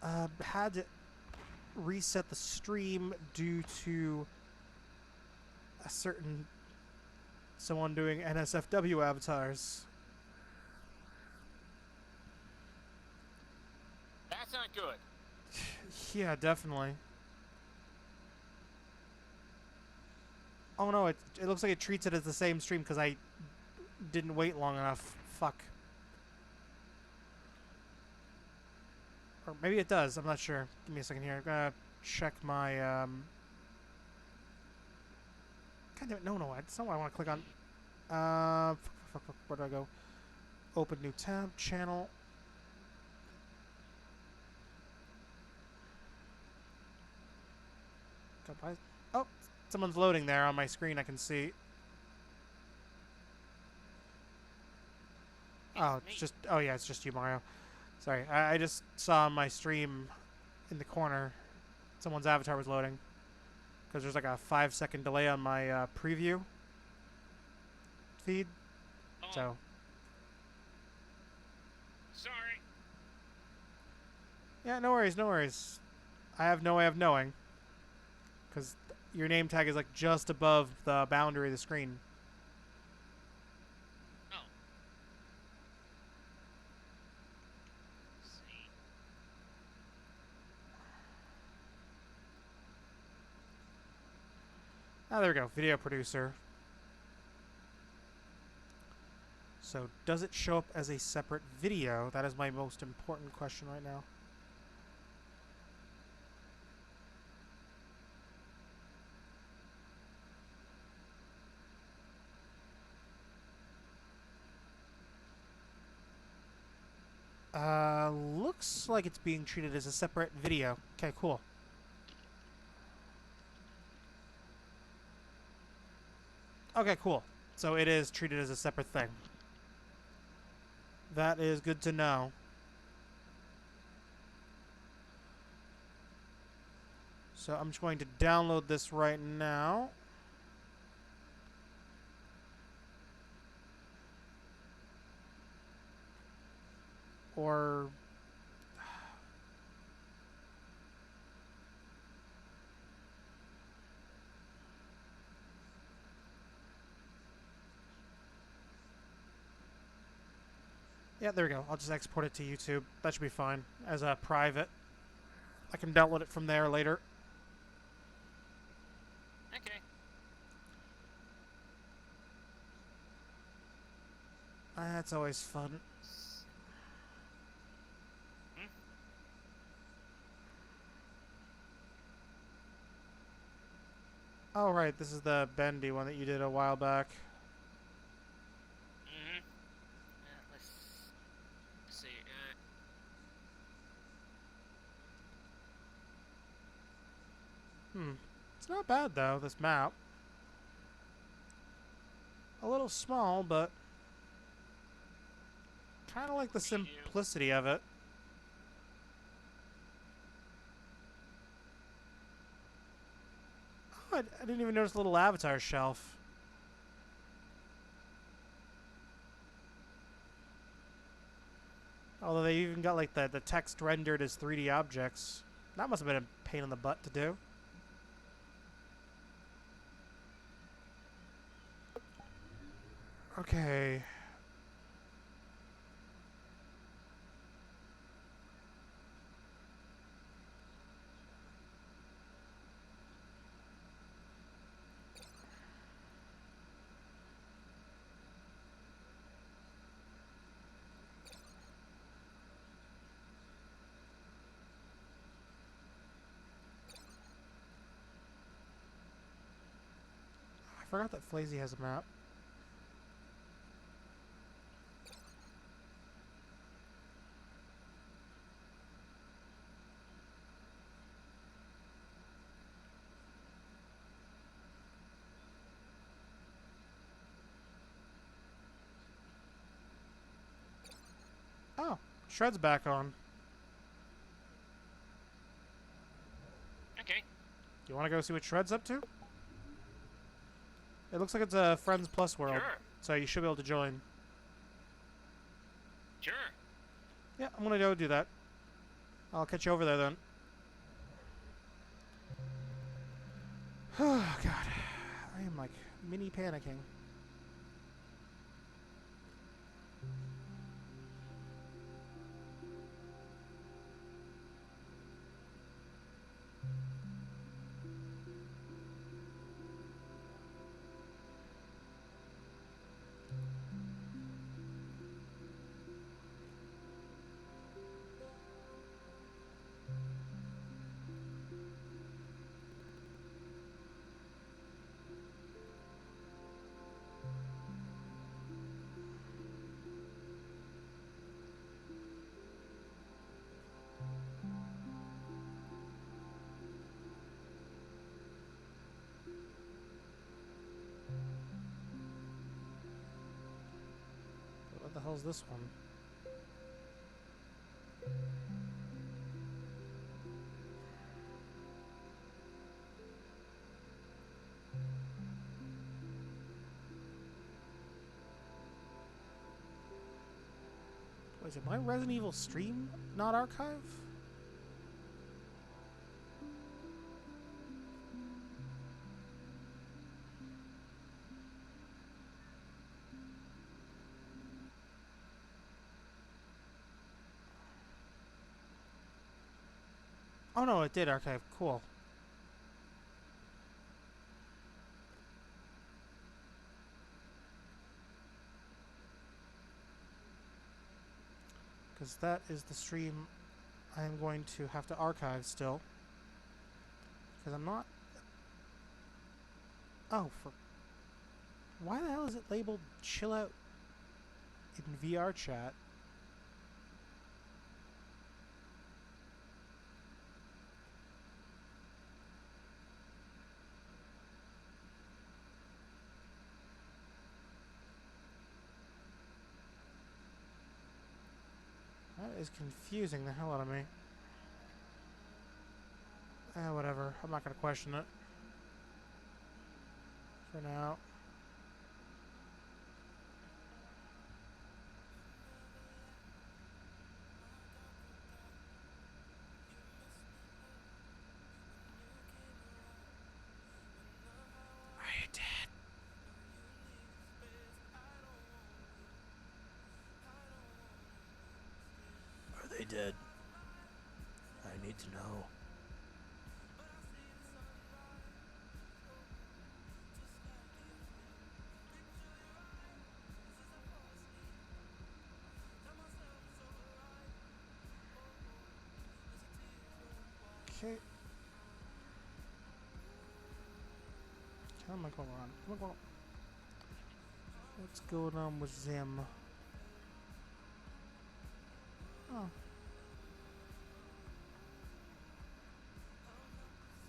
had to reset the stream due to a certain someone doing NSFW avatars. That's not good. Yeah, definitely. Oh no, it looks like it treats it as the same stream because I didn't wait long enough. Fuck. Or maybe it does. I'm not sure. Give me a second here. I'm gonna check my. God damn it! No. That's not what I want to click on. Fuck. Where do I go? Open new tab. Channel. Oh, someone's loading there on my screen. I can see. Oh, it's just. Oh yeah, it's just you, Mario. Sorry, I just saw on my stream in the corner someone's avatar was loading because there's like a 5 second delay on my preview feed. Oh, So sorry. yeah, no worries. I have no way of knowing because your name tag is like just above the boundary of the screen. Oh. Let's see. Ah, there we go. Video producer. So does it show up as a separate video? That is my most important question right now. Looks like it's being treated as a separate video. Okay, cool. Okay, cool. So it is treated as a separate thing. That is good to know. So I'm just going to download this right now. Or yeah, there we go. I'll just export it to YouTube. That should be fine as a private. I can download it from there later. Okay. That's always fun. Hmm? Oh, right. This is the bendy one that you did a while back. Mm-hmm. Let's see. It's not bad, though, this map. A little small, but kind of like the Preview. simplicity of it. Oh, I didn't even notice the little avatar shelf. Although they even got like the text rendered as 3D objects. That must have been a pain in the butt to do. Okay. I forgot that Flazy has a map. Oh, Shred's back on. Okay. You want to go see what Shred's up to? It looks like it's a Friends Plus world, Sure. so you should be able to join. Sure. Yeah, I'm gonna go do that. I'll catch you over there then. Oh, God. I am, like, mini panicking. What the hell's this one? Wait, is it my Resident Evil stream not archive? Oh no, it did archive. Cool. Because that is the stream I am going to have to archive still. Because I'm not... Oh, for... Why the hell is it labeled chill out in VR chat? That is confusing the hell out of me. Whatever. I'm not going to question it. For now. Are you dead? Are they dead? I need to know. Okay. Come on, come on. Come on, come on. What's going on with them? Oh.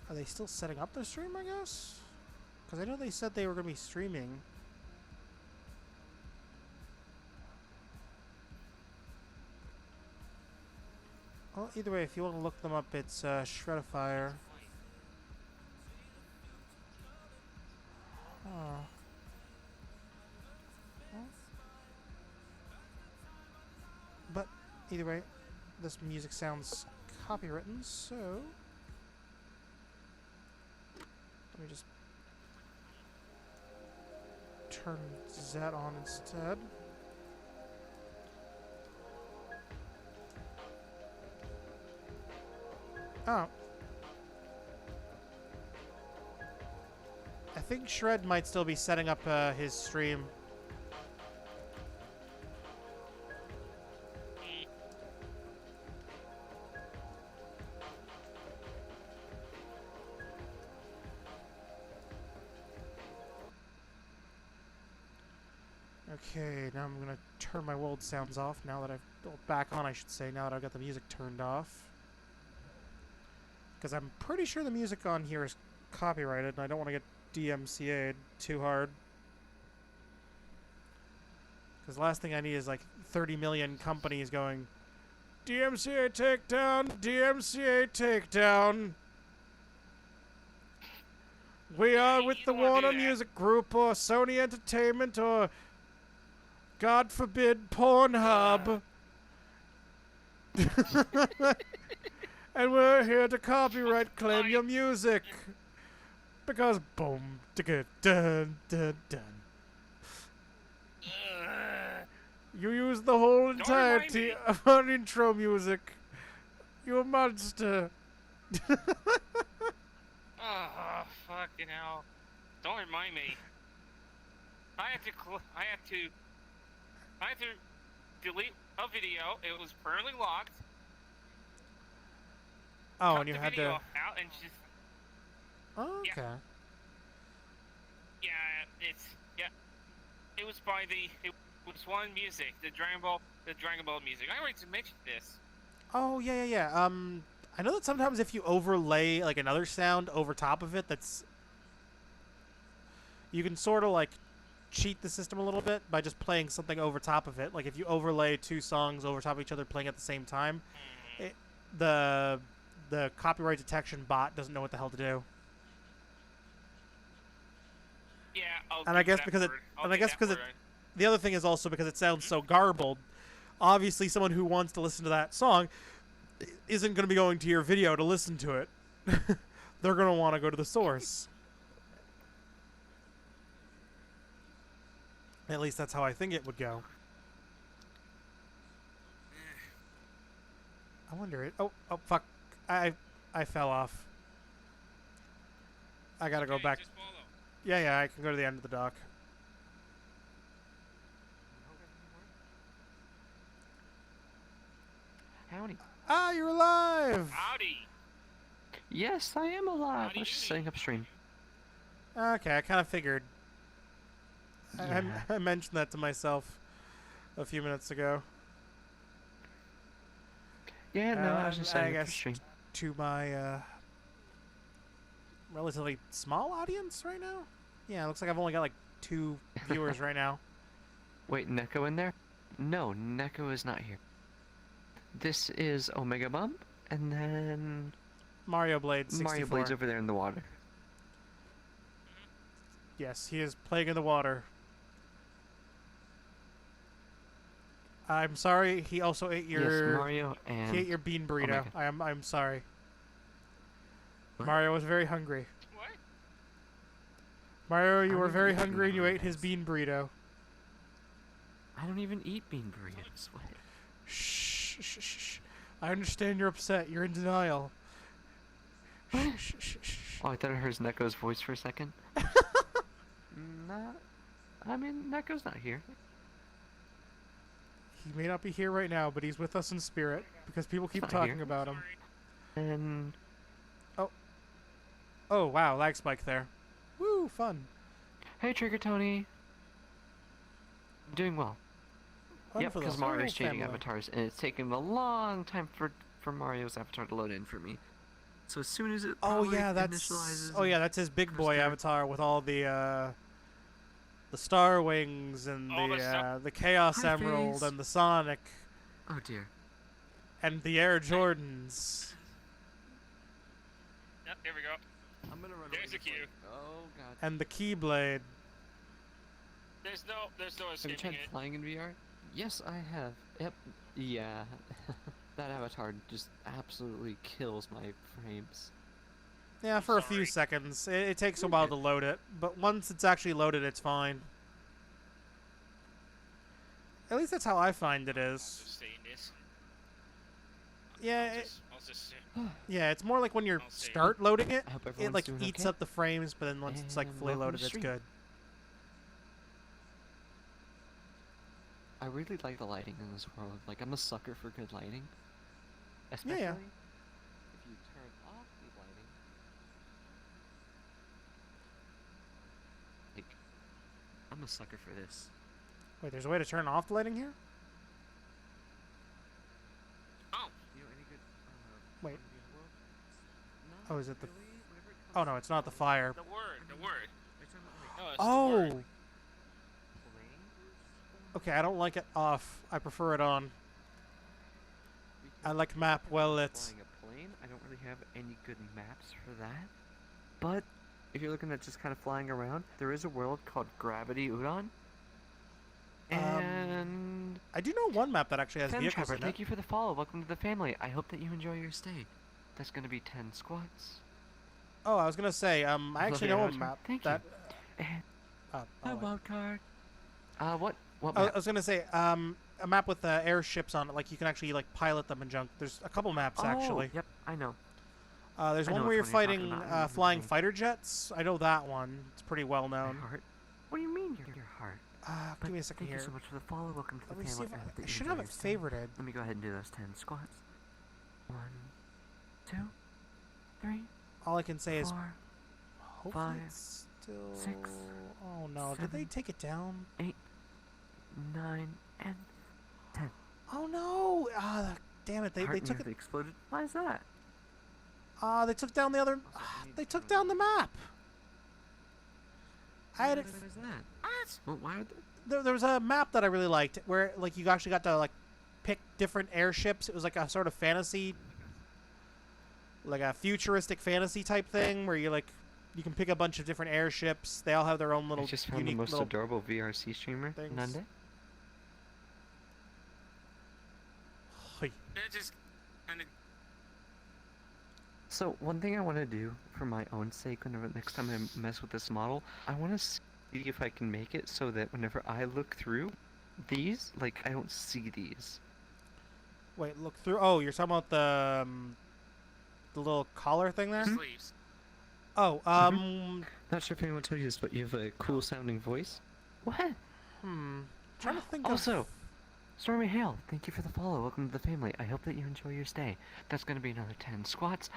Are they still setting up their stream, I guess? Because I know they said they were going to be streaming. Well, either way, if you want to look them up, it's Shredifier. Oh. Well. But either way, this music sounds copywritten, so let me just turn that on instead. Oh. I think Shred might still be setting up his stream. Okay, now I'm gonna turn my world sounds off now that I've... Well, back on, I should say, now that I've got the music turned off. Because I'm pretty sure the music on here is copyrighted, and I don't want to get DMCA'd too hard. Because the last thing I need is like 30 million companies going, DMCA takedown, DMCA takedown. We are with the Warner Music Group or Sony Entertainment or, God forbid, Pornhub. And we're here to copyright claim your music. Because boom, dun, dun, dun, dun. You used the whole Don't remind entirety me. of our intro music. You a monster. Oh, fucking hell. Don't remind me. I had to delete a video. It was permanently locked. Oh, Cut and you the had video to. out and just Oh, okay. yeah. It was by it was one music, the Dragon Ball music. I already mentioned this. Oh, yeah. I know that sometimes if you overlay like another sound over top of it, you can sort of like cheat the system a little bit by just playing something over top of it. Like if you overlay two songs over top of each other playing at the same time, it, the copyright detection bot doesn't know what the hell to do. Yeah, And I guess because the other thing is also because it sounds so garbled. Obviously, someone who wants to listen to that song isn't going to be going to your video to listen to it. They're going to want to go to the source. At least that's how I think it would go. I wonder it. Oh, fuck! I fell off. I gotta go back. Just follow. Yeah, I can go to the end of the dock. Howdy. Ah, you're alive! Howdy. Yes, I am alive. Howdy I was just doody. setting up stream. Okay, I kind of figured. Yeah. I mentioned that to myself a few minutes ago. Yeah, no, I was just I setting up guess stream. to my relatively small audience right now. Yeah, it looks like I've only got like 2 viewers right now. Wait, Neko in there? No, Neko is not here. This is Omega Bump, and then Mario Blade 64. Mario Blade's over there in the water. Yes, he is playing in the water. I'm sorry. He also ate Yes, your Mario and he ate your bean burrito. Omega. I'm sorry. What? Mario was very hungry. What? Mario, you I were don't very eat hungry and you ate burritos. his bean burrito. I don't even eat bean burritos. What? Shh. I understand you're upset. You're in denial. Shh. Oh, I thought I heard Neko's voice for a second. Not. I mean, Neko's not here. He may not be here right now, but he's with us in spirit because people keep not talking here. about him. Sorry. And Oh, wow, lag spike there. Woo, fun. hey, Trigger Tony. I'm doing well. Fun Yep, for the because whole Mario's changing family. avatars, and it's taken a long time for Mario's avatar to load in for me. So as soon as it Oh probably yeah, initializes, that's his big first boy start. avatar with all the Star Wings and All the stuff. the Chaos Hi, Emerald Face. and the Sonic Oh dear. and the Air Jordans. Yep, here we go. I'm gonna run. There's a cue. Oh god. And the Keyblade. There's no Have you escaping tried it. flying in VR? Yes, I have. Yep. Yeah. That avatar just absolutely kills my frames. Yeah, for a few Sorry. seconds. It takes a You're while good. to load it, but once it's actually loaded, it's fine. At least that's how I find it I'll is. just say this. Yeah, I'll just say. yeah, it's more like when you I'll say- start loading it, I hope it everyone's like doing eats okay. up the frames, but then once it's like And fully welcome to loaded, it's stream. good. I really like the lighting in this world. Like, I'm a sucker for good lighting. Especially Yeah. if you turn off the lighting. Like, I'm a sucker for this. Wait, there's a way to turn off the lighting here? Oh, You know any good, Wait. fun VR world? Oh, is it the- really. Whenever it Oh comes no, to it's not the lighting, fire. the word. are you talking about, No, it's Oh! the word. planes or Okay, I don't like it off. I prefer it on. I Because like map well lit. flying a plane, I don't really have any good maps for that. But if you're looking at just kind of flying around, there is a world called Gravity Udon. And I do know one map that actually has Fem vehicles Trapper, in thank it. you for the follow. Welcome to the family. I hope that you enjoy your stay. That's gonna be 10 squats. Oh, I was gonna say, I actually Lovely know a avatar. map Thank that. you. And Oh, a wait. wild card. What I map? was gonna say, a map with airships on it. Like you can actually like pilot them and junk. There's a couple maps Oh, actually. yep, I know. There's I know one where which you're one you're talking fighting about. I don't remember the flying name. fighter jets. I know that one. It's pretty well My known. heart. What do you mean your heart? But Give me a second thank here. you so much for the follow. Welcome to Let the me see family. if I hope that I you should enjoy have it your stay. favorited. Let me go ahead and do those 10 squats. 1, 2, 3, All I can say is 4, hopefully 5, it's still. 6, Oh no! Did they 7, take it down? 8, 9, and 10. Oh no! Damn it! They Heart took it. nearly exploded. Why is that? They took down the other. They took down the map. I had it. Why is that? What? Well, why would There was a map that I really liked where like you actually got to like pick different airships. It was like a sort of fantasy, like a futuristic fantasy type thing where you can pick a bunch of different airships. They all have their own I little just found the unique most little. adorable VRC streamer, things. Nande. That just kind of. So one thing I want to do for my own sake, whenever next time I mess with this model, I want to see if I can make it so that whenever I look through these, like I don't see these. Wait, look through. Oh, you're talking about the little collar thing there. Sleeves. Oh, Not sure if anyone told you this, but you have a cool sounding voice. What? trying to think Also, of. Stormy Hale, thank you for the follow. Welcome to the family. I hope that you enjoy your stay. That's gonna be another 10 squats.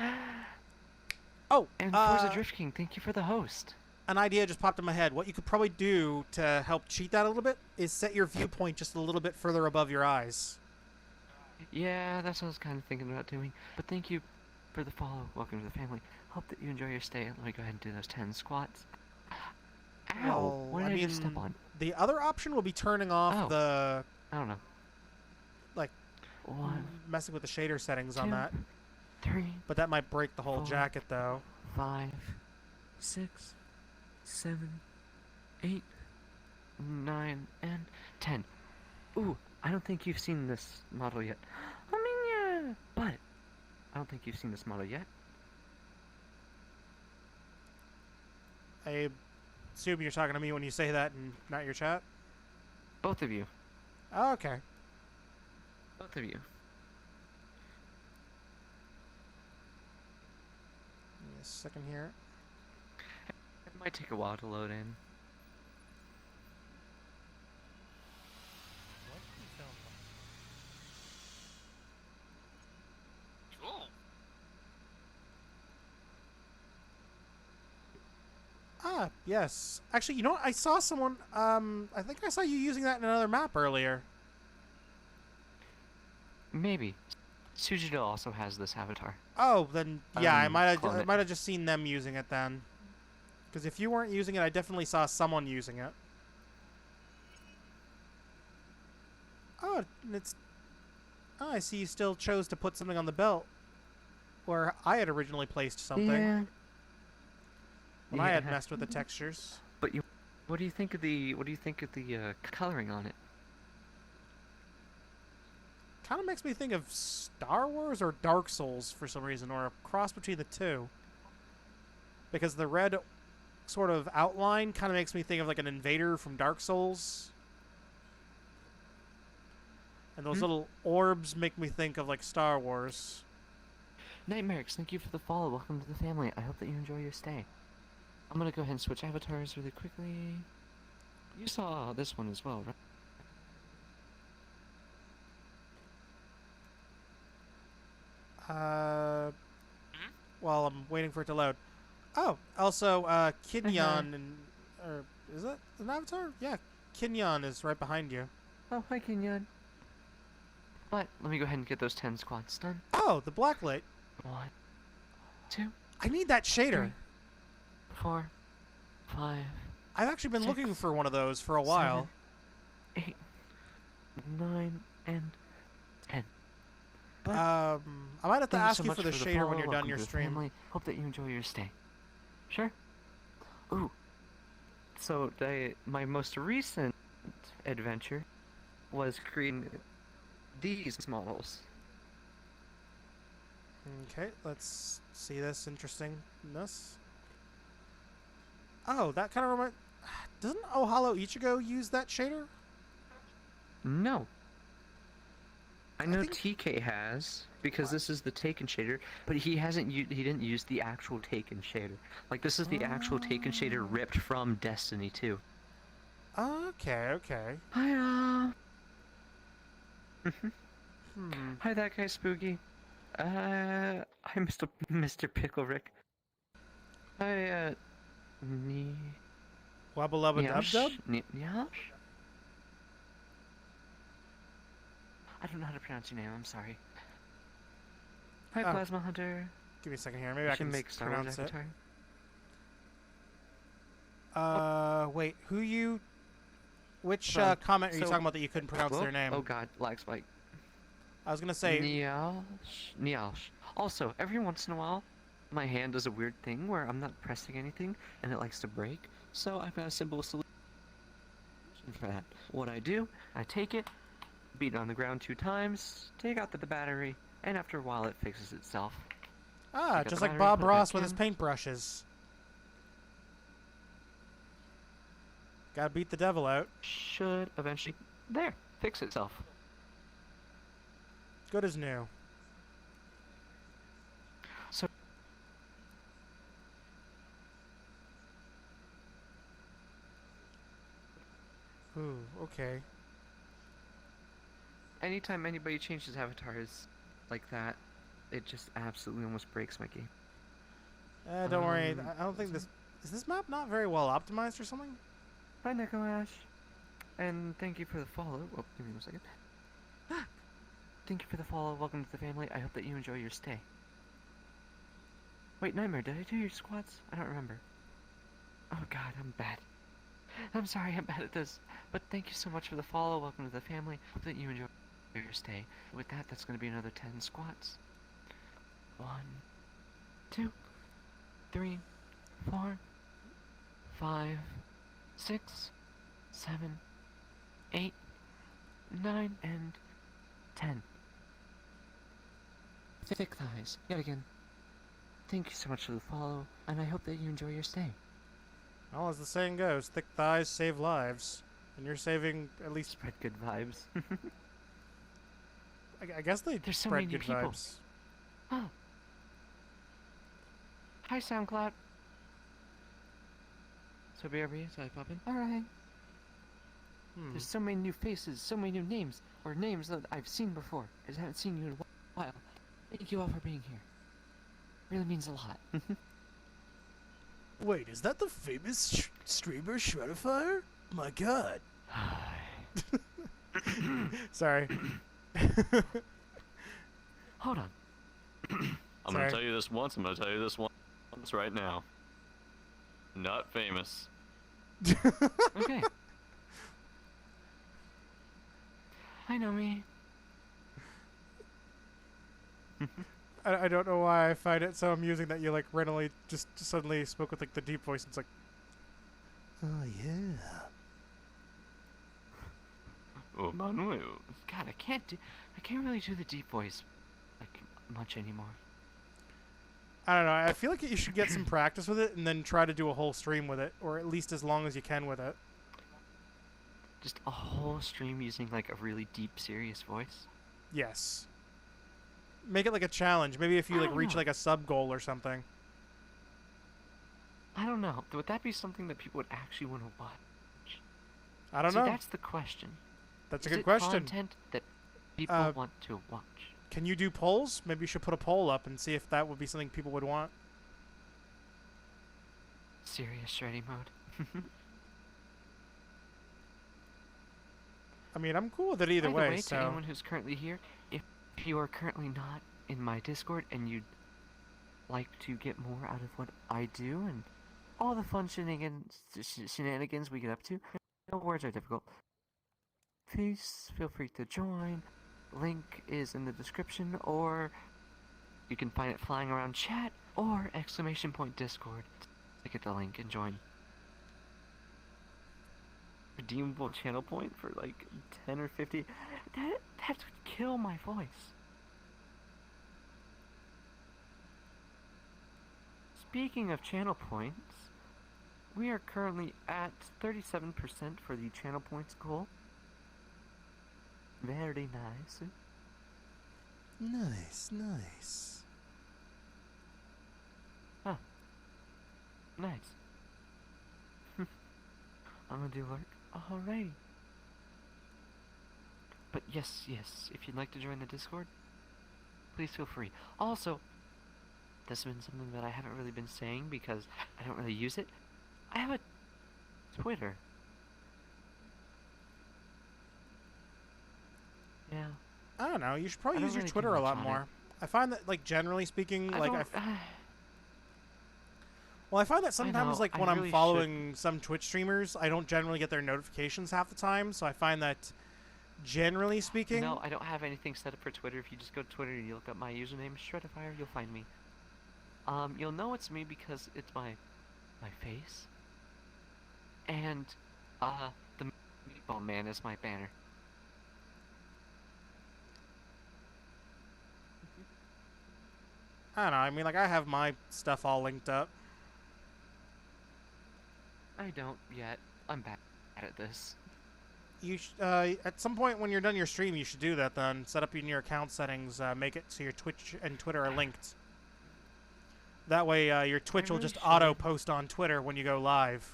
Oh, And Forza Drift King, thank you for the host. an idea just popped in my head. What you could probably do to help cheat that a little bit is set your viewpoint just a little bit further above your eyes. Yeah, that's what I was kind of thinking about doing. But thank you for the follow. Welcome to the family. Hope that you enjoy your stay. Let me go ahead and do those 10 squats. Ow! Well, What did I just step on? The other option will be turning off Oh. the I don't know. like 1, messing with the shader settings on 2, that. 3, But that might break the whole 4, jacket though. 5, 6, 7, 8, 9, and 10. Ooh, I don't think you've seen this model yet. I mean, yeah, but I don't think you've seen this model yet. I assume you're talking to me when you say that and not your chat. Both of you. Oh, okay. Both of you. Give me a second here. It might take a while to load in. Cool. Yes. Actually, you know what? I saw someone. I think I saw you using that in another map earlier. Maybe. Sujito also has this avatar. Oh, then yeah, I Clone it. might have just seen them using it then. Because if you weren't using it, I definitely saw someone using it. Oh, and it's. Oh, I see you still chose to put something on the belt, where I had originally placed something Yeah. when I had Yeah. messed with the textures. But you, what do you think of the coloring on it? Kind of makes me think of Star Wars or Dark Souls for some reason, or a cross between the two. Because the red sort of outline kind of makes me think of like an invader from Dark Souls. And those little orbs make me think of like Star Wars. Nightmares, thank you for the follow. Welcome to the family. I hope that you enjoy your stay. I'm gonna go ahead and switch avatars really quickly. You saw this one as well, right? While I'm waiting for it to load. Oh, also, Kinyon and... Or, is that an avatar? Yeah, Kinyon is right behind you. Oh, hi, Kenyon. But let me go ahead and get those 10 squats done. Oh, the blacklight. 1, 2, I need that shader. 3, 4, 5, I've actually been 6, looking for one of those for a while. 7, 8, 9, and 10. I might have to Thank ask so you much for the shader follow. when you're done Welcome your to the stream. family. Hope that you enjoy your stay. Sure. Ooh. So my most recent adventure was creating these models. Okay, let's see this interestingness. Oh, that kind of remind. Doesn't OwO Ichigo use that shader? No. I I know think. TK has, because What? this is the Taken shader, but he didn't use the actual Taken shader. Like, this is the actual Taken shader ripped from Destiny 2. Okay, okay. Hi, Hmm. Hi, that guy, Spooky. Hi, Mr. Pickle Rick. Hi, Ni... Wubba lubba dub dub? Nyash? I don't know how to pronounce your name, I'm sorry. Hi, Oh, Plasma Hunter. give me a second here. Maybe You I should can make Star Wars pronounce it. Avatar. Wait, who you. Which Hold on. comment are you So, talking about that you couldn't pronounce whoop. their name? Oh god, lag spike. I was gonna say. Nyash. Also, every once in a while, my hand does a weird thing where I'm not pressing anything and it likes to break. So I've got a simple solution for that. What I do, I take it, beat it on the ground 2 times, take out the battery, and after a while it fixes itself. Ah, Take out just the like battery, Bob put it Ross back with his in. paintbrushes. Gotta beat the devil out. Should eventually, there, fix itself. Good as new. So Ooh, okay. anytime anybody changes avatars like that, it just absolutely almost breaks my game. Don't worry. I don't think this. Is this map not very well optimized or something? Hi, Nicolas. And thank you for the follow. Oh, give me 1 second. Thank you for the follow. Welcome to the family. I hope that you enjoy your stay. Wait, Nightmare, did I do your squats? I don't remember. Oh god, I'm bad. I'm sorry, I'm bad at this. But thank you so much for the follow. Welcome to the family. Hope that you enjoy your stay. With that, that's going to be another 10 squats. 1, 2, 3, 4, 5, 6, 7, 8, 9, and 10. Thick thighs, yet again. Thank you so much for the follow, and I hope that you enjoy your stay. Well, as the saying goes, thick thighs save lives. And you're saving at least. Spread good vibes. I guess they There's so many spread new good people. vibes. Oh. Hi, SoundCloud. So BRB, so I pop in. Alright. There's so many new faces, so many new names, or names that I've seen before. I just haven't seen you in a while. Thank you all for being here. Really means a lot. Wait, is that the famous streamer Shredifire? My god. Sorry. Hold on. I'm Sorry. gonna tell you this once, I'm gonna tell you this once right now. Not famous. Okay. I know me. I don't know why I find it so amusing that you like randomly just suddenly spoke with like the deep voice. It's like, oh yeah. Oh, Manuel. God, I can't really do the deep voice like much anymore. I don't know. I feel like you should get some practice with it and then try to do a whole stream with it, or at least as long as you can with it. Just a whole stream using like a really deep, serious voice. Yes. Make it like a challenge. Maybe if you I like don't reach know. like a sub goal or something. I don't know. Would that be something that people would actually want to watch? I don't See, know. that's the question. That's a Is good it question. content that people want to watch? Can you do polls? Maybe you should put a poll up and see if that would be something people would want. Serious shreddy mode. I mean, I'm cool with it either By the way. way, to So anyone who's currently here, if you are currently not in my Discord and you'd like to get more out of what I do and all the fun shenanigans we get up to, no words are difficult. Please feel free to join. Link is in the description, or you can find it flying around chat or ~ Discord. To get the link and join. Redeemable channel point for like 10 or 50. That would kill my voice. speaking of channel points, we are currently at 37% for the channel points goal. Very nice. Nice, nice. Huh. Nice. I'm gonna do work. Alrighty. But yes, if you'd like to join the Discord, please feel free. Also, this has been something that I haven't really been saying because I don't really use it. I have a Twitter. Yeah. I don't know. You should probably I don't use your really do Twitter a much lot on more. I find that, like, generally speaking, I like, don't. well, I find that sometimes, know, like, I when really I'm following some Twitch streamers, I don't generally get their notifications half the time, so I find that, generally speaking... No, I don't have anything set up for Twitter. If you just go to Twitter and you look up my username, Shredifire, you'll find me. You'll know it's me because it's my face. And, the Meatball Man is my banner. I don't know. I mean, like, I have my stuff all linked up. I don't yet. I'm bad at this. You at some point when you're done your stream, you should do that then. Set up in your account settings, make it so your Twitch and Twitter are linked. That way, your Twitch will really just should. auto-post on Twitter when you go live.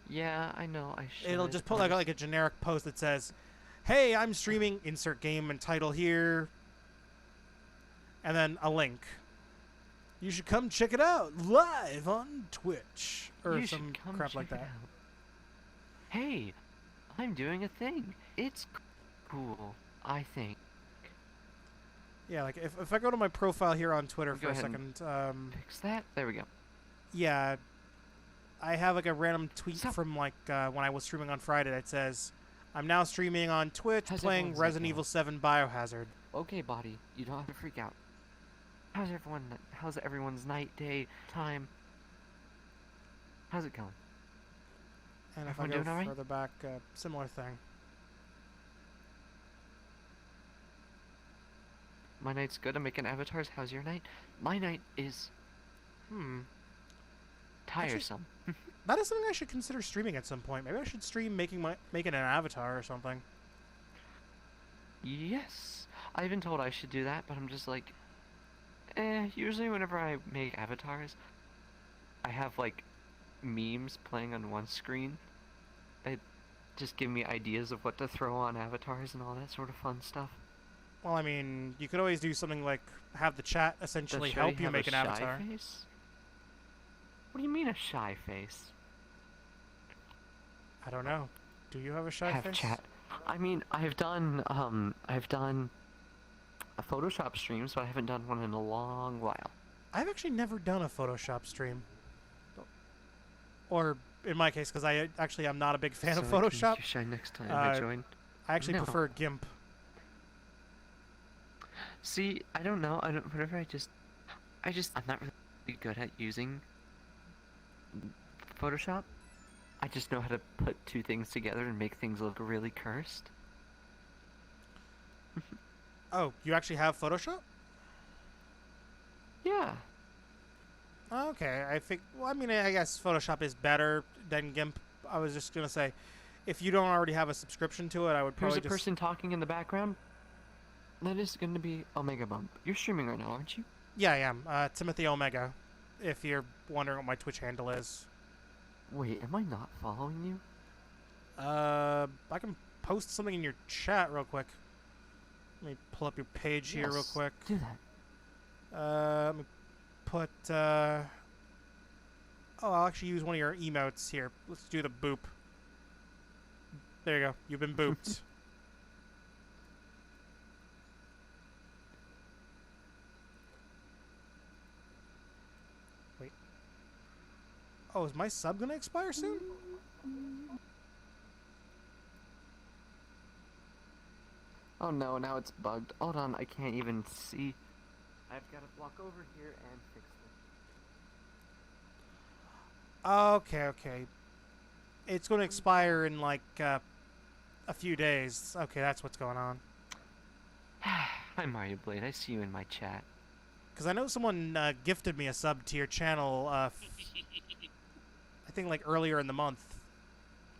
Yeah, I know, I should. It'll just put like a generic post that says, "Hey, I'm streaming, insert game and title here," and then a link. You should come check it out live on Twitch or You some should come crap like check it that. out. Hey, I'm doing a thing. It's cool, I think. Yeah, like if I go to my profile here on Twitter Go for a ahead second, Fix that. There we go. yeah, I have like a random tweet Stop. from like when I was streaming on Friday that says, "I'm now streaming on Twitch How's playing everyone's Resident night Evil 7 Biohazard." Okay, body, you don't have to freak out. How's everyone's night, day, time? How's it going? And if I Everyone go doing all right? further back, similar thing. My night's good. I'm making avatars. How's your night? My night is tiresome. That is something I should consider streaming at some point. Maybe I should stream making an avatar or something. Yes, I've been told I should do that, but I'm just like, usually whenever I make avatars, I have like memes playing on one screen. They just give me ideas of what to throw on avatars and all that sort of fun stuff. Well, I mean, you could always do something like have the chat essentially Does help Shreddy you have make a an avatar. Shy face? What do you mean a shy face? I don't know. Do you have a shy Have face? chat. I mean, I've done a Photoshop streams, but I haven't done one in a long while. I've actually never done a Photoshop stream. Or in my case, because I actually am not a big fan of So I can use Photoshop. your shine next time I join. I actually No. prefer GIMP. See, I don't know. Whenever I'm not really good at using Photoshop. I just know how to put two things together and make things look really cursed. Oh, you actually have Photoshop? Yeah. Okay, I think. Well, I mean, I guess Photoshop is better than GIMP. I was just gonna say, if you don't already have a subscription to it, I would Here's probably a just. person talking in the background. That is going to be Omega Bump. You're streaming right now, aren't you? Yeah, I am. Timothy Omega. If you're wondering what my Twitch handle is. Wait, am I not following you? I can post something in your chat real quick. Let me pull up your page here real Yes, quick. Do that. Let me put. Oh, I'll actually use one of your emotes here. Let's do the boop. There you go. You've been booped. Wait. Oh, is my sub gonna expire soon? Oh no, now it's bugged. Hold on, I can't even see. I've got to walk over here and fix this. Okay, okay. It's gonna expire in like a few days. Okay, that's what's going on. Hi Mario Blade, I see you in my chat. Because I know someone gifted me a sub to your channel, I think like earlier in the month.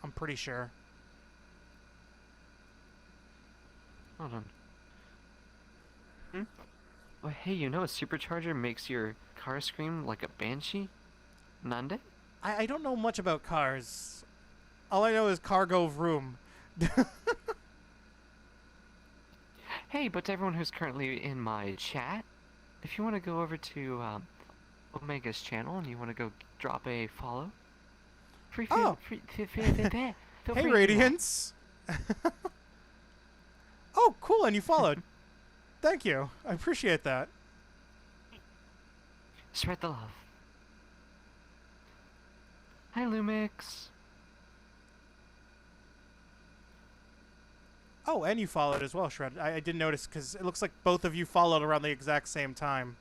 I'm pretty sure. Hold on. Oh, hey, you know a supercharger makes your car scream like a banshee? Nande? I don't know much about cars. All I know is cargo vroom. Hey, but to everyone who's currently in my chat, if you want to go over to Omega's channel and you want to go drop a follow, free Oh. feel free to do Hey, that. Radiance. Oh, cool, and you followed. Thank you. I appreciate that. Spread the love. Hi, Lumix. Oh, and you followed as well, Shred. I didn't notice because it looks like both of you followed around the exact same time.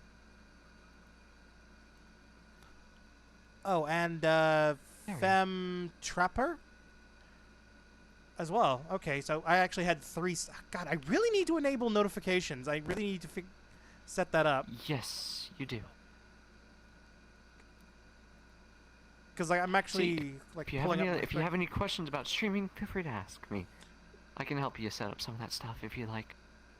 Oh, and Femme Trapper as well. Okay, so I actually had 3. God, I really need to enable notifications. I really need to set that up. Yes, you do. Because like, I'm actually like If you pulling up. if you have any questions about streaming, feel free to ask me. I can help you set up some of that stuff if you like.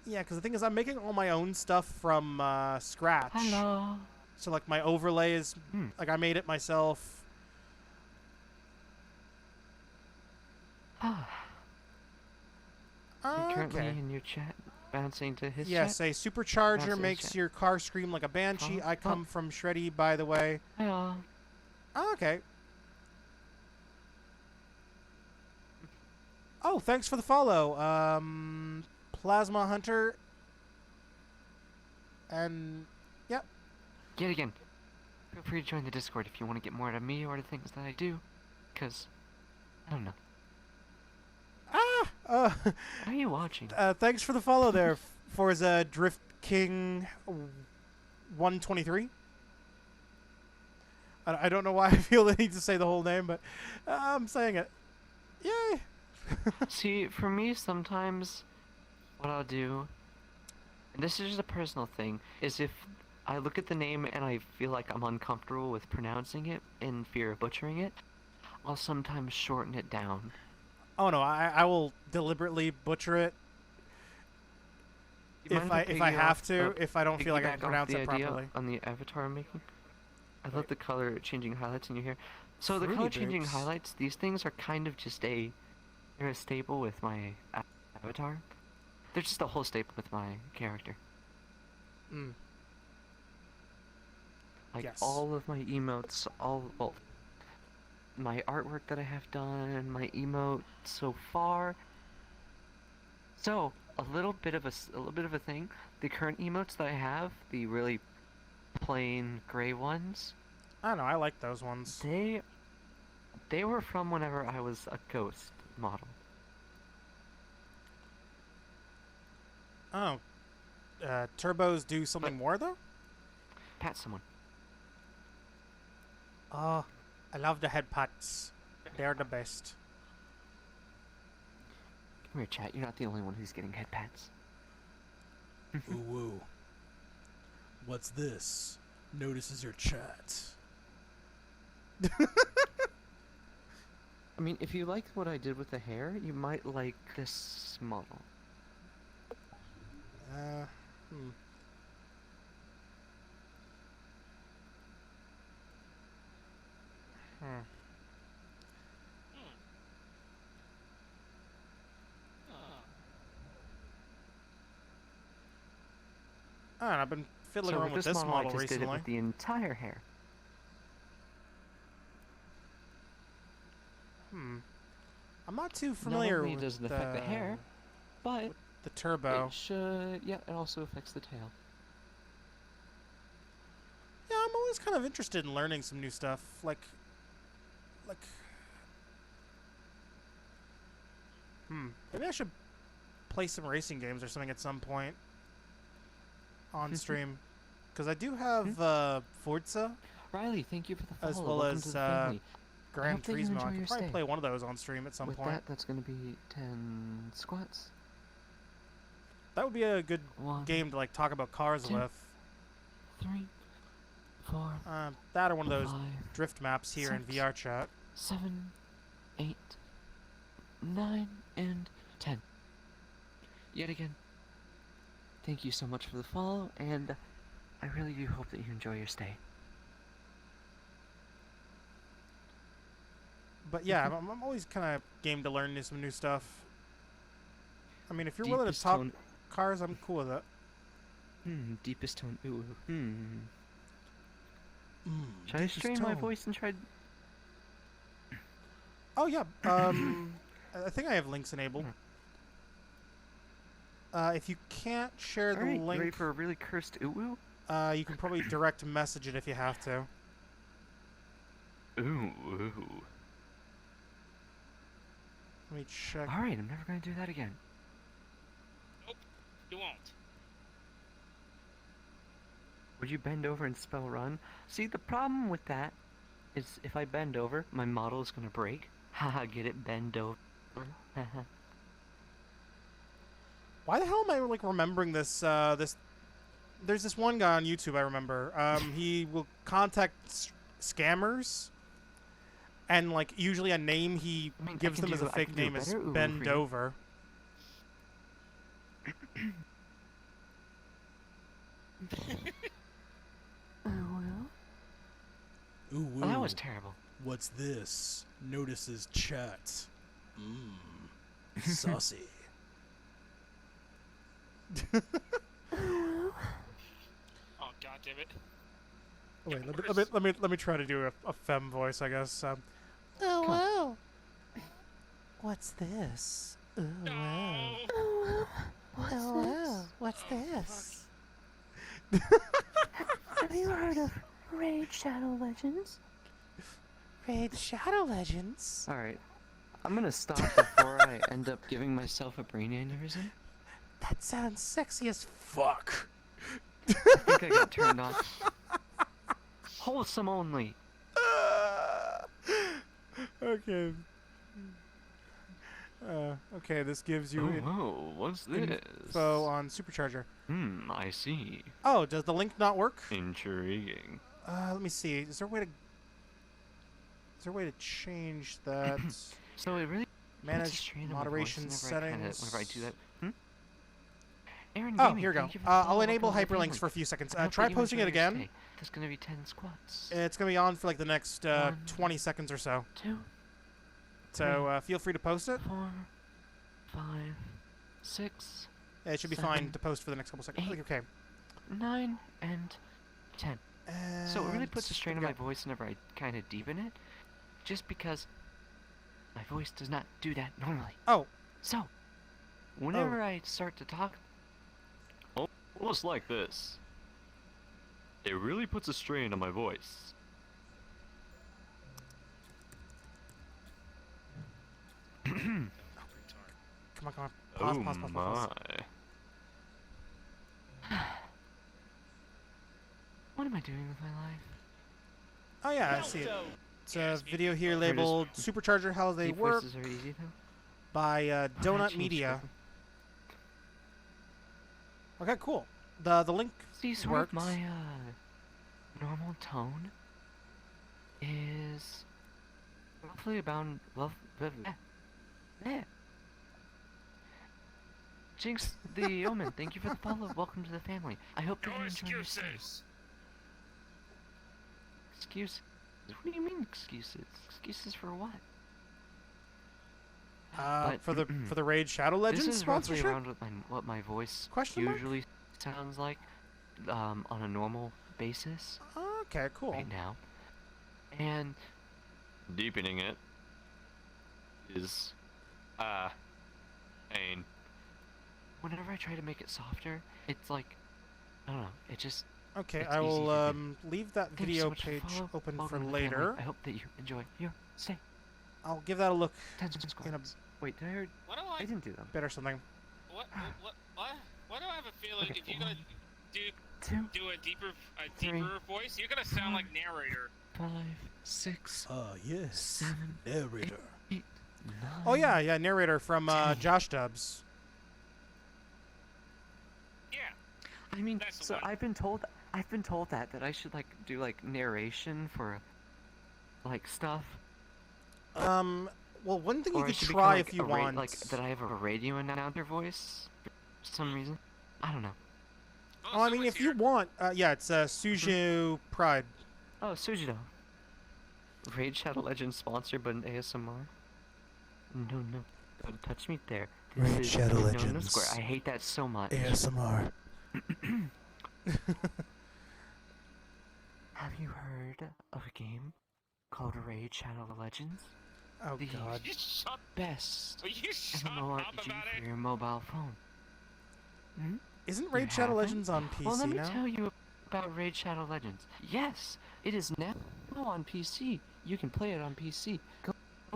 Yeah, because the thing is, I'm making all my own stuff from scratch. Hello. So like my overlay is like I made it myself. Currently Okay. in your chat, bouncing to his Yes, chat. a supercharger That's makes chat. your car scream like a banshee. I come from Shreddy, by the way. Hello. Okay. Oh, thanks for the follow. Plasma Hunter. And yep. Yet again, feel free to join the Discord if you want to get more out of me or the things that I do. Because, I don't know. What are you watching? Thanks for the follow there, Forza Drift King 123. I don't know why I feel the need to say the whole name, but I'm saying it. Yay! See, for me, sometimes what I'll do, and this is just a personal thing, is if I look at the name and I feel like I'm uncomfortable with pronouncing it in fear of butchering it, I'll sometimes shorten it down. Oh no, I will deliberately butcher it if I have to, if I don't feel like I can pronounce it properly. On the avatar I'm making, I love the color changing highlights in your hair. So the Fruity color changing Boots. highlights, they're a staple with my avatar. They're just a whole staple with my character. Like Yes. all of my emotes, my artwork that I have done, my emote so far. So a little bit of a thing. The current emotes that I have, the really plain gray ones, I don't know, I like those ones. they were from whenever I was a ghost model. Oh. Turbos do something more, though? Pat someone. Oh, I love the head pats. They're the best. Come here, chat. You're not the only one who's getting head pats. OwO. What's this? Notices your chat. I mean, if you liked what I did with the hair, you might like this model. I don't know, I've been fiddling So around with this this model, I model just did it recently. with the entire hair. I'm not too familiar Not only with does it affect the hair, but the turbo. it should, yeah, it also affects the tail. Yeah, I'm always kind of interested in learning some new stuff. Like, maybe I should play some racing games or something at some point on stream. Because I do have Forza Riley, thank you for the follow. as well Welcome as to the family. Gran hope that you Turismo. I enjoy could your probably stay. play one of those on stream at some With point. that, that's going to be 10 squats. That would be a good 1, game to like talk about cars 2, with. 3, 4, That or one of those 5, drift maps here in 6. VR chat. 7, 8, 9, and 10. Yet again, thank you so much for the follow, and I really do hope that you enjoy your stay. But yeah, I'm always kind of game to learn some new stuff. I mean, if you're willing to Deepest talk tone. cars, I'm cool with it. Deepest tone. Ooh. Mm, Should I deepest strain my tone. voice and try? Oh yeah. I think I have links enabled. If you can't share the Alright, link, ready for a really cursed OwO? you can probably direct message it if you have to. Ooh. Let me check. Alright, I'm never gonna do that again. Nope, you won't. Would you bend over and spell run? See, the problem with that is if I bend over, my model is gonna break. Haha, get it? Bend over. Why the hell am I like remembering this? There's this one guy on YouTube I remember. He will contact scammers, and like usually a name he I mean, gives them as a I fake can do name is better OwO for Bend you. Over. Ooh, Well, that was terrible. What's this? Notices chat. Mmm. Saucy. Oh god damn it. Wait, let me try to do a femme voice, I guess. Oh, on. wow. What's this? Oh, No. wow. What's this? Have you heard of Raid Shadow Legends? Raid Shadow Legends? Alright. I'm gonna stop before I end up giving myself a brain aneurysm. That sounds sexy as fuck. I think I got turned on. Wholesome only. Okay. Okay, this gives you Whoa, what's this? info on Supercharger. I see. Oh, does the link not work? Intriguing. Let me see. Is there a way to change that? So it really puts a Manage strain on my voice moderation whenever I do settings. that. Aaron Oh, Gaming, here we go. thank you for the I'll follow. enable Welcome to the hyperlinks family. for a few seconds. I hope Try that you posting it enjoy your again. stay. There's gonna be 10 squats. It's gonna be on for like the next 1, 20 seconds or so. 2, So feel free to post it. 4, 5, 6, It should be 7, fine to post for the next couple seconds. 8. Okay. 9, and 10. So it really puts a strain on yeah. my voice whenever I kind of deepen it, just because my voice does not do that normally. Oh, So, whenever I start to talk, Almost like this. It really puts a strain on my voice. come on. Pause, Oh pause. my. what am I doing with my life? Oh yeah, I see it. It's a Yes, video here Here it is. labeled Supercharger How They Deep Work voices are easy though. by Oh, that Donut changed Media. quickly. Okay, cool. The link See, sort works. of my normal tone is roughly about Jinx the Omen, thank you for the follow. Welcome to the family. I hope that No you enjoy your stay. excuses. Excuses? What do you mean excuses? Excuses for what? But- for the Raid Shadow Legends This is roughly sponsorship. around what my voice Question mark? usually sounds like on a normal basis Okay, cool. right now. And Deepening it is pain. whenever I try to make it softer, it's like, I don't know, it just... Okay, It's I easy will to do. leave that Thank you so video much for the page follow. open Welcome for to the family. later. I hope that you enjoy your stay. I'll give that a look 10 in a squats. Wait, did I already... What do I I? didn't do them. bit or something. What? Why do I have a feeling Okay, if you're gonna do a deeper Three. voice, you're gonna sound like narrator? 5, 6, Yes. 7, Narrator. 8, 9... Oh yeah, narrator from Josh Dubs. Yeah. I mean, That's the so one. I've been told I've been told that I should like do like narration for like stuff, Well, one thing you or I could should try become if like you want. like that I have a radio announcer voice for some reason. I don't know. Oh, I mean, if you want, yeah, it's Suju Pride. Oh, Sujido. Raid Shadow Legends sponsored by an ASMR. No, no, don't touch me there. This Raid is Shadow no Legends. square. I hate that so much. ASMR. Have you heard of a game called Raid Shadow Legends? Oh The God. You shut. best Will you shut up MMORPG about for it? your mobile phone. Hmm? Isn't You Raid Shadow haven't? Legends on PC Well, let me now? tell you about Raid Shadow Legends. Yes, it is now on PC. You can play it on PC. Go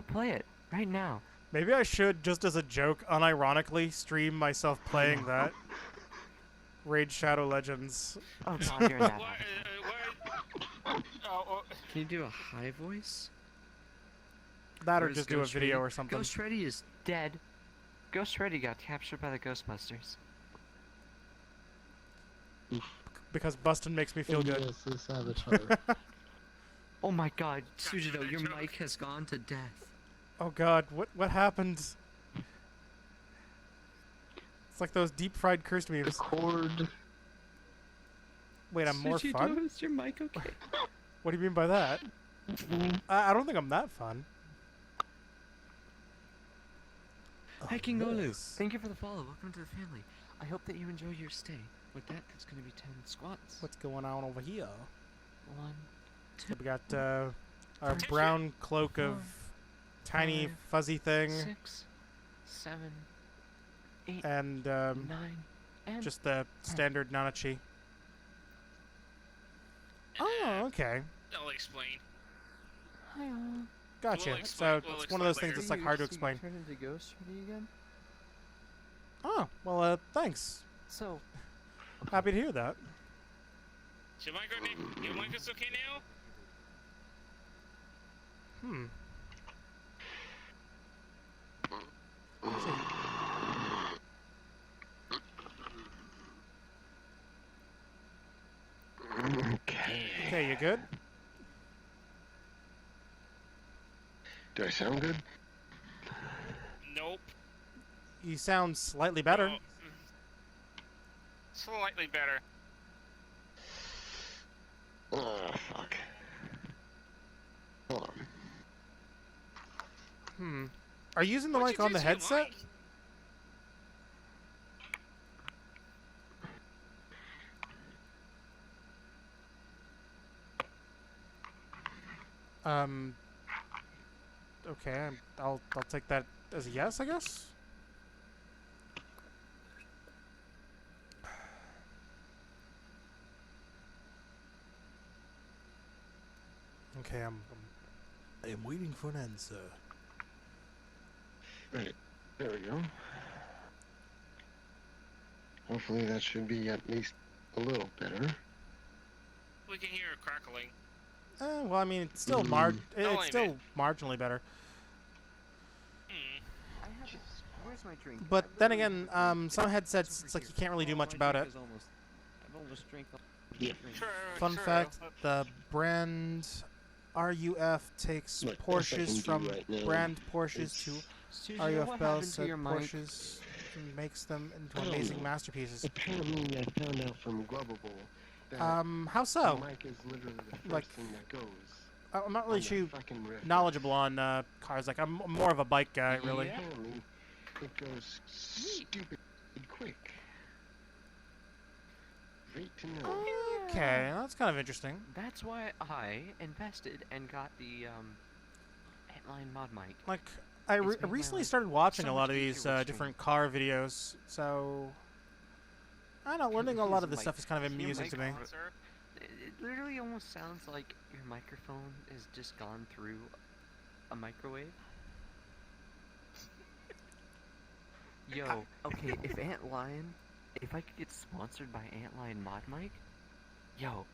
play it right now. Maybe I should, just as a joke, unironically stream myself playing that. Raid Shadow Legends. Oh God, you're in that. What? habit. Oh, Can you do a high voice? That or Where's just do a Ghost video Freddy? or something. Ghost Freddy is dead. Ghost Freddy got captured by the Ghostbusters. Because Bustin makes me feel good. Yes, the saboteur. Oh my God, Gotcha, Sujido, that your joke. mic has gone to death. Oh God, what happened? It's like those deep fried cursed the memes. cord. Wait, I'm more Sujido, fun? is your mic okay? What do you mean by that? I don't think I'm that fun. Hi, King Olu. Yes. Thank you for the follow. Welcome to the family. I hope that you enjoy your stay. With that, that's going to be 10 squats. What's going on over here? 1, So we got our Five, brown cloak of four, tiny five, fuzzy thing 6, 7, 8, and 9, and just the standard Nanachi. Oh, okay. I'll explain. Hi all. Gotcha. We'll so explain- we'll it's one of those explain things that's So like hard to you explain. Turn into Ghost Freddy again? Oh, well, thanks. So, Happy to hear that. Is your mic okay? Your mic is okay now? Hmm. Okay. Okay, you good? Do I sound good? Nope. You sound slightly better. Oh, slightly better. Oh, fuck. Hold on. Hmm. Are you using the What'd mic on you the do to your headset? mic? Okay, I'll take that as a yes, I guess. Okay, I'm waiting for an answer. Right. There we go. Hopefully that should be at least a little better. We can hear it crackling. Well, I mean, it's still Mm. Don't it's blame still marginally better. Hmm. I have it. Where's my drink? But then again, some headsets, it's like you can't really do much about it. I've almost drank the Yeah. True. Fun true. fact: the brand RUF takes Look, best I Porsches can do from right now brand Porsches to Sujido, RUF what bells, happened so to your mic? Porsches makes them into Oh. amazing masterpieces. Apparently I found out from Grubbable that How so? the mic is literally the first Like- thing that goes. I'm not really on the too fucking riff. knowledgeable on cars. Like, I'm more of a bike guy, really. Apparently it goes stupid quick. Great to know. Okay, that's kind of interesting. That's why I invested and got the Antline mod mic. Like, I It's made my recently life started watching so a lot much of easier these with streaming. different car videos, so I don't know. Learning a lot of this stuff is kind of Your amusing mic to me. on- It literally almost sounds like your microphone has just gone through a microwave. Yo, okay, if if I could get sponsored by Antlion mod mic, yo.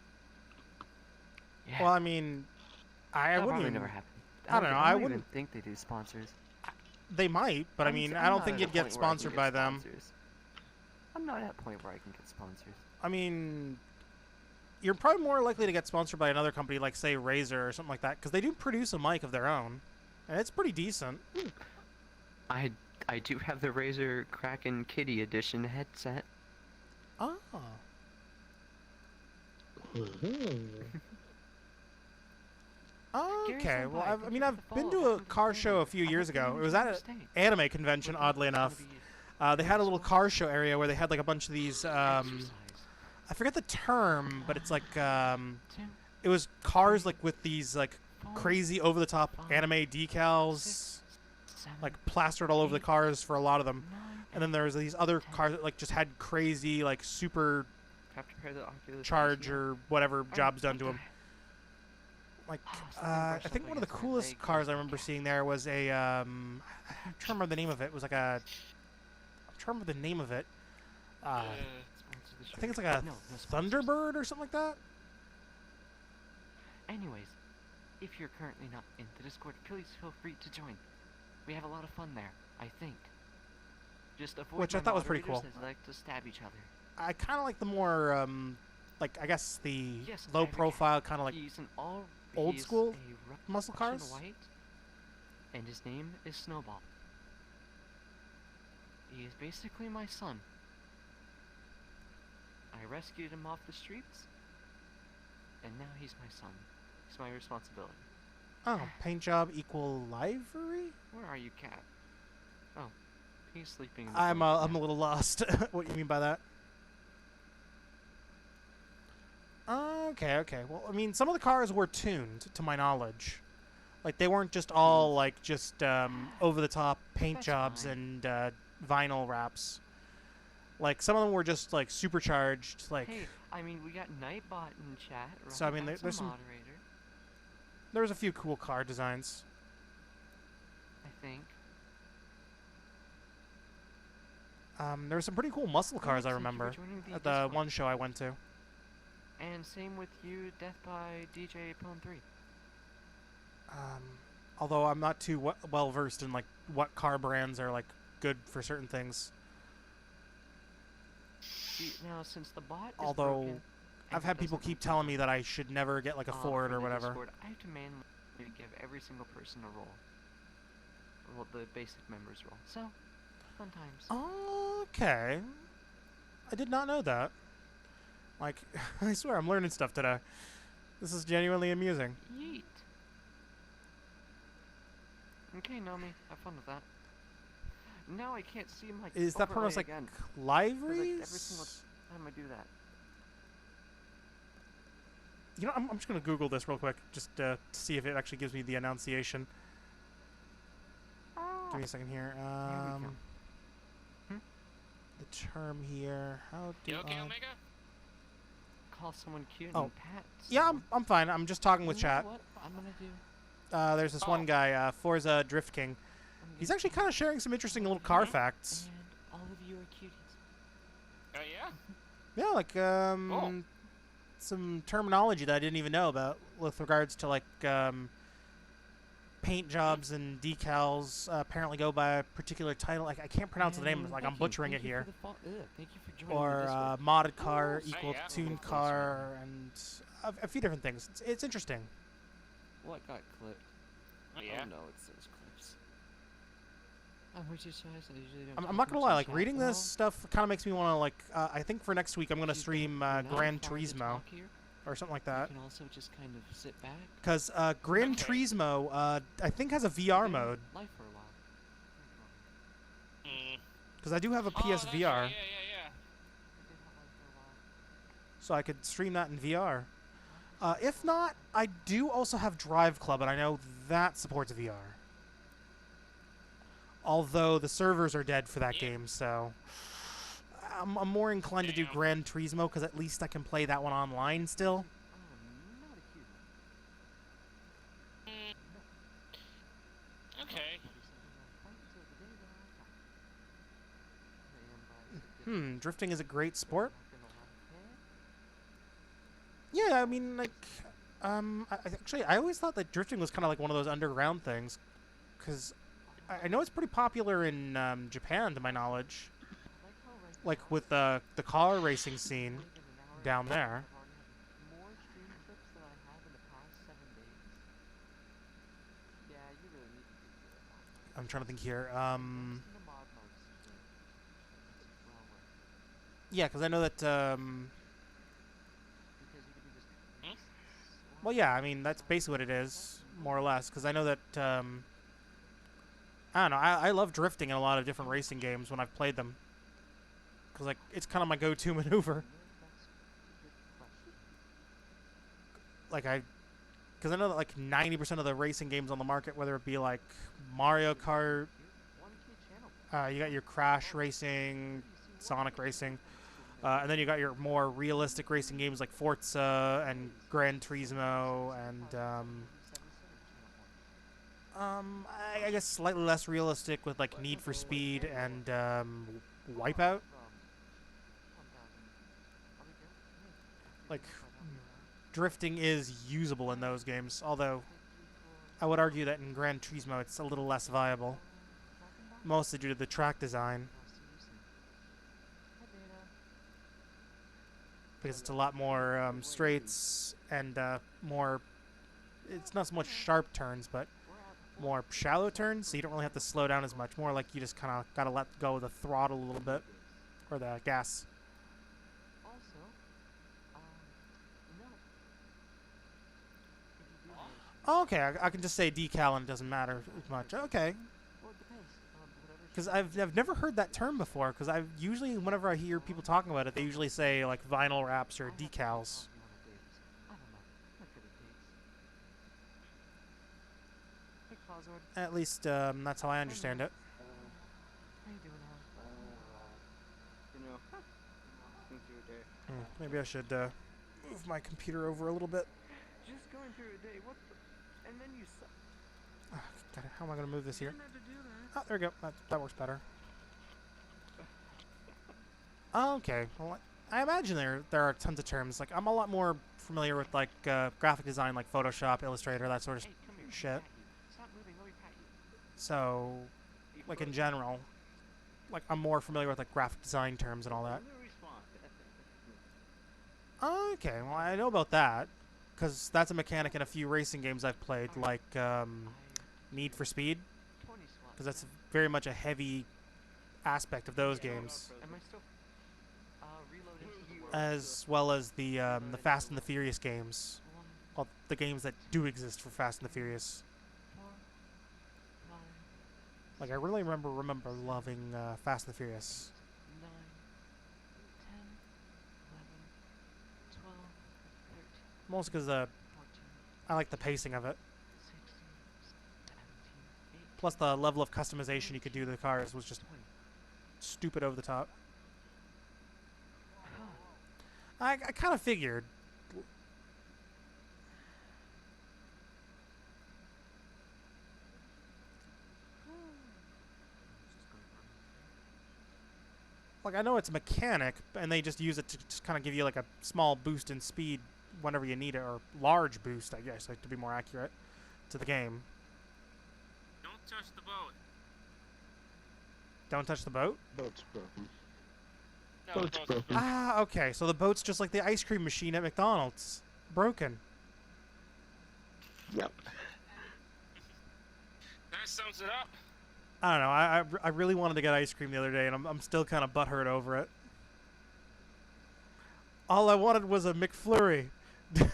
Yeah, Well, I mean, I that'll wouldn't probably even. never happen. I don't know, I I don't wouldn't- even think they do sponsors. They might, but I mean, I don't think you'd get sponsored by them. I'm not at a point where I can get sponsors. I mean, you're probably more likely to get sponsored by another company like, say, Razer or something like that, because they do produce a mic of their own, and it's pretty decent. I I do have the Razer Kraken Kitty Edition headset. Oh. Okay, well, Senpai, I mean, I've been to a welcome to car the show a family. few I years hope you ago. It was enjoy at your an stay. anime convention, oddly enough. They had a little car show area where they had like a bunch of these. I forget the term, but it's like it was cars like with these like crazy over-the-top anime decals, like plastered all over the cars for a lot of them. And then there's these other cars that like just had crazy like super charge or whatever jobs done to them. Like, I think one of the coolest cars I remember seeing there was a, I'm trying to remember the name of it. It was like a, I'm trying to remember the name of it. I think it's like a Thunderbird or something like that. Anyways, if you're currently not in the Discord, please feel free to join. We have a lot of fun there, I think. Just avoid Which I my thought was pretty moderators cool. as they like to stab each other. I kind of like the more, like, I guess the Yes, low every profile kind of like, he's an old he's school a muscle Russian cars. white, and his name is Snowball. He is basically my son. I rescued him off the streets, and now he's my son. He's my responsibility. Oh, paint job equal livery? Where are you, cat? Oh, he's sleeping in the I'm blanket a now. little lost. What you mean by that? Okay. Well, I mean, some of the cars were tuned, to my knowledge. Like, they weren't just all, like, just over-the-top paint That's jobs fine. and vinyl wraps. Like, some of them were just, like, supercharged, like... Hey, I mean, we got Nightbot in chat, right? So, I mean, That's there's a some- moderator, There was a few cool car designs. I think. There were some pretty cool muscle cars, I Thank you for remember, joining the at the Discord. one show I went to. And same with you, Death by DJ Pone 3. Although I'm not too well-versed in, like, what car brands are, like, good for certain things. See, now, since the bot is Although, broken, I've and had it people doesn't keep work telling me that I should never get, like, a Ford for or the whatever. Discord, I have to manually give every single person a role. Well, the basic members role. So, fun times. Okay. I did not know that. Like, I swear, I'm learning stuff today. This is genuinely amusing. Yeet. Okay, Nomi, have fun with that. Now I can't see my Is that pronounced, like, again. 'cause, liveries? every single time I do that. You know, I'm just going to Google this real quick, just to see if it actually gives me the enunciation. Give me a second here. Here we go. The term here. How do You okay, I... Omega? Call someone cute Oh. and pat. Yeah, someone. I'm fine. I'm just talking with You know chat. what I'm gonna do? There's this one Oh. guy, Forza Drift King. I'm He's gonna actually call kind of sharing some interesting little car Mhm. facts. And all of you are cuties. Oh yeah. Yeah, like Cool. some terminology that I didn't even know about with regards to like paint jobs and decals. Apparently go by a particular title. Like I can't pronounce the name. And Like I'm thank you. butchering Thank it you for here. thank you for joining the Or Discord. modded car Oh, equal yeah. tuned Close car and a few different things. It's interesting. What got clipped? Oh yeah. Oh no, it's those clips. I'm way too shy, so I usually don't. I'm talk not gonna much lie. in Like chat. reading Well, this stuff kind of makes me want to like. I think for next week I'm gonna she's stream not Gran required to Turismo talk here. or something like You that. can also just kind of sit back. Because Gran Okay. Turismo, I think has a VR live mode. Life for a while. Mm. Because I do have a Oh, that's PSVR, right, Yeah. I did have life for a while. so I could stream that in VR. If not, I do also have Drive Club, and I know that supports VR. Although the servers are dead for that Yeah. game, so I'm more inclined to do Damn. Gran Turismo because at least I can play that one online still. Oh, not a cute one. Mm. Okay. Drifting is a great sport. Yeah, I mean, like, I always thought that drifting was kind of like one of those underground things, because I know it's pretty popular in Japan, to my knowledge, like with the car racing scene down there. I'm trying to think here. Yeah, because I know that. Hmm? Well, yeah, I mean that's basically what it is, more or less. Because I know that. I don't know. I love drifting in a lot of different racing games when I've played them. Because like it's kind of my go-to maneuver. Like I, because I know that like 90% of the racing games on the market, whether it be like Mario Kart, you got your Crash Racing, Sonic Racing, and then you got your more realistic racing games like Forza and Gran Turismo and I guess slightly less realistic with like Need for Speed and Wipeout. Like drifting is usable in those games, although I would argue that in Gran Turismo it's a little less viable, mostly due to the track design, because it's a lot more straights and more. It's not so much sharp turns, but more shallow turns, so you don't really have to slow down as much. More like you just kind of gotta let go of the throttle a little bit, or the gas. Oh, okay, I can just say decal and it doesn't matter as much. Okay, because I've never heard that term before. Because I've usually whenever I hear people talking about it, they usually say like vinyl wraps or decals. At least that's how I understand it. Maybe I should move my computer over a little bit. Just going through a day, what the... And then you... God, how am I going to move this here? Oh, there we go. That works better. Okay. Well, I imagine there are tons of terms. Like, I'm a lot more familiar with, like, graphic design, like Photoshop, Illustrator, that sort of shit. Stop moving, let me pat you. So, like, in general, like, I'm more familiar with, like, graphic design terms and all that. Okay, well, I know about that. Because that's a mechanic in a few racing games I've played, like Need for Speed. Because that's very much a heavy aspect of those games. Am I still reloading to the world? As well as the Fast and the Furious games. Well, the games that do exist for Fast and the Furious. Like, I really remember loving Fast and the Furious. 9, 10, 11, 12, 13, Mostly because 14, I like the pacing of it. 16, 17, 18, Plus, the level of customization you could do to the cars was just 20. stupid over the top. I kind of figured. Like, I know it's a mechanic, and they just use it to just kind of give you, like, a small boost in speed whenever you need it, or large boost, I guess, like, to be more accurate to the game. Don't touch the boat. Don't touch the boat? Boat's broken. No, Boat's the boat's broken. Ah, okay, so the boat's just like the ice cream machine at McDonald's. Broken. Yep. That sums it up. I don't know, I really wanted to get ice cream the other day, and I'm still kind of butthurt over it. All I wanted was a McFlurry. We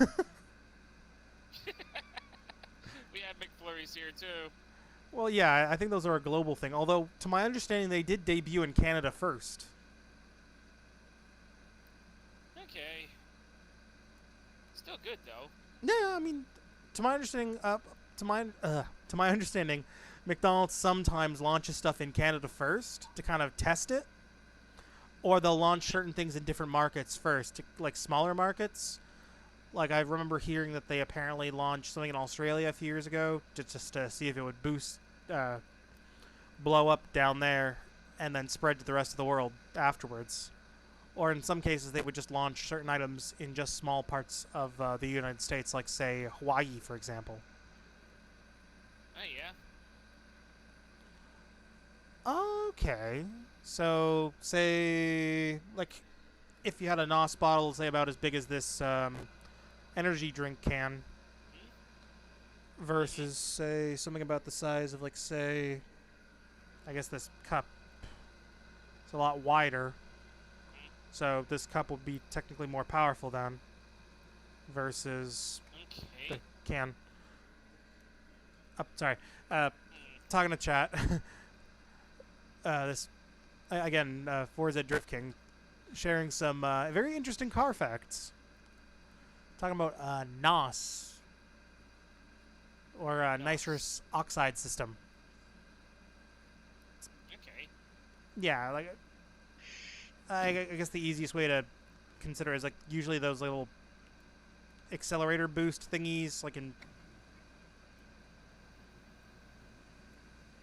have McFlurries here too. Well, yeah, I think those are a global thing. Although, to my understanding, they did debut in Canada first. Okay. Still good though. Yeah, I mean, to my understanding, to my understanding, McDonald's sometimes launches stuff in Canada first to kind of test it, or they'll launch certain things in different markets first, like smaller markets. Like I remember hearing that they apparently launched something in Australia a few years ago, just to see if it would blow up down there, and then spread to the rest of the world afterwards. Or in some cases, they would just launch certain items in just small parts of the United States, like say Hawaii, for example. Oh yeah. Okay, so say like if you had a NOS bottle, say about as big as this energy drink can, versus say something about the size of like say I guess this cup is a lot wider. So this cup will be technically more powerful then versus the Okay. can. Sorry. Talking to chat. This again, Forza Drift King sharing some very interesting car facts. Talking about NOS or nitrous oxide system. Okay. Yeah, like I guess the easiest way to consider is like usually those little accelerator boost thingies, like in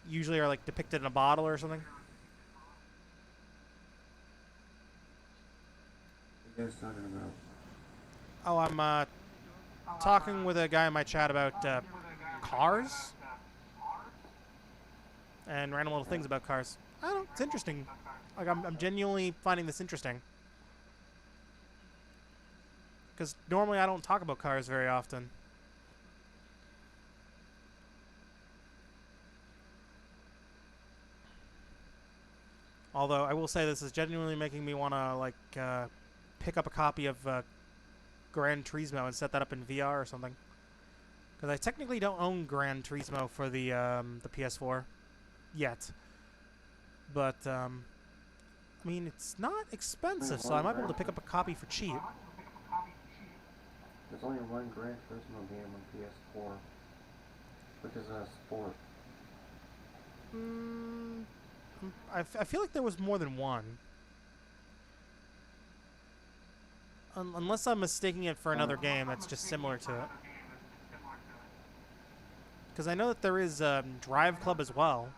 usually are like depicted in a bottle or something. What are you guys talking about? Oh, I'm talking with a guy in my chat about cars and random little things about cars. I don't know, it's interesting. Like I'm genuinely finding this interesting. Because normally I don't talk about cars very often. Although I will say this is genuinely making me want to like pick up a copy of Gran Turismo and set that up in VR or something. Because I technically don't own Gran Turismo for the PS4 yet. But I mean it's not expensive, so I might be able to pick up a copy for cheap. There's only one Gran Turismo game on PS4, which is a sport. I feel like there was more than one. Unless I'm mistaking it for another game that's just similar to it. Because I know that there is Drive Club as well,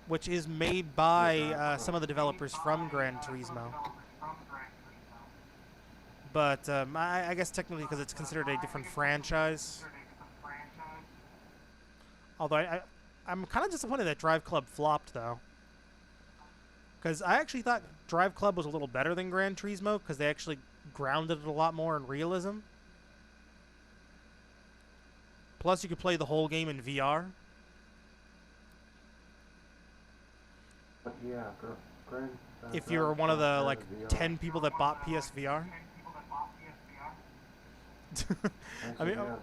which is made by some of the developers from Gran Turismo. But I guess technically because it's considered a different franchise. Although I'm kind of disappointed that Drive Club flopped, though. Because I actually thought Drive Club was a little better than Gran Turismo because they actually grounded it a lot more in realism. Plus, you could play the whole game in VR. But yeah, Gran. If you were one of the like 10 people that bought PSVR. I mean, VR,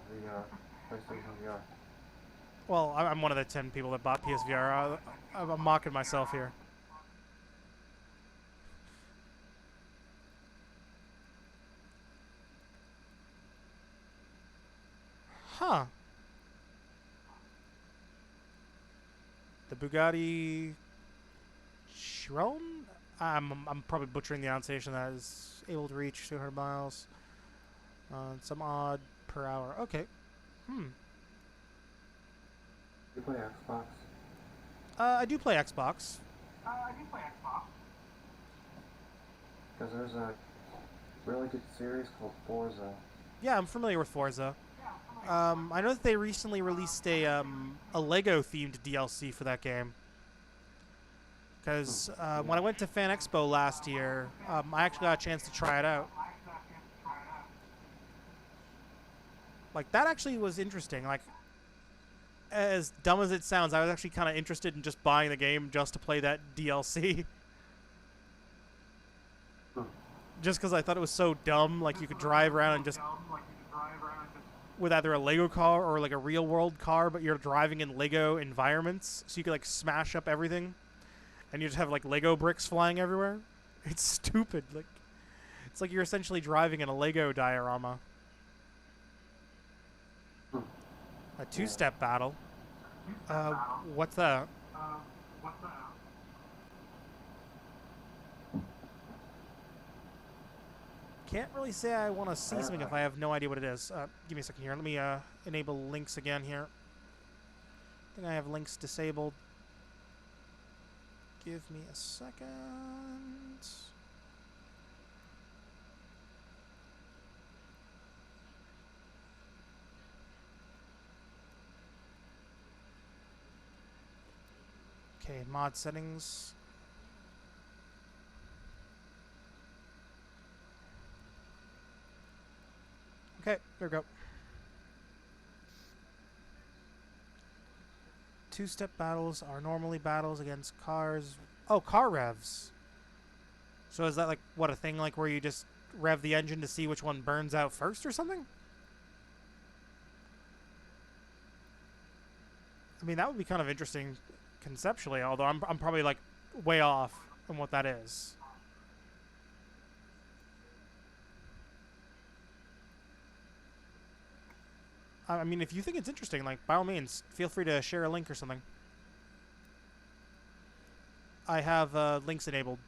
PlayStation VR. well, I'm one of the 10 people that bought PSVR. I'm mocking myself here. Huh. The Bugatti Chiron? I'm probably butchering the pronunciation. That is able to reach 200 miles on some odd per hour. Okay. You play Xbox? I do play Xbox. Because there's a really good series called Forza. Yeah, I'm familiar with Forza. I know that they recently released a Lego themed DLC for that game. Because when I went to Fan Expo last year, I actually got a chance to try it out. Like that actually was interesting. Like as dumb as it sounds, I was actually kind of interested in just buying the game just to play that DLC. Just because I thought it was so dumb. Like you could drive around and just with either a Lego car or like a real world car, but you're driving in Lego environments, so you could like smash up everything, and you just have like Lego bricks flying everywhere. It's stupid. Like it's like you're essentially driving in a Lego diorama. A two-step battle. What's that? Can't really say I want to see something if I have no idea what it is. Give me a second here. Let me enable links again here. I think I have links disabled. Give me a second. Okay, mod settings. Okay, there we go. two-step battles are normally battles against cars. Oh, car revs. So is that like what, a thing like where you just rev the engine to see which one burns out first or something? I mean, that would be kind of interesting conceptually, although I'm probably like way off on what that is. I mean, if you think it's interesting, like, by all means, feel free to share a link or something. I have links enabled.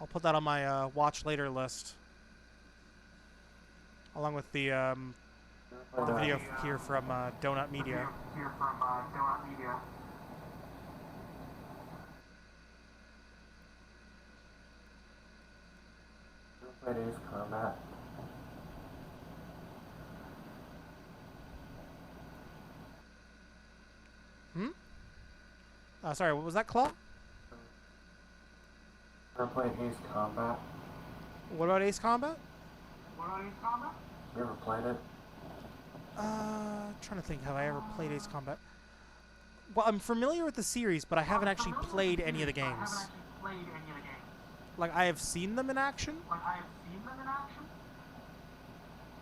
I'll put that on my watch later list, along with the video here from Donut Media. Played Ace Combat. Sorry, what was that, Claw? I played Ace Combat. What about Ace Combat? You ever played it? Trying to think, have I ever played Ace Combat? Well, I'm familiar with the series, but I haven't actually played any of the games. Like, I have seen them in action.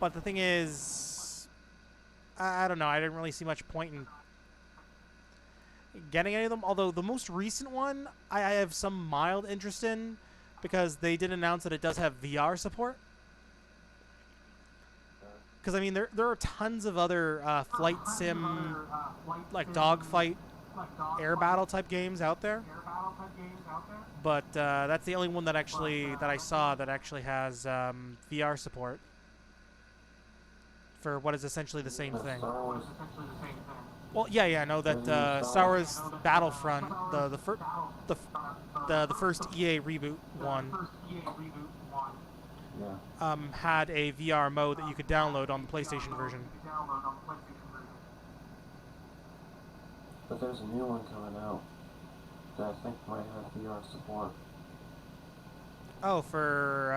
But the thing is, I don't know, I didn't really see much point in getting any of them. Although the most recent one, I have some mild interest in, because they did announce that it does have VR support. Because, I mean, there are tons of other flight sim, like dogfight, air battle type games out there. But that's the only one that I saw that actually has VR support for what is essentially the same thing. Well, yeah, I know that Star Wars Battlefront, the first EA reboot one, had a VR mode that you could download on the PlayStation version. But there's a new one coming out that I think might have VR support. Oh, for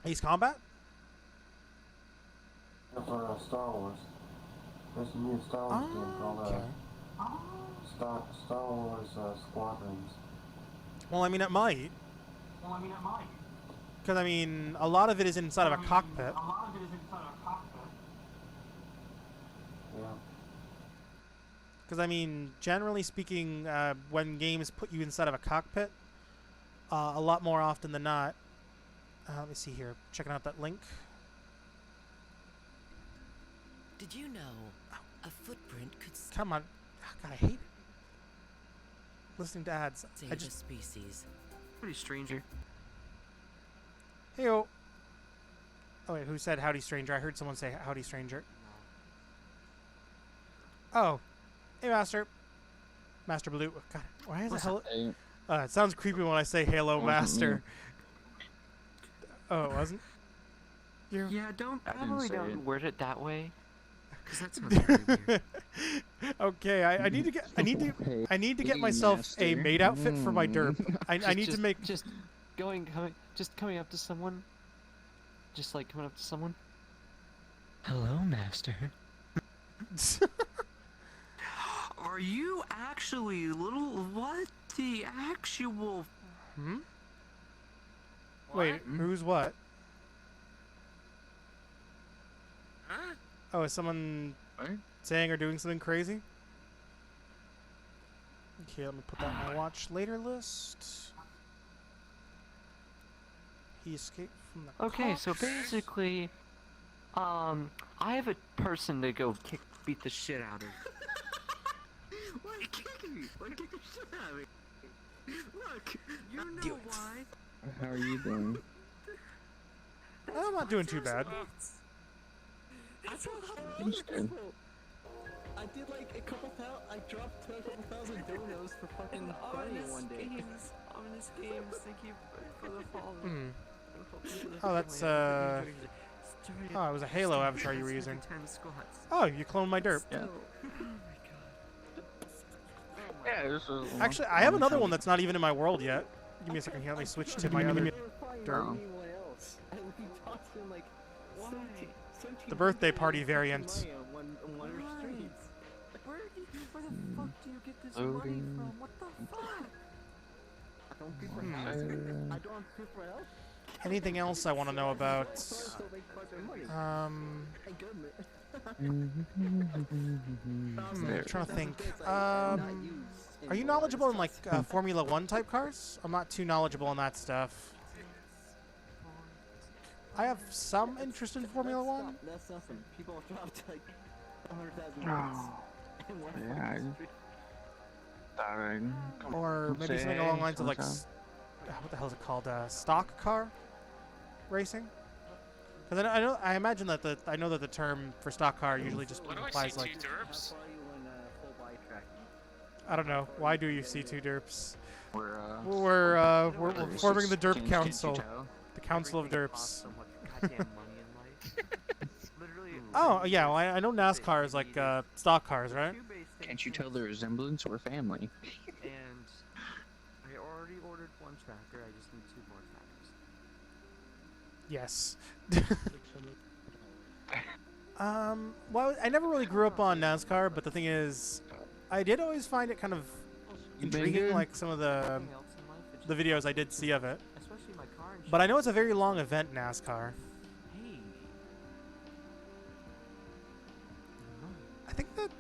Ace Combat? For Star Wars. There's a new Star Wars game called Star Wars Squadrons. Well, I mean, it might. Because, I mean, a lot of it is inside of a cockpit. Yeah. Because, I mean, generally speaking, when games put you inside of a cockpit, a lot more often than not... let me see here. Checking out that link. Did you know a footprint could Come on. Oh, God, I hate it. Listening to ads. save a species? Pretty stranger. Hey-o. Oh, wait, who said howdy, stranger? I heard someone say howdy, stranger. Oh. Hey, Master. Master Blue. God, why is it hello? It sounds creepy when I say hello, Master. Oh, it wasn't? You? Yeah, probably don't word it that way. Because that sounds really weird. Okay, I need to get myself a maid outfit for my derp. I need to make just coming up to someone. Just like coming up to someone. Hello, Master. Are you actually what the actual? Wait, who's what? Huh? Oh, is someone saying or doing something crazy? Okay, let me put that on my watch later list. He escaped from the Okay, so cops. basically, I have a person to go beat the shit out of. Why are you kicking me? Why are you kicking the shit out of me? Look, you know why. How are you doing? I'm not doing too bad. That's I'm just good. I did like a couple I dropped a couple thousand donos for fucking playing one day. Ominous games, thank you for the follow. Oh, that's oh, it was a Halo avatar you were using. Oh, you cloned my derp. Yeah. Oh Yeah, this is Actually, I have another one that's not even in my world yet. Give me a second here. Let me switch to my other dirt. Anyone else. And we talked to him like Why? 17 The birthday people party fucking variant. money on one of our streets. Where the fuck do you get this Loading. money from? What the fuck? I don't pay for house. I don't pay for help. Anything else I want to know about? So they collect their money. Thank goodness. I'm trying to think. Are you knowledgeable in like Formula One type cars? I'm not too knowledgeable in that stuff. I have some interest in Formula One. That's nothing. People have dropped like 100,000 Oh, in one yeah, fucking street. Or maybe something along the lines of like, what the hell is it called? Stock car racing? Because I imagine that I know that the term for stock car usually just What do I implies see? like, Two derps? How far are you in full body tracking? I don't know. Why do you see two derps? we're We're forming the derp council, the council of derps. Oh yeah, well, I know NASCAR is like stock cars, right? Can't you tell the resemblance? We're family. And I already ordered one tracker. I just need 2 more trackers. Yes. Well, I never really grew up on NASCAR, but the thing is, I did always find it kind of intriguing, like some of the videos I did see of it. Especially my car But I know it's a very long event, NASCAR. Hey. I think that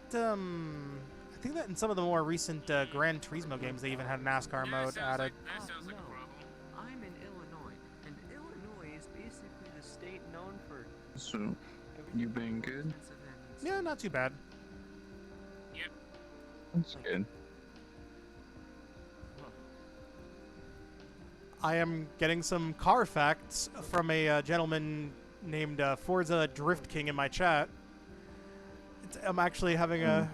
in some of the more recent Gran Turismo games, they even had a NASCAR mode added. That sounds like a problem. I'm in Illinois, and Illinois is basically the state known for So, you been good? expensive and Yeah, not too bad. Yep. That's good. I am getting some car facts from a gentleman named Forza Drift King in my chat. I'm actually having a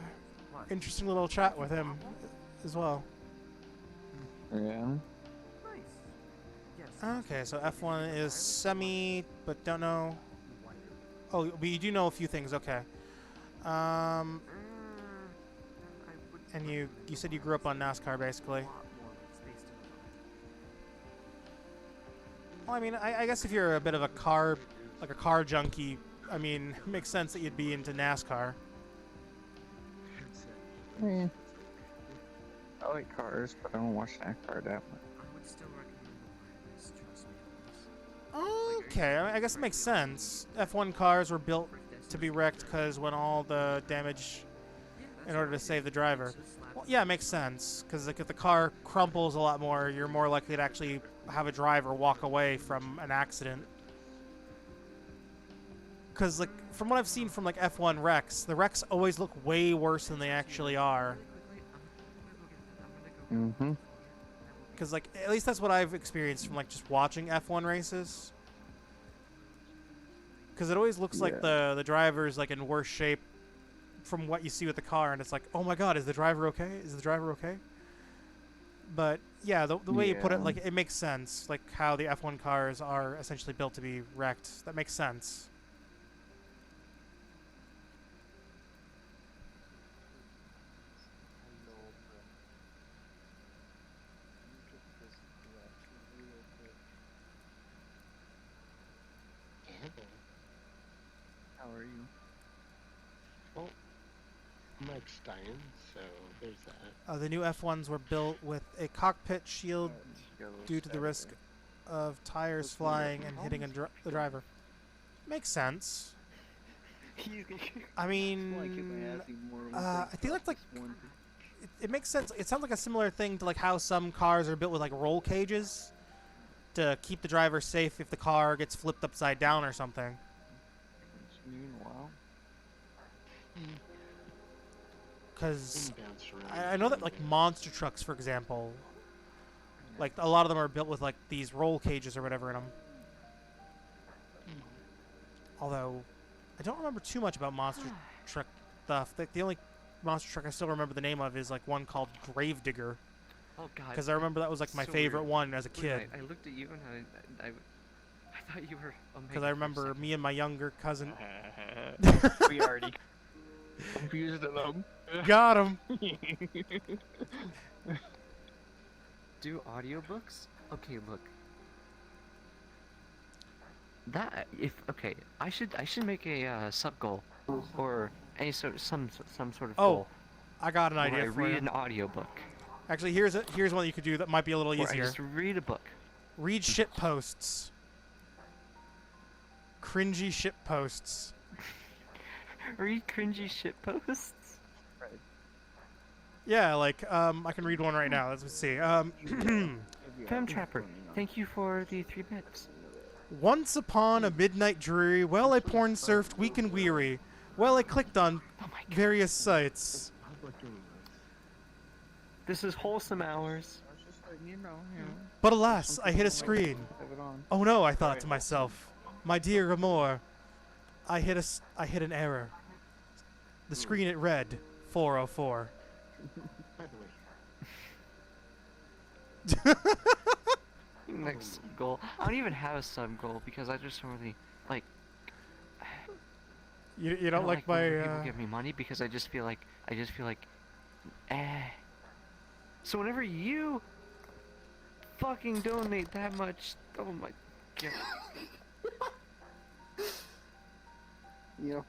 interesting little chat with him as well. Yeah. nice. Yes. Okay, so F1 is semi, but don't know. Oh, but you do know a few things. Okay. I would And you said you grew up on NASCAR, basically. a lot more space to go. Well, I mean, I guess if you're a bit of a car junkie, I mean, it makes sense that you'd be into NASCAR. Yeah. I like cars, but I don't watch NASCAR that much. I would still recommend the wireless, trust me. Okay, I guess it makes sense. F1 cars were built to be wrecked because when all the damage in order to save the driver. Well, yeah, it makes sense because like if the car crumples a lot more, you're more likely to actually have a driver walk away from an accident. Because like from what I've seen from like F1 wrecks, the wrecks always look way worse than they actually are. Mm-hmm. Because like at least that's what I've experienced from like just watching F1 races. Because it always looks like the driver's like in worse shape from what you see with the car, and it's like, oh my god, is the driver okay? Is the driver okay? But yeah, the way you put it, like it makes sense. Like how the F1 cars are essentially built to be wrecked. That makes sense. How are you? Well, Mike's dying, so there's that. The new F1s were built with a cockpit shield due to the risk of tires flying and hitting the driver. Makes sense. I mean, I think that's like it makes sense. It sounds like a similar thing to like how some cars are built with like roll cages to keep the driver safe if the car gets flipped upside down or something. Meanwhile. Because I know that like monster trucks, for example, like a lot of them are built with like these roll cages or whatever in them. Although I don't remember too much about monster truck stuff. The only monster truck I still remember the name of is like one called Gravedigger. Oh god. Because I remember that was like my So favorite weird. one as a Wait, kid. I looked at you and I thought you were Omega. Because I remember me and my younger cousin We already confused them. got him. Do audiobooks? Okay, look. That okay, I should make a sub goal or any some sort of Oh, goal I got an where idea I for read you. an audiobook. Actually, here's one you could do that might be a little Where I easier. just read a book. Read shit posts. Cringy shit posts. Read cringy shit posts. Yeah, like I can read one right now. Let's see. Fem Trapper, thank you for the 3 bits. Once upon a midnight dreary, well I porn surfed weak and weary. Well I clicked on various sites. This is wholesome hours. But alas, I hit a screen. Oh no, I thought to myself. My dear Amor, I hit an error. The screen it read 404. Next goal. I don't even have a sub goal because I just don't really like. You I don't like when my people give me money because I just feel like eh. So whenever you fucking donate that much, oh my god. Yeah.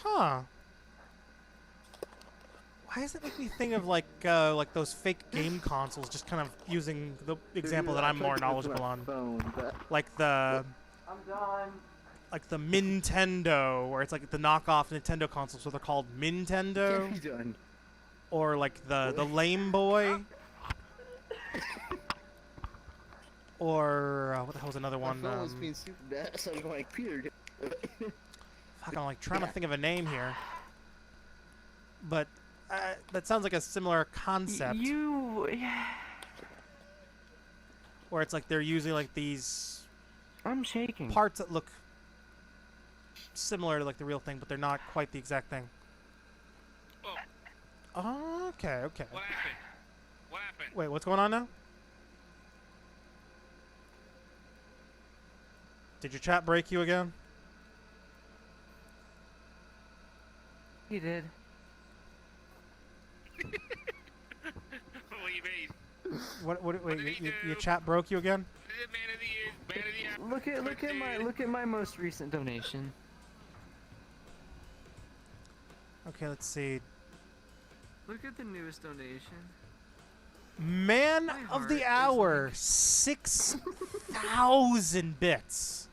Huh. Why does it make me think of like those fake game consoles? Just kind of using the example that I'm more knowledgeable on, like the Nintendo, where it's like the knockoff Nintendo consoles, so they're called Nintendo, or like the Lame Boy, or what the hell was another one? So I'm like, Peter. Fuck, I'm like trying to think of a name here, but that sounds like a similar concept. Where it's like they're using like these I'm shaking. parts that look similar to like the real thing, but they're not quite the exact thing. Oh, okay. What happened? What happened? Wait, what's going on now? Did your chat break you again? He did. What do you mean? Wait, your chat broke you again? Man of the year, man of the hour. Look at my most recent donation. Okay, let's see. Look at the newest donation. Man My of the heart is hour, like- 6,000 bits.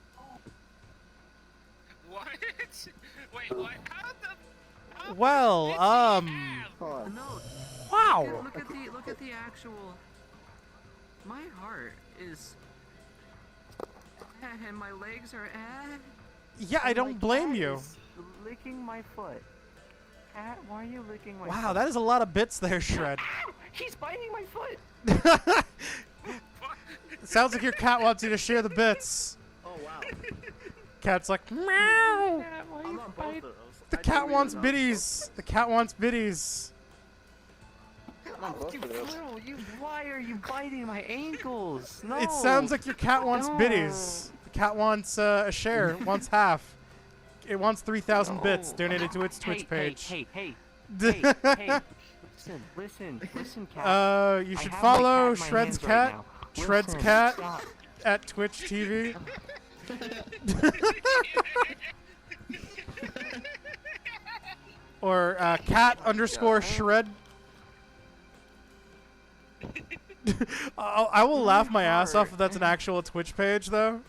What? Wait, what? How Well, did No. wow. Look at the actual. My heart is. And my legs are. Yeah, I don't blame you. Licking my foot. Cat, why are you licking my Wow, foot? that is a lot of bits there, Shred. He's biting my foot. Sounds like your cat wants you to share the bits. Oh wow. Cat's like, meow. Cat, why I'm you on both bite- of those. The cat wants biddies. The cat wants biddies. Why are you biting my ankles? No. It sounds like your cat wants No. biddies. The cat wants a share. It wants half. It wants 3,000 bits donated to its Twitch page. Hey, listen, cat. You I should have my follow cat in my Shred's hands right cat. now. Shred's Listen, cat stop. at Twitch TV. Or cat_shred. I will laugh my ass off if that's an actual Twitch page, though.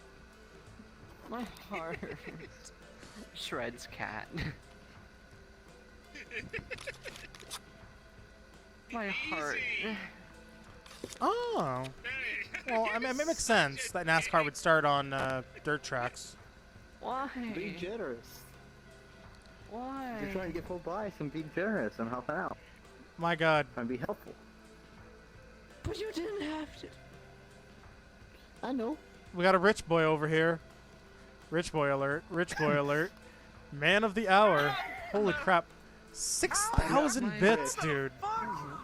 My heart. Shred's cat. My heart. Oh. Well, I mean, it makes sense that NASCAR would start on dirt tracks. Why? Be generous. Why? If you're trying to get full buys and be generous and help out. My God. Trying to be helpful. But you didn't have to. I know. We got a rich boy over here. Rich boy alert. Rich boy alert. Man of the hour. Holy crap. 6,000 bits, dude. I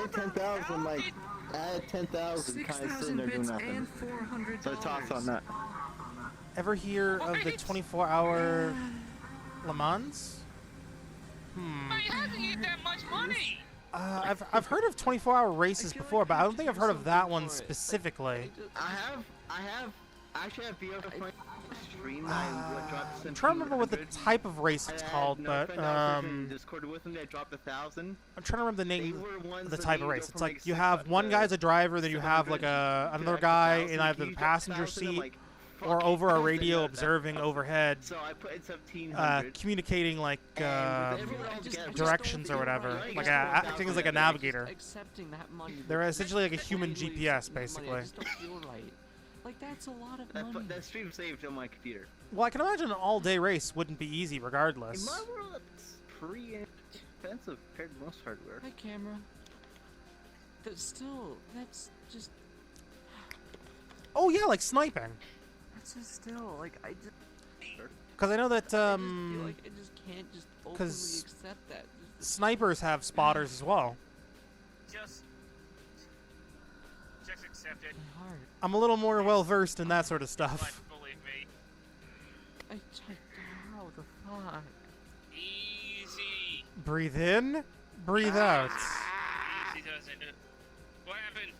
had 10,000, like, I had 10,000 kind of sitting there doing nothing. So toss on that. Ever hear of the 24-hour Le Mans? How do you get that much money? I've heard of 24-hour races feel like before, but you I have don't to think do I've heard of that something one for it. Like, specifically. I actually have video of a stream that I dropped I'm trying to remember what the 1,700. type of race it's I had called, another but friend that was in Discord with me that dropped 1,000. I'm trying to remember the They name were ones of the that type of made race. go It's from, like you have one guy as a driver, then you have like 700 to another extra guy 1,000. in either Can the you drop passenger 1,000? I'm seat like, or fuck over a yes, radio and observing overhead, So I put in 1,700. communicating like And with everyone together, directions or whatever, like acting as like a navigator. Accepting that money. They're essentially like a human GPS, Money, I basically. just don't feel right. Like that's a lot of That, money. that stream saved on my computer. Well, I can imagine an all-day race wouldn't be easy In regardless. my world, it's pretty expensive compared to most hardware. Hi, camera. That's still. That's just. Oh yeah, like sniping. That's just still like I just. Because I know that I just feel like I just can't just openly 'cause accept that. snipers have spotters as well. Just accept it. My heart. I'm a little more well versed in that sort of stuff. But believe me. How the fuck? Easy. Breathe in, breathe out. Easy doesn't it? What happened?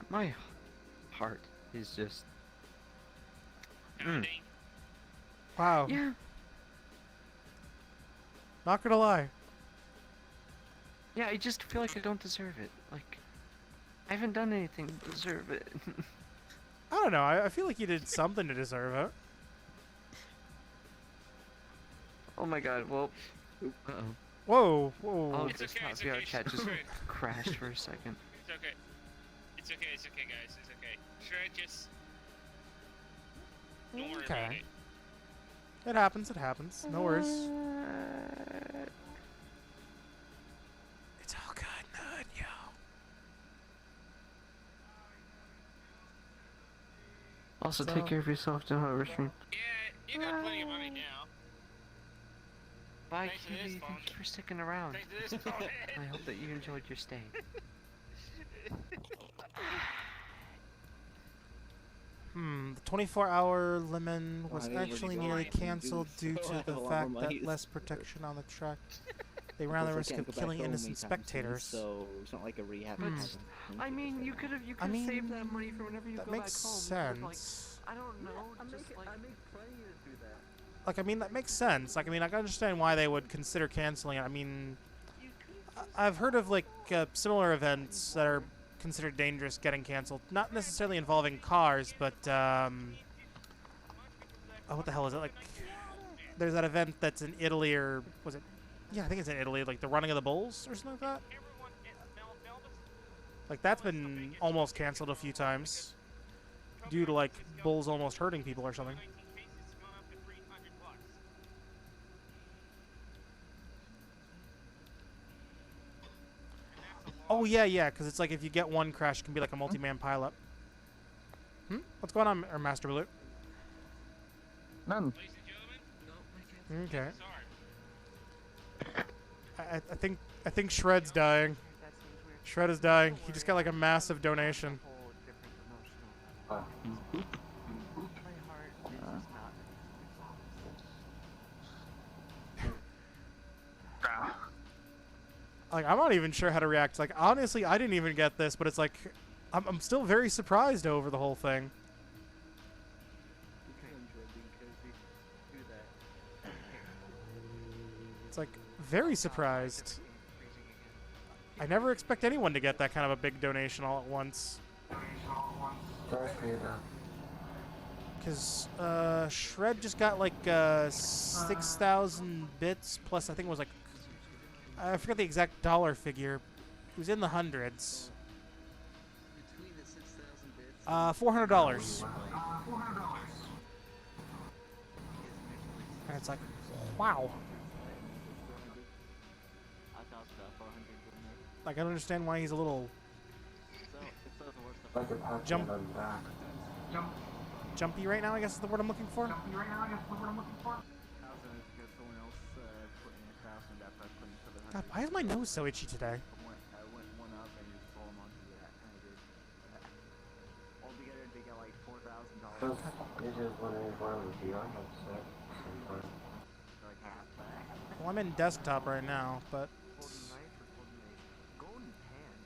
My heart is just. Pounding. Wow. Yeah. Not gonna lie. Yeah, I just feel like I don't deserve it. Like, I haven't done anything to deserve it. I don't know. I feel like you did something to deserve it. Oh my god, well. Uh-oh. Whoa, whoa. Oh, It's this okay, it's VR okay, chat just Shred. crashed for a second. It's okay. It's okay, guys. It's okay. Shred, just... Don't worry about Okay. it. It happens, it happens. No worries. It's all good, yo. Also, So- take care of yourself, don't overstream. Yeah, you got plenty of money now. Bye, Thanks to this Kitty. phone. Thank you for sticking around. Thanks to this phone. I hope that you enjoyed your stay. The 24-hour lemon was I didn't actually really nearly grind and cancelled do due so. to I have the a lot fact more that money. less protection on the track. They ran the risk of killing innocent spectators. So it's not like a rehab. But, haven't. I mean, you could have mean, saved that money for whenever you that go makes back home. You could've, sense. Like, I don't know, I just make, like... I make plenty to do that. Like, I mean, that makes sense. Like, I mean, I can understand why they would consider canceling it. I mean, I've heard of, like, similar events that are considered dangerous getting canceled. Not necessarily involving cars, but, oh, what the hell is it? Like, there's that event that's in Italy, or was it? Yeah, I think it's in Italy, like the running of the bulls or something like that. Like, that's been almost canceled a few times due to, like, bulls almost hurting people or something. Oh, yeah, because it's like if you get one crash, it can be like a multi-man pileup. What's going on, or Master Blue? None. Okay. I think Shred's dying. Shred is dying. He just got like a massive donation. Like, I'm not even sure how to react. Like, honestly, I didn't even get this, but it's like, I'm still very surprised over the whole thing. It's like, very surprised. I never expect anyone to get that kind of a big donation all at once. Because Shred just got like 6,000 bits plus, I think it was like, I forget the exact dollar figure. It was in the hundreds. $400. And it's like, wow. Like, I don't understand why he's a little jumpy right now, I guess is the word I'm looking for. God, why is my nose so itchy today? Well, I'm in desktop right now, but Golden knife or golden knife?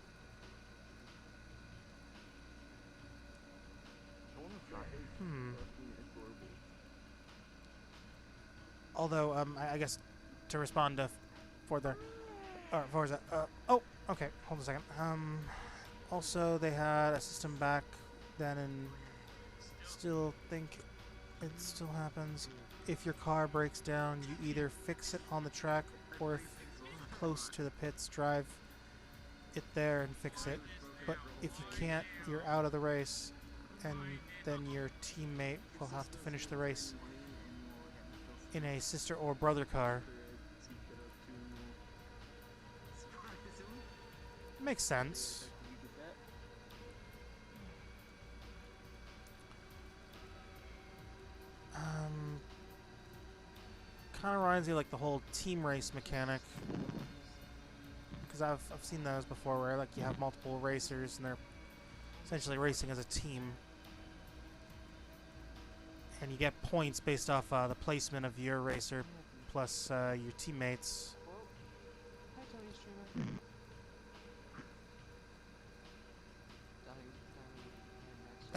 Golden pan. Golden fry. although I guess to respond to Forza, or Forza. Oh, okay. Hold on a second. Also they had a system back then, and still think it still happens. If your car breaks down, you either fix it on the track, or if close to the pits, drive it there and fix it. But if you can't, you're out of the race, and then your teammate will have to finish the race in a sister or brother car. Makes sense. Kind of reminds me of like the whole team race mechanic, because I've seen those before, where like you have multiple racers and they're essentially racing as a team, and you get points based off the placement of your racer plus your teammates. Hi, Tony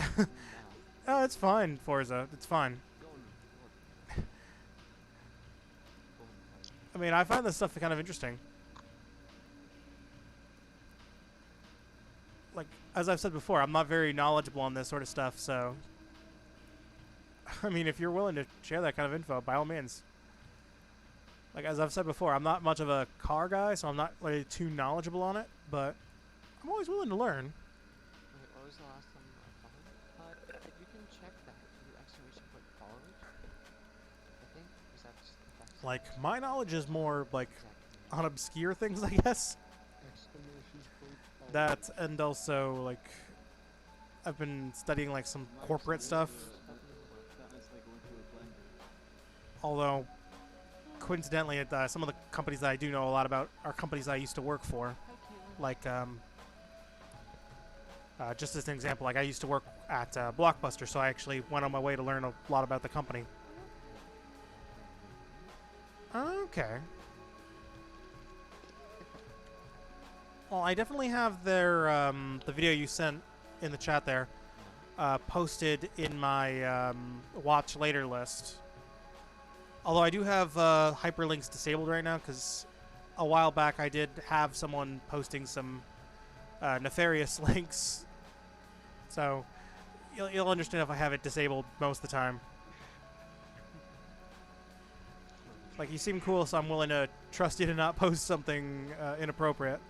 Streamer. Oh, it's fine, Forza. It's fine. I mean, I find this stuff kind of interesting. Like, as I've said before, I'm not very knowledgeable on this sort of stuff, so... I mean, if you're willing to share that kind of info, by all means. Like, as I've said before, I'm not much of a car guy, so I'm not really too knowledgeable on it, but I'm always willing to learn. Wait, what was the last time I followed? You can check that. You exclamation point followers. I think. Is that just the fact? Like, my knowledge is more, like, on obscure things, I guess. That, and also, like, I've been studying, like, some corporate stuff. Although, coincidentally, some of the companies that I do know a lot about are companies I used to work for. Like, just as an example, like, I used to work at Blockbuster, so I actually went on my way to learn a lot about the company. Okay. Well, I definitely have their, the video you sent in the chat there, posted in my watch later list. Although I do have hyperlinks disabled right now, because a while back I did have someone posting some nefarious links. So you'll understand if I have it disabled most of the time. Like, you seem cool, so I'm willing to trust you to not post something inappropriate.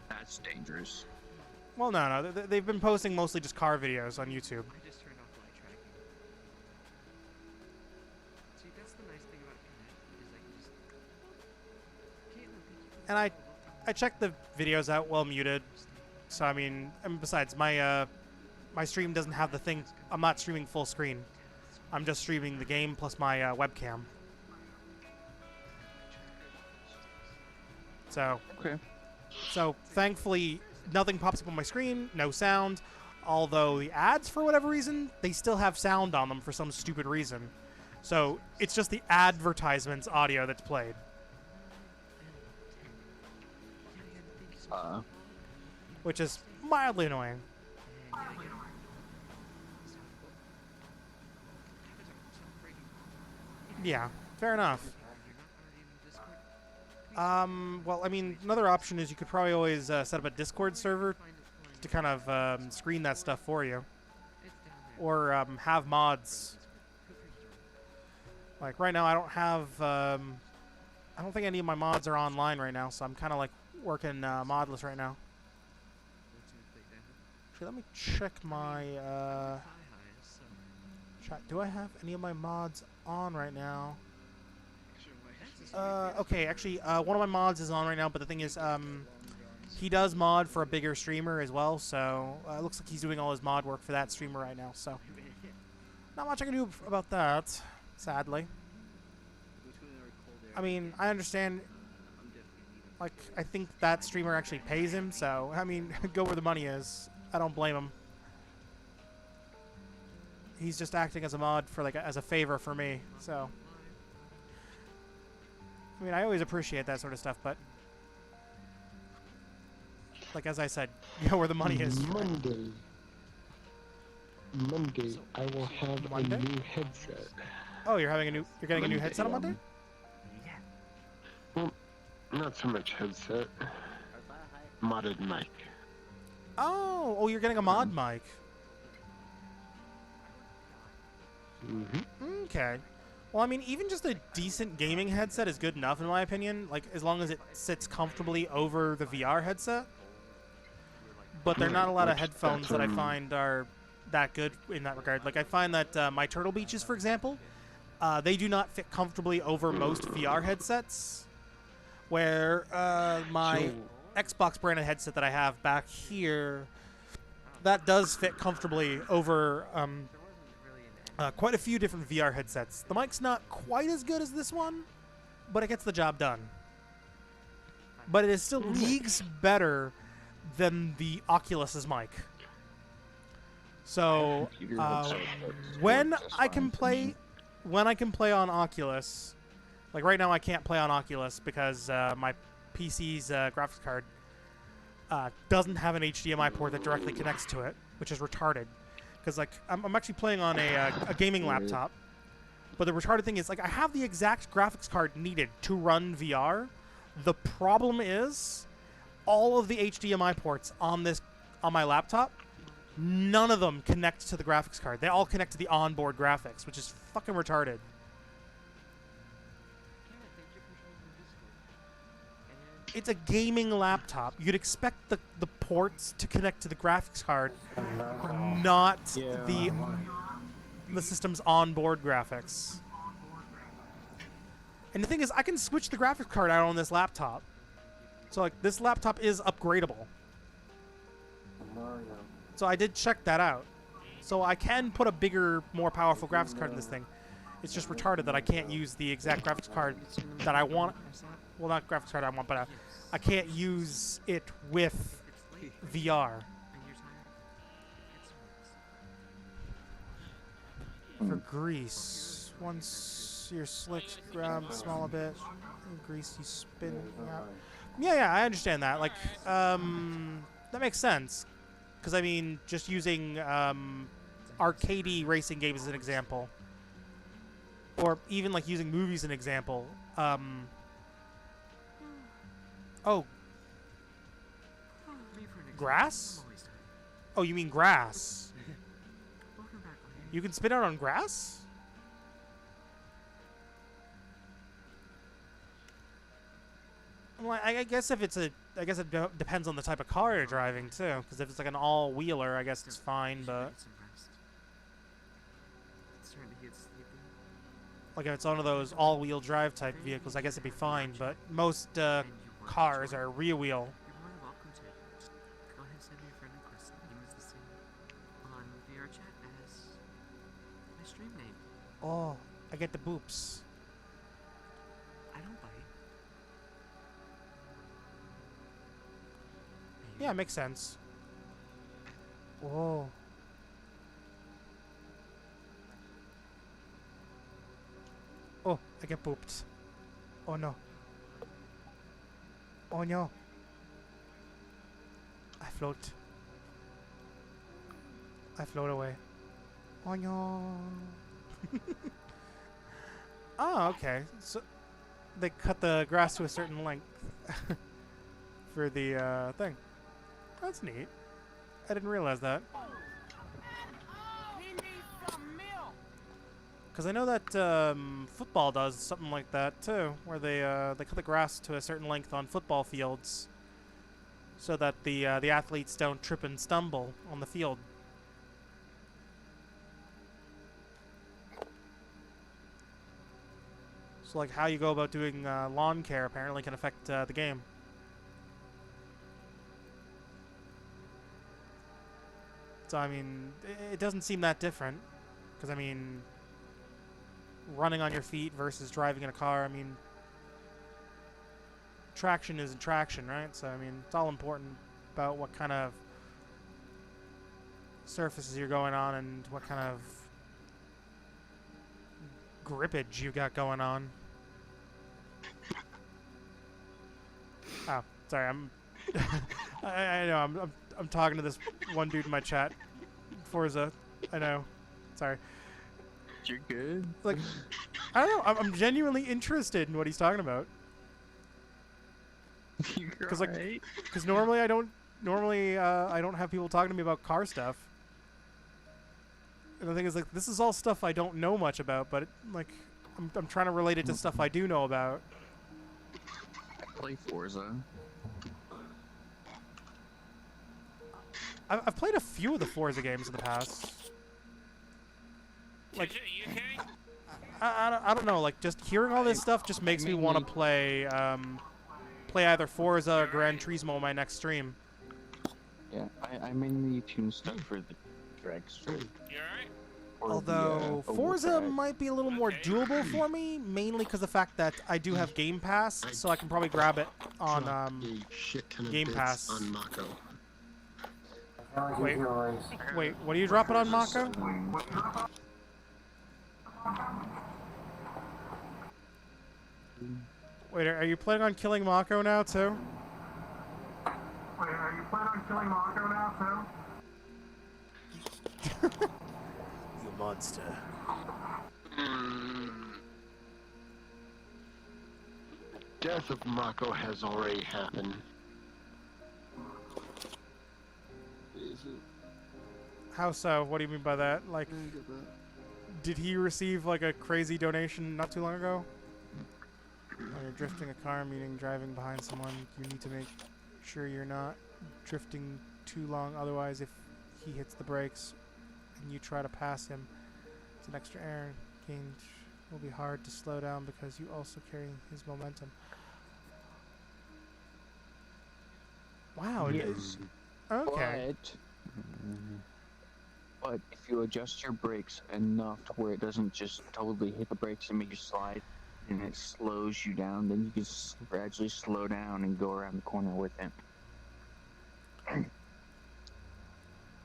That's dangerous. Well, no, they've been posting mostly just car videos on YouTube. I just turned off light tracking. See, that's the nice thing about Connect, is I can just... Caitlin, thank you. And I checked the videos out while muted. So, I mean, and besides, my my stream doesn't have the thing. I'm not streaming full screen. I'm just streaming the game plus my webcam. So, okay. So, thankfully, nothing pops up on my screen, no sound. Although the ads, for whatever reason, they still have sound on them for some stupid reason. So, it's just the advertisement's audio that's played. Which is mildly annoying. Yeah, fair enough. Well, I mean, another option is you could probably always set up a Discord server to kind of screen that stuff for you. Or have mods. Like, right now I don't have... I don't think any of my mods are online right now, so I'm kind of like working modless right now. Actually, let me check my chat. Do I have any of my mods on right now? Okay, actually, one of my mods is on right now, but the thing is, he does mod for a bigger streamer as well, so it looks like he's doing all his mod work for that streamer right now, so not much I can do about that, sadly. I mean, I understand, like, I think that streamer actually pays him, so, I mean, go where the money is. I don't blame him. he's just acting as a mod for like as a favor for me. So, I mean, I always appreciate that sort of stuff, but like as I said, you know where the money is. Monday. Monday, I will have Monday? a new headset. Oh, you're getting a new headset on Monday? Well, not so much headset. Modded mic. Oh, you're getting a mod mic. Okay. Well, I mean, even just a decent gaming headset is good enough, in my opinion. Like, as long as it sits comfortably over the VR headset. But there are not a lot of headphones that I find are that good in that regard. Like, I find that my Turtle Beaches, for example, they do not fit comfortably over most VR headsets. Where my Xbox branded headset that I have back here, that does fit comfortably over quite a few different VR headsets. The mic's not quite as good as this one, but it gets the job done. But it is still leagues better than the Oculus's mic. So when I can play on Oculus, like right now I can't play on Oculus because my PC's graphics card doesn't have an HDMI port that directly connects to it, which is retarded. Because like I'm actually playing on a gaming laptop, but the retarded thing is like I have the exact graphics card needed to run VR. The problem is all of the HDMI ports on my laptop, none of them connect to the graphics card. They all connect to the onboard graphics, which is fucking retarded. It's a gaming laptop. You'd expect the ports to connect to the graphics card, not the system's onboard graphics. And the thing is, I can switch the graphics card out on this laptop. So like this laptop is upgradable. So I did check that out. So I can put a bigger, more powerful graphics card in this thing. It's just retarded that I can't use the exact graphics card that I want. Well, not graphics card I want, but I can't use it with VR. For grease, once your slicks grab small a bit, grease you spin out. Yeah, I understand that. Like, that makes sense. Because I mean, just using arcadey racing games as an example, or even like using movies as an example. Oh. Grass? Oh, you mean grass? You can spin out on grass? Well, I guess if it's I guess it depends on the type of car you're driving too. Because if it's like an all-wheeler, I guess it's fine. But like if it's one of those all-wheel drive type vehicles, I guess it'd be fine. But most cars are rear-wheel. Oh, I get the boops. I don't bite. Yeah, it makes sense. Whoa. Oh, I get booped. Oh no. Oh no. I float. I float away. Oh no. Oh, okay. So they cut the grass to a certain length for the thing. That's neat. I didn't realize that. Because I know that football does something like that too, where they cut the grass to a certain length on football fields, so that the athletes don't trip and stumble on the field. So like how you go about doing lawn care apparently can affect the game. So I mean, it doesn't seem that different, because I mean, running on your feet versus driving in a car, I mean, traction isn't traction, right? So I mean, it's all important about what kind of surfaces you're going on and what kind of grippage you got going on. Oh, sorry. I know. I'm talking to this one dude in my chat. Forza. I know. Sorry. You're good. Like, I don't know. I'm genuinely interested in what he's talking about. Because normally I don't have people talking to me about car stuff. And the thing is, like, this is all stuff I don't know much about, but I'm trying to relate it to stuff I do know about. Play Forza. I've played a few of the Forza games in the past. Like, you okay? I don't know. Like, just hearing all this stuff just makes me want to play either Forza or Gran Turismo on my next stream. Yeah, I mainly tune stuff for the drag stream. You alright? Although Forza might be a little more doable for me, mainly because the fact that I do have Game Pass, so I can probably grab it on Game Pass. On Mako. Wait, what are you dropping on Mako? Wait, are you planning on killing Mako now too? You monster. Death of Mako has already happened. How so? What do you mean by that? Like, did he receive like a crazy donation not too long ago? When you're drifting a car, meaning driving behind someone, you need to make sure you're not drifting too long. Otherwise, if he hits the brakes and you try to pass him, it's an extra air gain. Will be hard to slow down because you also carry his momentum. Wow. Yes. Okay. But if you adjust your brakes enough to where it doesn't just totally hit the brakes and make you slide, and it slows you down, then you can gradually slow down and go around the corner with it.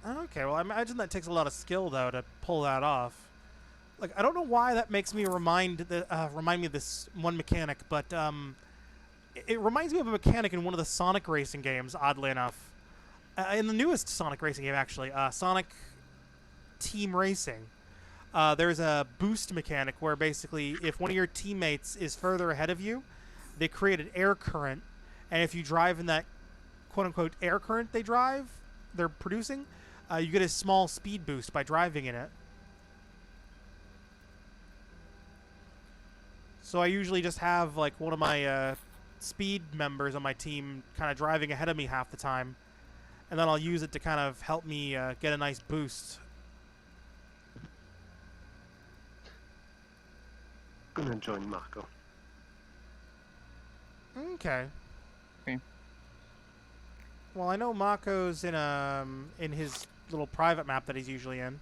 Okay, well, I imagine that takes a lot of skill, though, to pull that off. Like, I don't know why that makes me remind me of this one mechanic, but it reminds me of a mechanic in one of the Sonic racing games, oddly enough. In the newest Sonic racing game, actually, Sonic Team Racing. There's a boost mechanic where basically if one of your teammates is further ahead of you, they create an air current, and if you drive in that quote-unquote air current they're producing, you get a small speed boost by driving in it. So I usually just have like one of my speed members on my team kind of driving ahead of me half the time, and then I'll use it to kind of help me get a nice boost. I'm gonna join Mako. Okay. Okay. Well, I know Mako's in his little private map that he's usually in.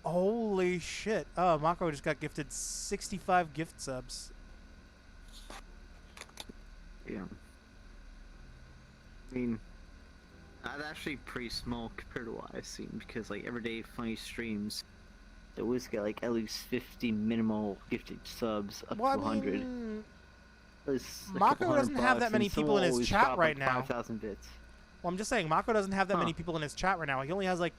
Holy shit. Oh, Mako just got gifted 65 gift subs. Yeah. I mean, that's actually pretty small compared to what I've seen, because like everyday funny streams, they always get like at least 50 minimal gifted subs up to 100. Mako doesn't have that many people in his chat right now. 5,000 bits. Well, I'm just saying, Mako doesn't have that many people in his chat right now. He only has like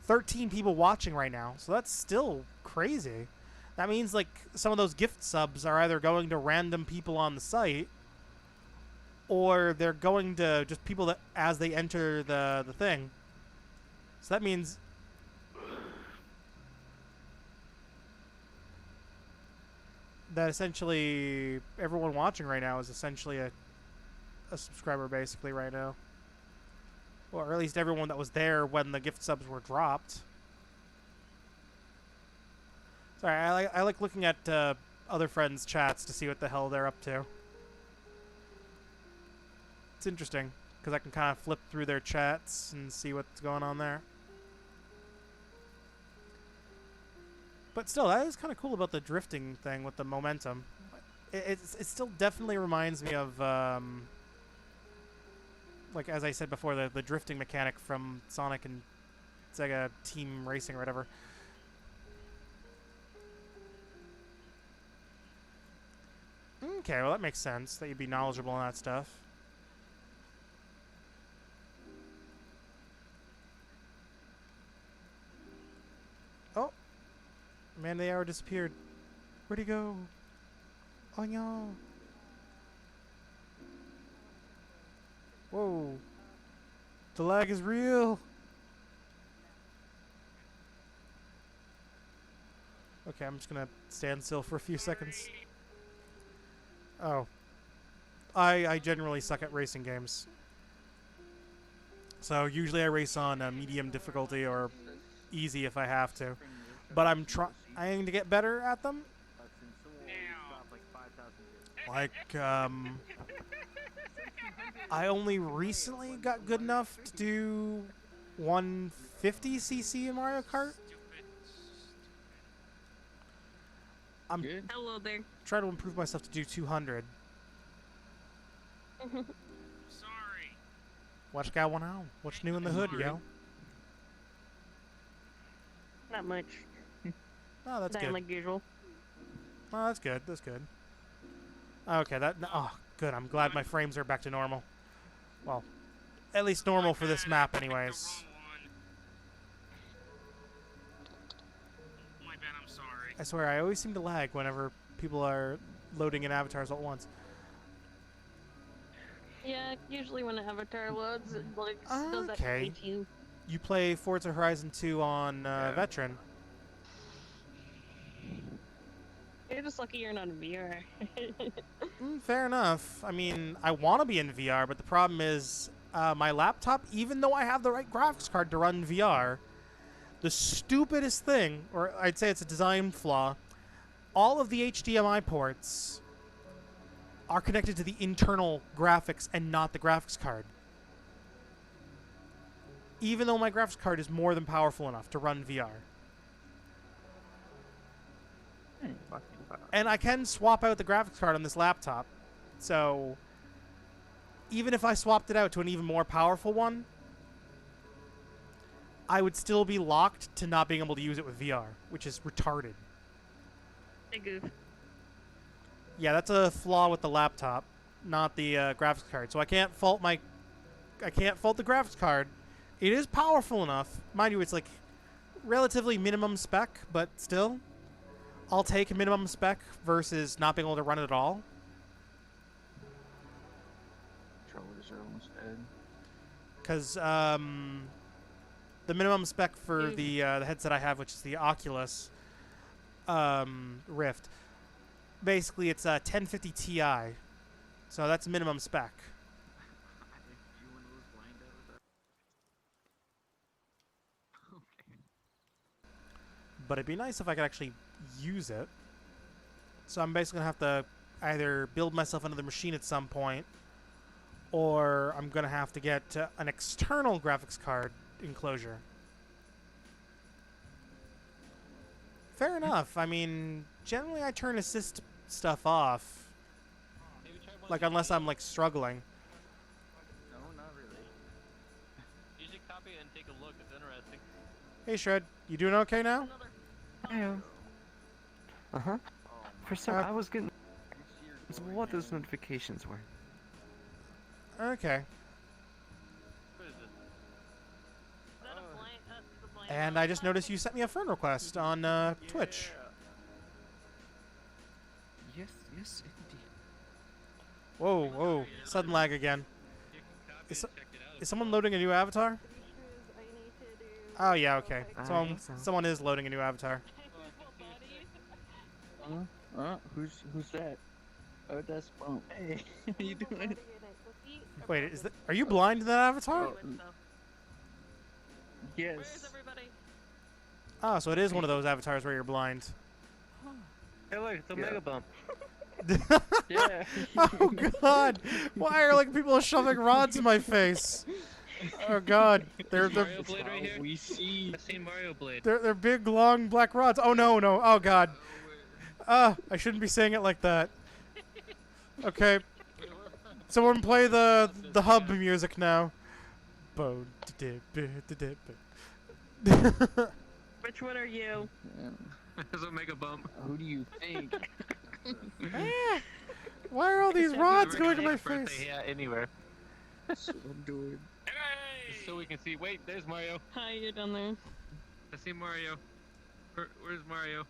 13 people watching right now, so that's still crazy. That means like some of those gift subs are either going to random people on the site, or they're going to just people that as they enter the thing. So that means that essentially everyone watching right now is essentially a subscriber basically right now. Or at least everyone that was there when the gift subs were dropped. Sorry, I like looking at other friends' chats to see what the hell they're up to. It's interesting, because I can kind of flip through their chats and see what's going on there. But still, that is kind of cool about the drifting thing with the momentum. It still definitely reminds me of like as I said before, the drifting mechanic from Sonic and Sega Team Racing or whatever. Okay, well that makes sense that you'd be knowledgeable on that stuff. Oh, man, the hour disappeared. Where'd he go? Oh no! Whoa! The lag is real. Okay, I'm just gonna stand still for a few seconds. Oh. I generally suck at racing games. So usually I race on medium difficulty or easy if I have to. But I'm trying to get better at them. Like, I only recently got good enough to do 150cc in Mario Kart. I'm Hello there. trying to improve myself to do 200. Sorry. What's going on? What's new in the hood, yo? Not much. Oh, that's Dying good. like usual. Oh, that's good. That's good. Okay, oh, good. I'm glad my frames are back to normal. Well, at least normal for this map, anyways. My bad, I'm sorry. I swear, I always seem to lag whenever people are loading in avatars all at once. Yeah, usually when an avatar loads, it like does that to Okay. me too. You play Forza Horizon 2 on Veteran. You're just lucky you're not in VR. Fair enough. I mean, I want to be in VR, but the problem is my laptop, even though I have the right graphics card to run VR, the stupidest thing, or I'd say it's a design flaw, all of the HDMI ports are connected to the internal graphics and not the graphics card. Even though my graphics card is more than powerful enough to run VR. And I can swap out the graphics card on this laptop. So, even if I swapped it out to an even more powerful one, I would still be locked to not being able to use it with VR, which is retarded. Big goof. Yeah, that's a flaw with the laptop, not the graphics card. So I can't fault the graphics card. It is powerful enough. Mind you, it's like relatively minimum spec, but still. I'll take a minimum spec versus not being able to run it at all. Controllers are almost dead. Because the minimum spec for the headset I have, which is the Oculus Rift, basically it's a 1050 Ti. So that's minimum spec. But it'd be nice if I could actually use it. So I'm basically going to have to either build myself another machine at some point, or I'm going to have to get an external graphics card enclosure. Fair enough. I mean, generally I turn assist stuff off. Like, unless I'm, like, struggling. No, not really. You should copy it and take a look. It's interesting. Hey, Shred. You doing okay now? Yeah. Uh-huh. For some, I was getting what those notifications were. Okay. And I just noticed you sent me a friend request on Twitch. Yes, yes, indeed. Whoa, whoa. Sudden lag again. Is someone loading a new avatar? Oh, yeah, okay. Someone is loading a new avatar. Who's that? Oh, that's Bump. Hey, how you doing? Wait, are you blind to that avatar? Yes. Oh, so it is one of those avatars where you're blind. Hey, look, it's a Mega Bump. Yeah. Oh, God. Why are, like, people shoving rods in my face? Oh, God. They're Mario Blade right here? We see. I've seen Mario Blade. They're big, long, black rods. Oh, no, no. Oh, God. I shouldn't be saying it like that. Okay. Someone play the hub music now. Bo. Which one are you? There's a mega bump. Who do you think? Why are all these rods going to my Birthday face? hat anywhere. That's what I'm doing. Just so we can see. Wait, there's Mario. Hi, you're down there. I see Mario. Where's Mario?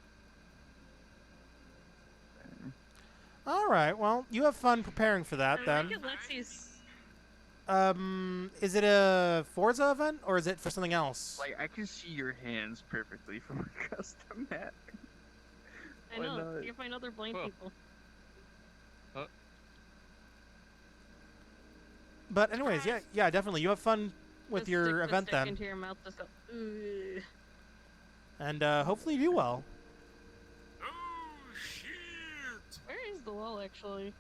All right. Well, you have fun preparing for that then. Look at Lexi's. Is it a Forza event or is it for something else? Like, I can see your hands perfectly from a custom hat. I Why know. not? You find other blind people. But anyways, yeah, definitely. You have fun with Just your stick the event stick then, into your mouth, just go. "Ugh." and hopefully you do well. Where is the wall actually?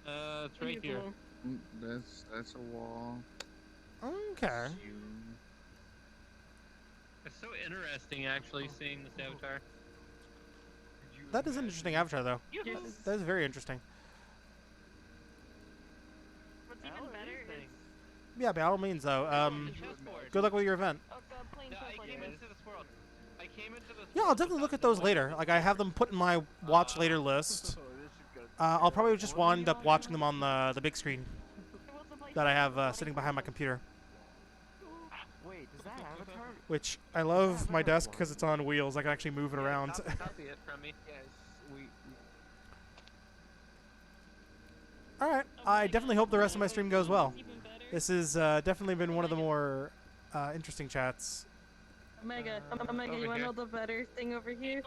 It's right here. That's a wall. Okay. It's so interesting, actually, seeing this avatar. That is an interesting avatar, though. That is very interesting. What's even better is Yeah, by all means, though. Good luck with your event. playing chess like this. Yeah, I'll definitely look at those later. Like, I have them put in my watch later list. I'll probably just wind up watching them on the big screen that I have sitting behind my computer. Wait, does that avatar? Which I love my desk because it's on wheels. I can actually move it around. Copy it from me. Yes, we All right. I definitely hope the rest of my stream goes well. This has definitely been one of the more interesting chats. Omega, Over you wanna here. know the better thing over here?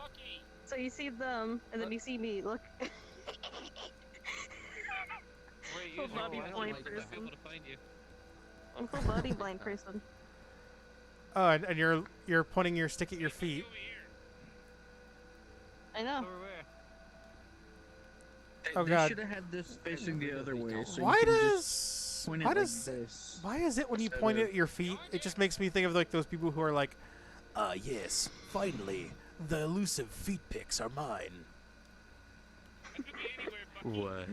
So you see them, and then you see me. Look. Wait, Full use body your blind flashlight to be person. able to find you. I'm full body blind person. Oh, and you're pointing your stick at your feet. I know. Over where? Oh, They God. should have had this facing the other way. So Why you can does just point it why like does this? why is it when you instead point it of- at your feet, it just makes me think of like those people who are like, yes, finally, the elusive feet pics are mine. What?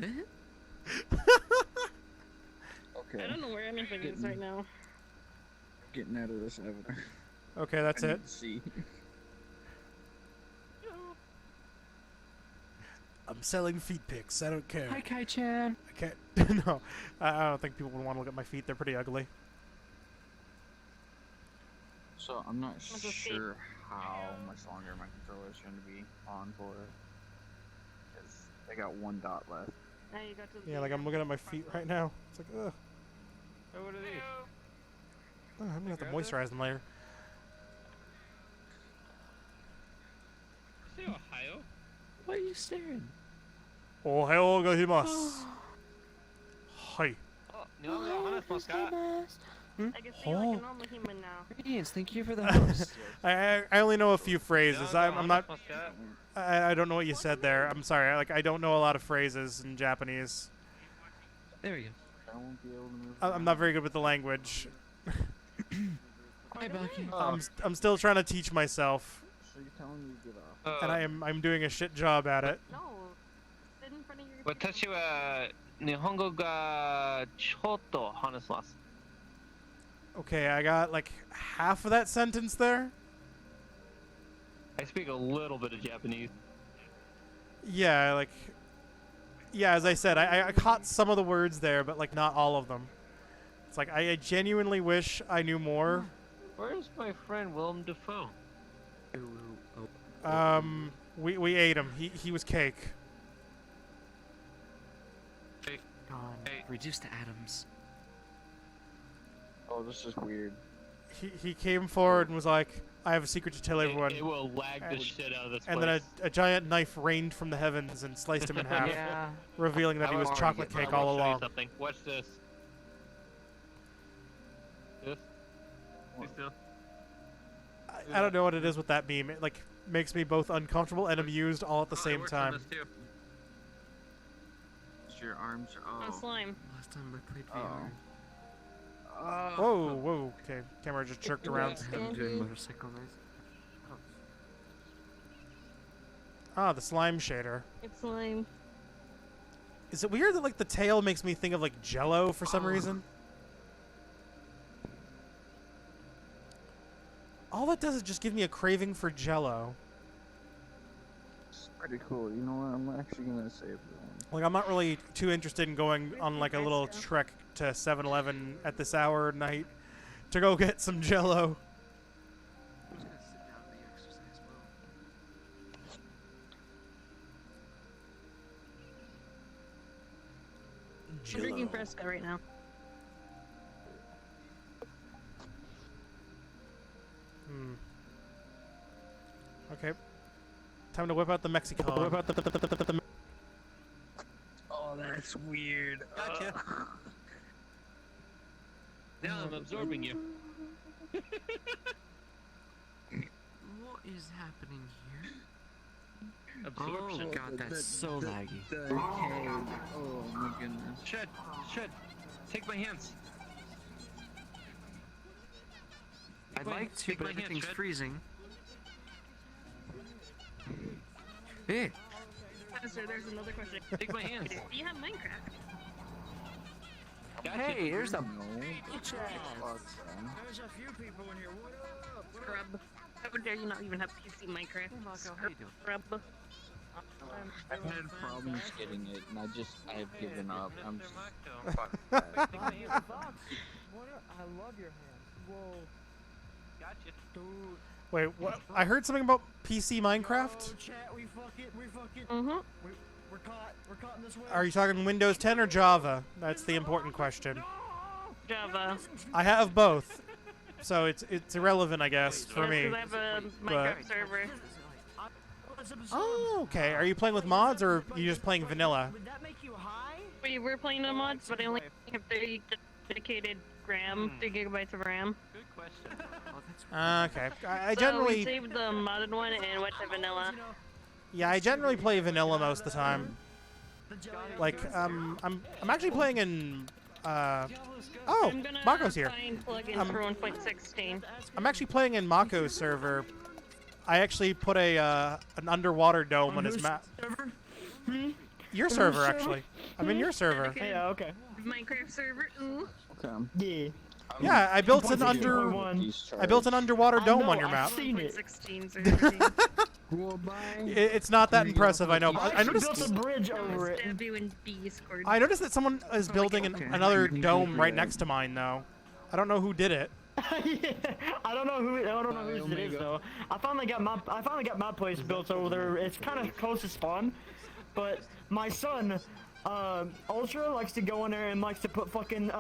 okay. I don't know where anything is right now. Getting out of this avatar. Okay, that's I it. need to see. I'm selling feet pics. I don't care. Hi, Kai-chan. I can't. No, I don't think people would want to look at my feet. They're pretty ugly. So I'm not Let's just see. sure how much longer my controller is going to be on for. Because I got one dot left. Now you go to the Yeah, like I'm looking at my feet right now. It's like, ugh. Oh, what are these? Oh, I'm gonna have to moisturize them later. Say Ohio? Why are you staring? Ohayou gozaimasu. Hi. Oh, no, honest, Mosca. I can see like a normal human now. Greetings, thank you for the host. I only know a few phrases. I'm not. I don't know what you said there. I'm sorry. Like I don't know a lot of phrases in Japanese. There we go. I won't be able to move. I'm not very good with the language. Hi, Bucky. I'm still trying to teach myself, So you're telling me to get off? and I'm doing a shit job at it. No. Sit in front of your 私は日本語がちょっと話せます。 Okay, I got like half of that sentence there. I speak a little bit of Japanese. Yeah, like. Yeah, as I said, I caught some of the words there, but like not all of them. It's like I genuinely wish I knew more. Where's my friend Willem Dafoe? We ate him. He was cake. Gone. Reduced to atoms. Oh, this is weird. He came forward and was like, "I have a secret to tell everyone." It will lag the shit out of this And place. then a giant knife rained from the heavens and sliced him in half, Yeah. revealing that he was chocolate cake all along. Something. Watch this. This. Stay still. I don't know what it is with that meme. It like makes me both uncomfortable and amused all at the Oh, it same works on time. this too. So your arms. Oh, Oh. slime. Last time I played Oh. VR. Whoa, whoa. Okay, camera just jerked around. I'm doing motorcycle noise. Ah, the slime shader. It's slime. Is it weird that like the tail makes me think of like Jello for some reason? All that does is just give me a craving for Jello. It's pretty cool. You know what? I'm actually gonna save that one. Like, I'm not really too interested in going on like a little trek to 7-Eleven at this hour at night to go get some Jello. I'm drinking Fresca right now. Okay. Time to whip out the Mexican. Oh, that's weird. Gotcha. Now I'm absorbing you. What is happening here? Absorption. Oh god, that's so laggy. The cave. Oh my goodness. Shed, take my hands. I'd like to, but everything's freezing. Hey! Sir, there's another question. Take my hands. Do you have Minecraft? Gotcha. Hey, here's the There's a few people in here. What up? Scrub. How dare you not even have PC Minecraft? Scrub. I've had problems getting it, and I have given up. I'm just fuck I love your hands. Whoa. Gotcha. Dude. Wait, what? I heard something about PC Minecraft. Oh, chat, we fucking. We're caught in this way. Are you talking Windows 10 or Java? That's the important question. Java. I have both, so it's irrelevant, I guess, for me. I have a Minecraft server. Oh, okay. Are you playing with mods or are you just playing vanilla? Would that make you high? We were playing on mods, but I only have 30 dedicated RAM, 3 gigabytes of RAM. Good question. Okay. I So generally, we saved the modded one and went to vanilla. yeah, I generally play vanilla most of the time. Like, I'm actually playing in, oh, I'm gonna Mako's here. find plugins for 1.16. I'm actually playing in Mako's server. I actually put an underwater dome on his map. Your server, actually. I'm in your server. Yeah, okay. Minecraft server, ooh. Okay. Yeah. Yeah, I built an underwater dome on your map. I've seen it. 1.16 It's not that impressive, I know. But I noticed. built a bridge over it. Stab you in Discord. I noticed that someone is building another dome right next to mine, though. I don't know who did it. Yeah, I don't know whose it is though. I finally got my place built over there. It's kind of close to spawn, but my son, Ultra, likes to go in there and likes to put fucking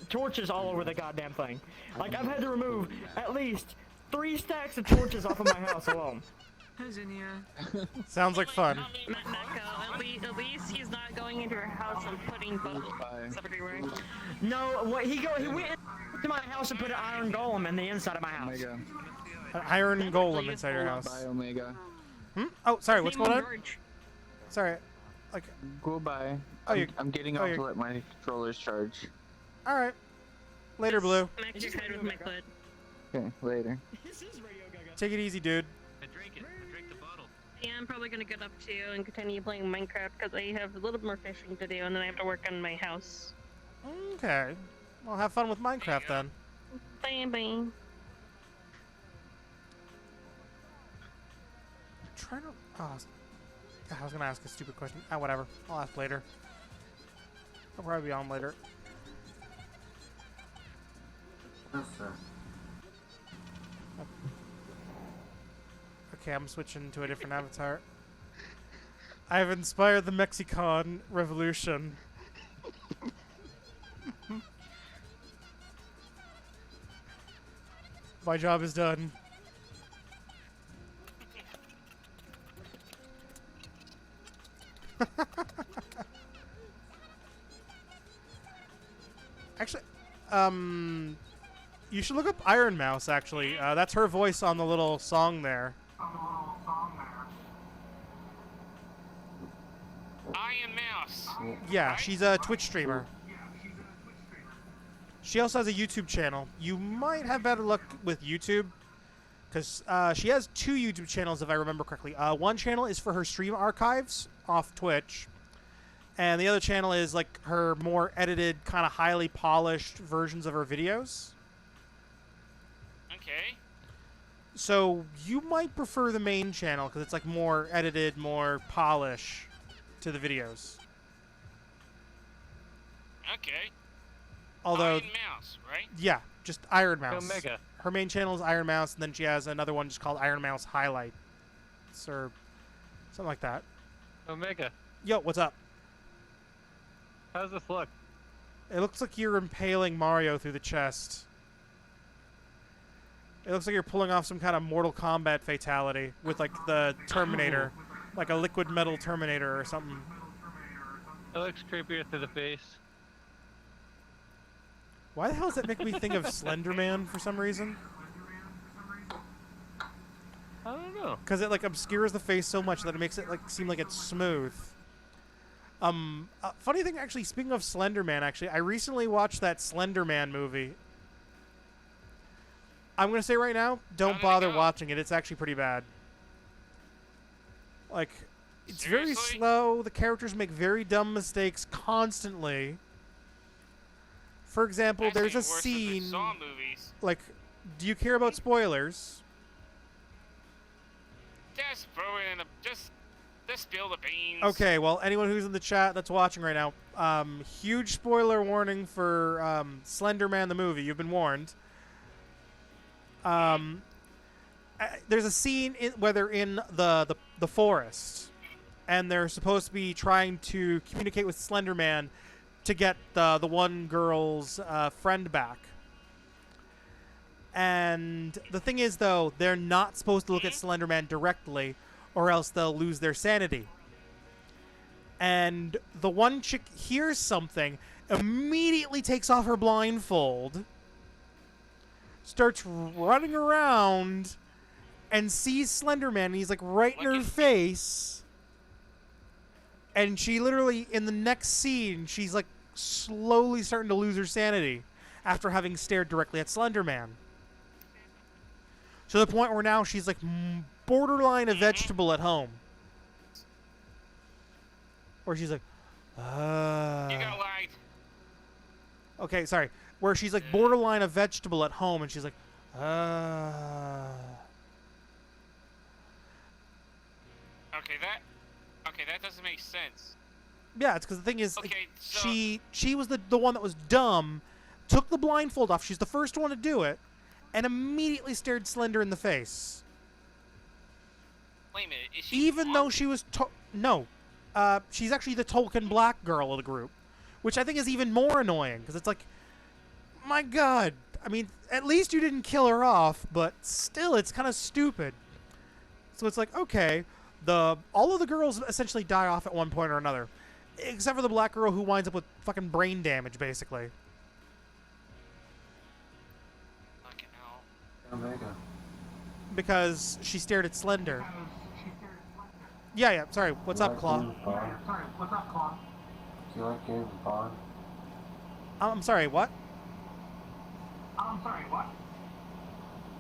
torches all over the goddamn thing. Like I've had to remove at least 3 stacks of torches off of my house alone. Sounds like fun. At least he's not going into her house and putting bugs everywhere. No, what he went to my house and put an iron golem in the inside of my house. Omega. An iron golem inside your house. Bye, Omega. Oh, sorry. What's going on? George. Sorry. Like. Goodbye. Oh, I'm getting off to let my controllers charge. All right. Later, Blue. Smack your head with my foot. Okay, later. Take it easy, dude. I drink it. I drink the bottle. Yeah, I'm probably gonna get up too and continue playing Minecraft because I have a little more fishing to do and then I have to work on my house. Okay. Well, have fun with Minecraft then. Bye bye. Trying to. Oh, I was gonna ask a stupid question. Ah, whatever. I'll ask later. I'll probably be on later. Okay, I'm switching to a different avatar. I've inspired the Mexican revolution. My job is done. Actually, you should look up Iron Mouse, actually. That's her voice on the little song there. Iron Mouse. Yeah, she's a Twitch streamer. She also has a YouTube channel. You might have better luck with YouTube, because she has 2 YouTube channels if I remember correctly. One channel is for her stream archives off Twitch, and the other channel is like her more edited, kind of highly polished versions of her videos. Okay. So you might prefer the main channel because it's like more edited, more polish to the videos. Okay. Although, Iron Mouse, right? yeah, just Iron Mouse. Omega. Her main channel is Iron Mouse, and then she has another one just called Iron Mouse Highlights or something like that. Omega, Yo, what's up? how's this look? It looks like you're impaling Mario through the chest. It looks like you're pulling off some kind of Mortal Kombat fatality with like the Terminator, like a liquid metal Terminator or something. It looks creepier through the face. Why the hell does that make me think of Slender Man for some reason? I don't know. Because it like obscures the face so much that it makes it like seem like it's smooth. Funny thing, actually, speaking of Slender Man, actually, I recently watched that Slender Man movie. I'm gonna say right now, don't bother watching it. It's actually pretty bad. Like, it's very slow. The characters make very dumb mistakes constantly. For example, there's a scene. Saw movies. Like, do you care about spoilers? Just throw in a just spill the beans. Okay, well, anyone who's in the chat that's watching right now, huge spoiler warning for Slender Man the movie. You've been warned. There's a scene where they're in the forest, and they're supposed to be trying to communicate with Slender Man to get the one girl's friend back. And the thing is, though, they're not supposed to look at Slender Man directly, or else they'll lose their sanity. And the one chick hears something, immediately takes off her blindfold, starts running around, and sees Slender Man, and he's like right in her face. And she literally, in the next scene, she's like slowly starting to lose her sanity after having stared directly at Slender Man. To the point where now she's like borderline a vegetable at home. Where she's like, You got lied. okay, sorry. Where she's like borderline a vegetable at home, and she's like, Okay, that doesn't make sense. Yeah, it's because the thing is, Okay, like, so she was the one that was dumb, took the blindfold off. She's the first one to do it, and immediately stared Slender in the face. Wait a minute, is she Even though she was no, she's actually the token black girl of the group, which I think is even more annoying because it's like, my God, I mean, at least you didn't kill her off, but still, it's kind of stupid. So it's like, okay, all of the girls essentially die off at one point or another, except for the black girl who winds up with fucking brain damage, basically. Fucking hell. Omega. Because she stared at Slender. Yeah, sorry. What's up, Claw? Do you like James Bond? I'm sorry, what?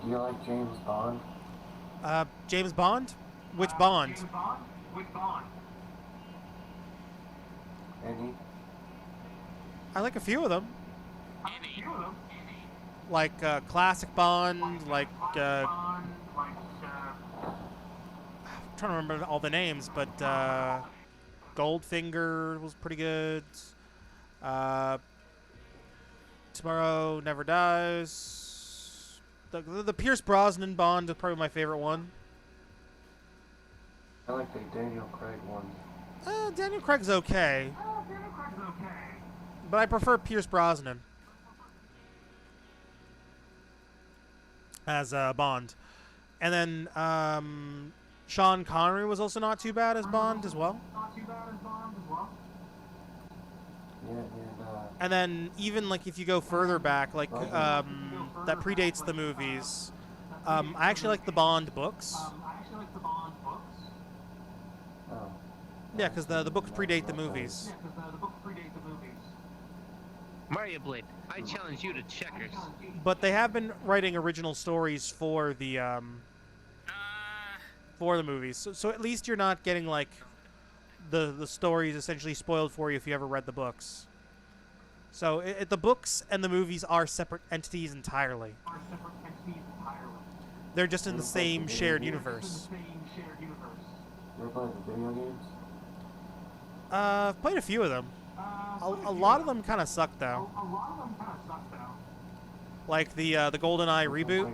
Do you like James Bond? James Bond? Which Bond? Any? I like a few of them. Like classic Bond, like I'm trying to remember all the names, but Goldfinger was pretty good. Tomorrow Never Dies. The Pierce Brosnan Bond is probably my favorite one. I like the Daniel Craig one. Daniel Craig's okay. But I prefer Pierce Brosnan as Bond. And then Sean Connery was also not too bad as Bond as well. Yeah, And then even like if you go further back, like that predates the movies, I actually like the Bond books. Yeah, because the books predate the movies. Mario Blade, I challenge you to checkers. But they have been writing original stories for the movies, so at least you're not getting like the stories essentially spoiled for you if you ever read the books. So the books and the movies are separate entities entirely. They're just in the same shared universe. You ever played the video games? I've played a few of them. A lot of them kind of suck though. Like the GoldenEye reboot.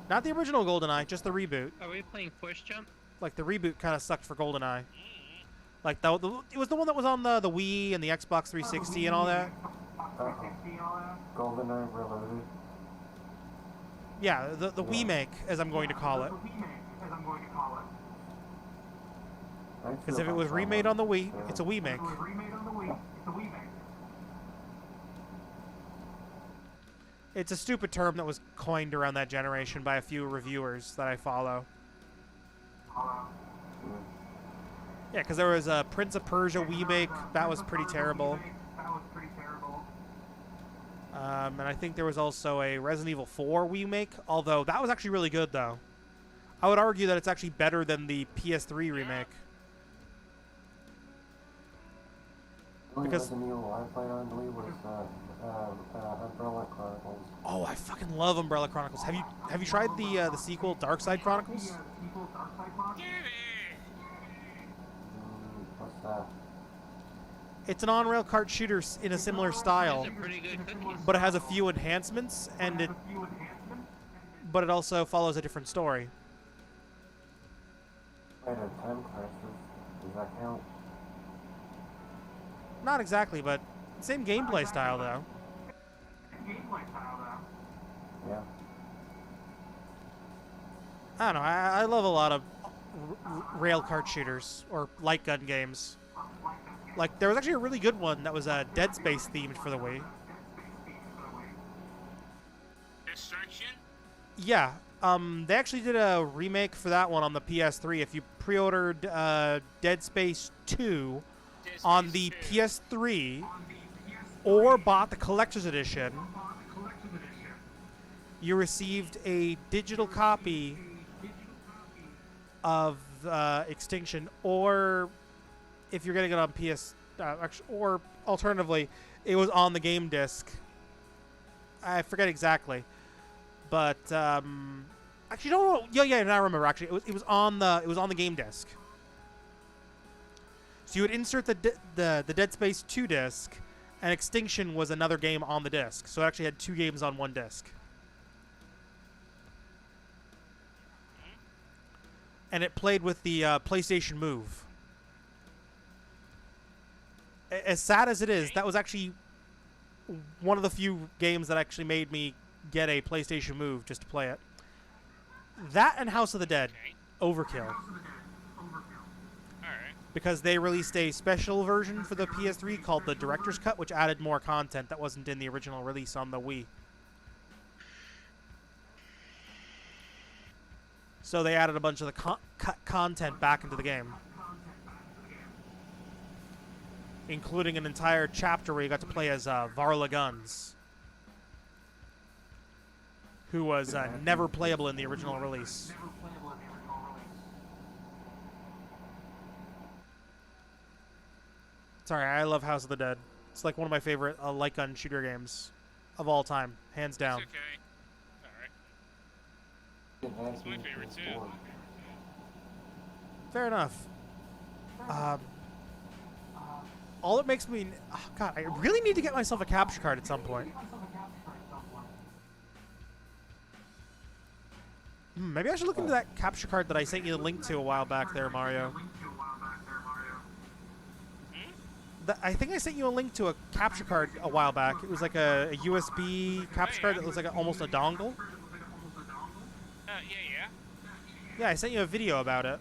Not the original GoldenEye, just the reboot. Are we playing Push Jump? Like the reboot kind of sucked for GoldenEye. Like it was the one that was on the Wii and the Xbox 360 and all that. GoldenEye Reloaded. Yeah, the Wii make, as I'm going to call it. Because if it was remade on the Wii, it's a Wii make. It's a stupid term that was coined around that generation by a few reviewers that I follow. Yeah, because there was a Prince of Persia Wii make. That was pretty terrible. And I think there was also a Resident Evil 4 Wii make, although that was actually really good, though. I would argue that it's actually better than the PS3 remake. Because Resident Evil I played on Wii was Umbrella Chronicles. oh, I fucking love Umbrella Chronicles. Have you tried the sequel, Dark Side Chronicles? What's that? It's an on-rail kart shooter in a similar style, but it has a few enhancements, but it also follows a different story. Played a Time Crisis. Does that count? Not exactly, but same gameplay style, though. Yeah. I don't know. I love a lot of rail kart shooters or light gun games. Like, there was actually a really good one that was Dead Space themed for the Wii. Destruction? Yeah. They actually did a remake for that one on the PS3. If you pre-ordered Dead Space 2 on the PS3 or bought the collector's edition, you received a digital copy of Extinction, or if you're getting it on PS, or alternatively, it was on the game disc. I forget exactly, but actually, no, yeah, now I remember. Actually, it was on the game disc. So you would insert the Dead Space 2 disc, and Extinction was another game on the disc. So it actually had two games on one disc. And it played with the PlayStation Move. As sad as it is, that was actually one of the few games that actually made me get a PlayStation Move just to play it. That and House of the Dead. Overkill. Because they released a special version for the PS3 called the Director's Cut, which added more content that wasn't in the original release on the Wii. So they added a bunch of the content back into the game. Including an entire chapter where you got to play as Varla Guns, who was never playable in the original release. Sorry, I love House of the Dead. It's like one of my favorite light gun shooter games of all time, hands down. It's okay. Alright. It's my favorite too. Fair enough. All it makes me... Oh, God, I really need to get myself a capture card at some point. Maybe I should look into that capture card that I sent you the link to a while back there, Mario. I think I sent you a link to a capture card a while back. It was like a USB capture card that was like almost a dongle. Yeah. Yeah, I sent you a video about it.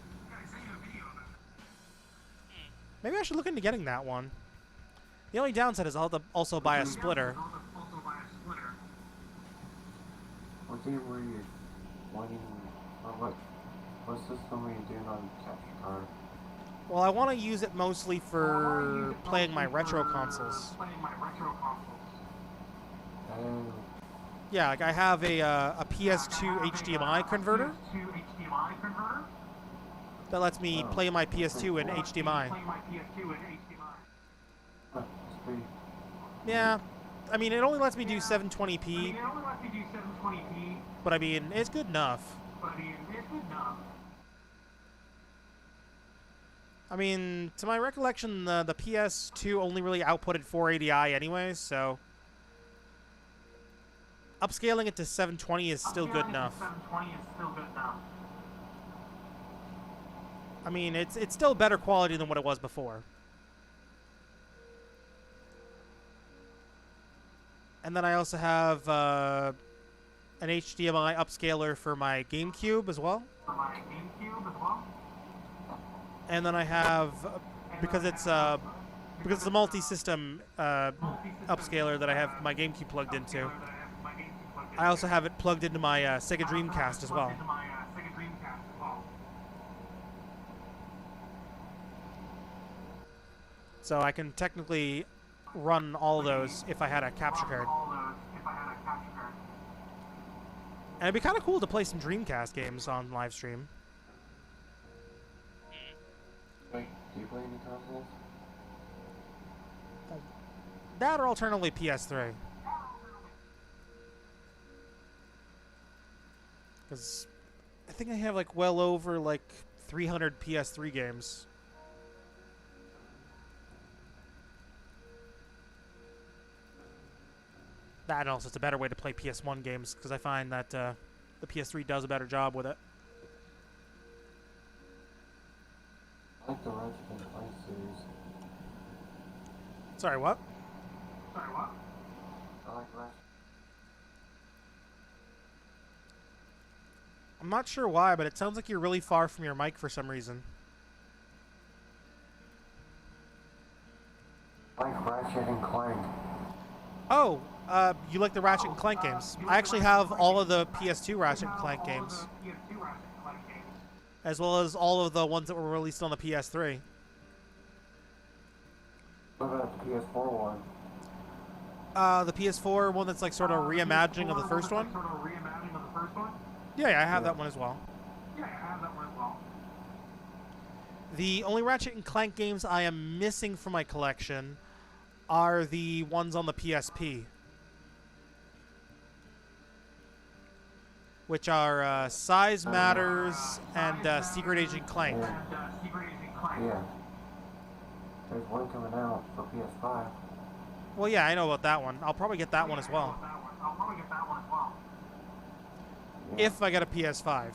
Maybe I should look into getting that one. The only downside is I'll have to also buy a splitter. What game were you wanting, or what system were you doing on capture card? Well, I want to use it mostly for playing my retro consoles. Yeah, like I have a PS2 HDMI converter that lets me play my PS2 in HDMI. Yeah, I mean, it only lets me do 720p, but I mean, it's good enough. I mean, to my recollection, the PS2 only really outputted 480i anyways, so upscaling it to 720 is still good enough. I mean, it's still better quality than what it was before. And then I also have an HDMI upscaler for my GameCube as well. And then I have, because it's a multi-system upscaler that I have my GameCube plugged into, I also have it plugged into my Sega Dreamcast as well. So I can technically run all of those if I had a capture card. And it'd be kind of cool to play some Dreamcast games on live stream. Wait, do you play any consoles? That or alternatively PS3. Because I think I have like well over like 300 PS3 games. That and also it's a better way to play PS1 games because I find that the PS3 does a better job with it. I like the Ratchet and Clank series. Sorry, what? I like Ratchet. I'm not sure why, but it sounds like you're really far from your mic for some reason. I like Ratchet and Clank. Oh, you like the Ratchet and Clank games. I actually have all of the PS2 Ratchet and Clank games. As well as all of the ones that were released on the PS3. What about the PS4 one? The PS4 one that's like sort of reimagining of the first one? Yeah, I have that one as well. The only Ratchet and Clank games I am missing from my collection are the ones on the PSP. Which are Size Matters and Secret Agent Clank. Yeah. There's one coming out for PS5. Well, yeah, I know about that one. I'll probably get that one as well. If I get a PS5.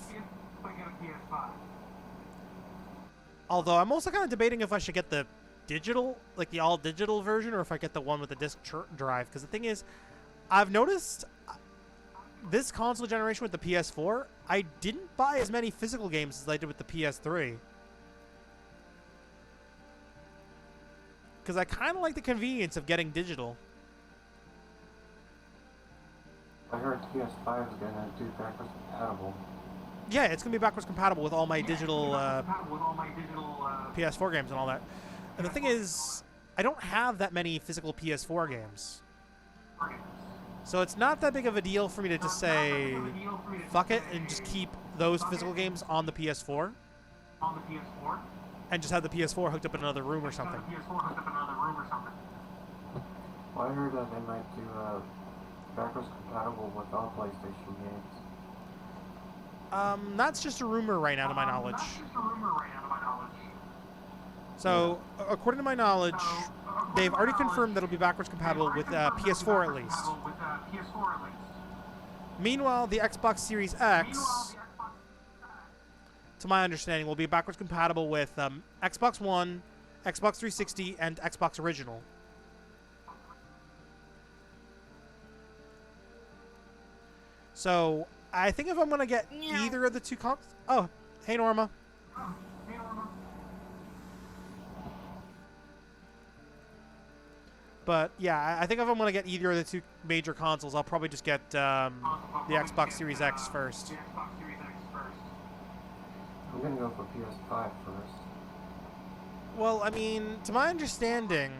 Although I'm also kind of debating if I should get the digital, like the all-digital version, or if I get the one with the disc drive. Because the thing is, I've noticed this console generation with the PS4, I didn't buy as many physical games as I did with the PS3. Because I kind of like the convenience of getting digital. I heard PS5 is gonna do backwards compatible. Yeah, it's gonna be backwards compatible with all my digital PS4 games and all that. And the thing is, I don't have that many physical PS4 games. So it's not that big of a deal for me to just say, fuck it, and just keep those physical games on the PS4. And just have the PS4 hooked up in another room or something. Well, I heard that they might do backwards compatible with all PlayStation games. That's just a rumor right now to my knowledge. So, according to my knowledge, they've already confirmed that it'll be backwards compatible with PS4 at least. Meanwhile, the Xbox Series X, to my understanding, will be backwards compatible with Xbox One, Xbox 360, and Xbox Original. So, I think if I'm going to get either of the two consoles... Oh, hey Norma. But yeah, I think if I'm going to get either of the two major consoles, I'll probably just get the Xbox Series X first. I'm gonna go for PS5 first. Well, I mean, to my understanding,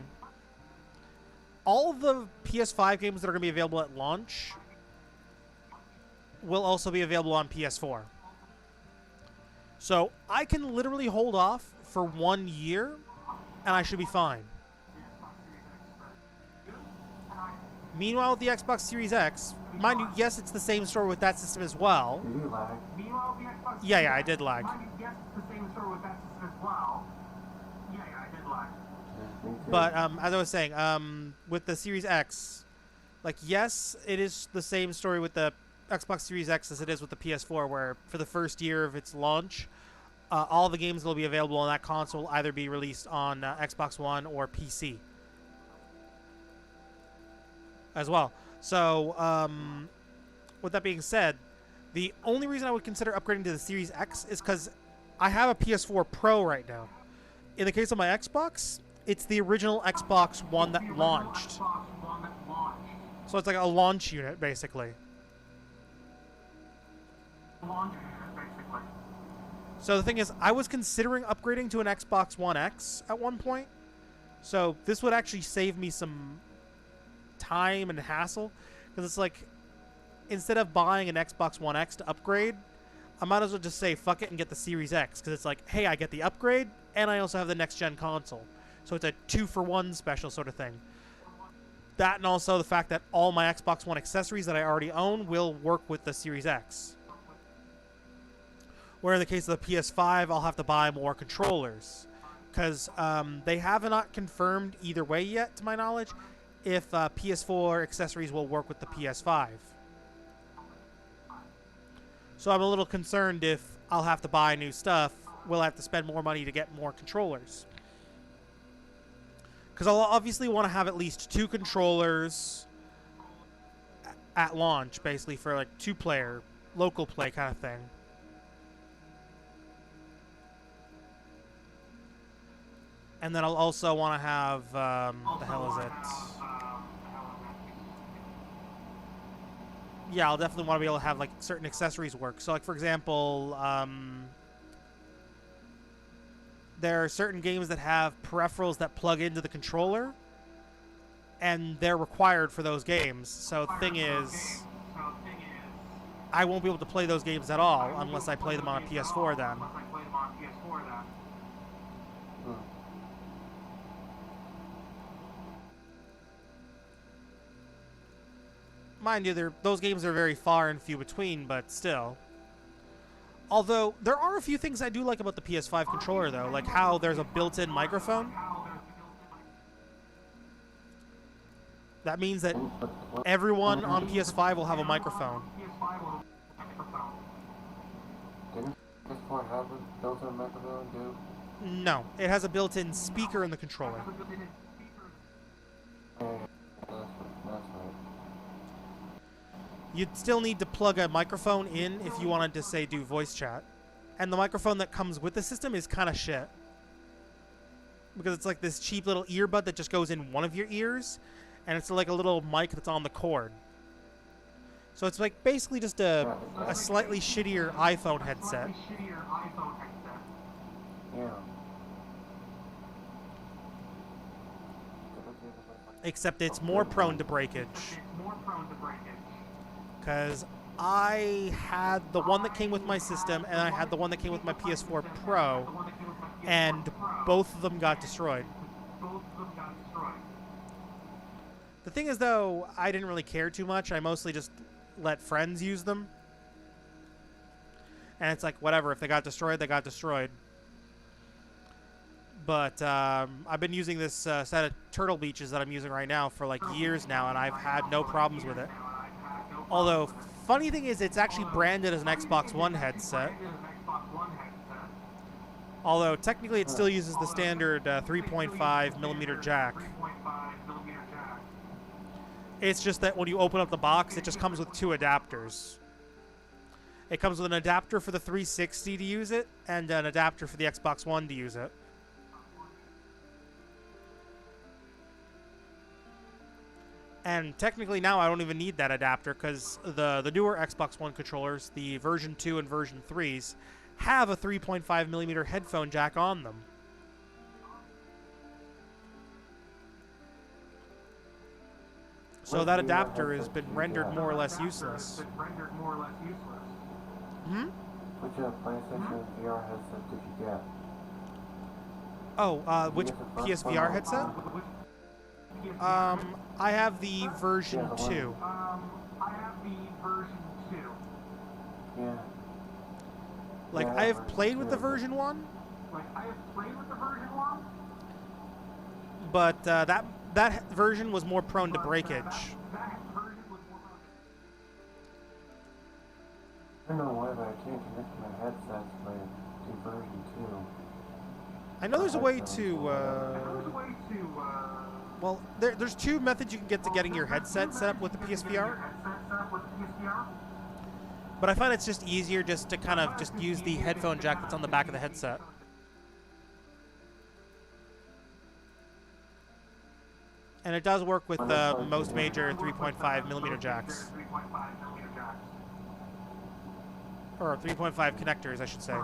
all of the PS5 games that are going to be available at launch will also be available on PS4. So I can literally hold off for 1 year, and I should be fine. Meanwhile, with the Xbox Series X, mind you, yes, it's the same story with that system as well. Did you lag? Yeah, I did lag. But as I was saying, with the Series X, like, yes, it is the same story with the Xbox Series X as it is with the PS4, where for the first year of its launch, all the games that will be available on that console will either be released on Xbox One or PC as well. So, with that being said, the only reason I would consider upgrading to the Series X is because I have a PS4 Pro right now. In the case of my Xbox, it's the original Xbox One that launched. So it's like a launch unit, basically. So the thing is, I was considering upgrading to an Xbox One X at one point. So this would actually save me some time and hassle. Because it's like, instead of buying an Xbox One X to upgrade, I might as well just say fuck it and get the Series X. Because it's like, hey, I get the upgrade, and I also have the next-gen console. So it's a 2-for-1 special sort of thing. That, and also the fact that all my Xbox One accessories that I already own will work with the Series X. Where in the case of the PS5, I'll have to buy more controllers. Because they have not confirmed either way yet, to my knowledge, if PS4 accessories will work with the PS5. So I'm a little concerned if I'll have to buy new stuff. Will I have to spend more money to get more controllers? Because I'll obviously want to have at least 2 controllers at launch, basically, for like 2-player, local play kind of thing. And then I'll also want to have, what the hell is it? Yeah, I'll definitely want to be able to have, like, certain accessories work. So, like, for example, there are certain games that have peripherals that plug into the controller, and they're required for those games. So, the thing is, I won't be able to play those games at all unless I play them on a PS4 then. Mind you, those games are very far and few between, but still. Although, there are a few things I do like about the PS5 controller, though, like how there's a built-in microphone. That means that everyone on PS5 will have a microphone. Didn't PS4 have a built-in microphone, too? No, it has a built-in speaker in the controller. That's right. You'd still need to plug a microphone in if you wanted to, say, do voice chat. And the microphone that comes with the system is kind of shit. Because it's like this cheap little earbud that just goes in one of your ears, and it's like a little mic that's on the cord. So it's like basically just a slightly shittier iPhone headset. Yeah. Except it's more prone to breakage. Because I had the one that came with my system, and I had the one that came with my PS4 Pro, and both of them got destroyed. The thing is, though, I didn't really care too much. I mostly just let friends use them. And it's like, whatever. If they got destroyed, they got destroyed. But I've been using this set of Turtle Beaches that I'm using right now for like years now, and I've had no problems with it. Although, funny thing is, it's actually branded as an Xbox One headset. Although, technically, it still uses the standard 3.5mm jack. It's just that when you open up the box, it just comes with 2 adapters. It comes with an adapter for the 360 to use it, and an adapter for the Xbox One to use it. And technically now I don't even need that adapter because the newer Xbox One controllers, the version 2 and version 3s, have a 3.5mm headphone jack on them. So that adapter has been rendered more or less useless. Hmm? Which PlayStation VR headset did you get? Oh, which PSVR headset? I have the version 2. Yeah. Like, I have played with the version 1. But that version was more prone to breakage. I don't know why, but I can't connect my headset to version 2. I know there's a way to, well, there's two methods you can get to getting your headset set up with the PSVR. But I find it's just easier just to kind of just use the headphone jack that's on the back of the headset. And it does work with most major 3.5mm jacks. Or 3.5 connectors, I should say.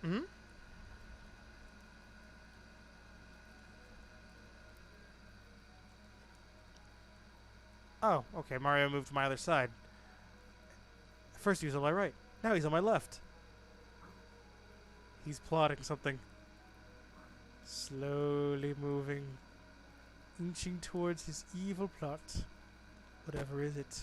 Mm-hmm. Oh, okay, Mario moved to my other side. First he was on my right, now he's on my left. He's plotting something. Slowly moving, inching towards his evil plot. Whatever is it?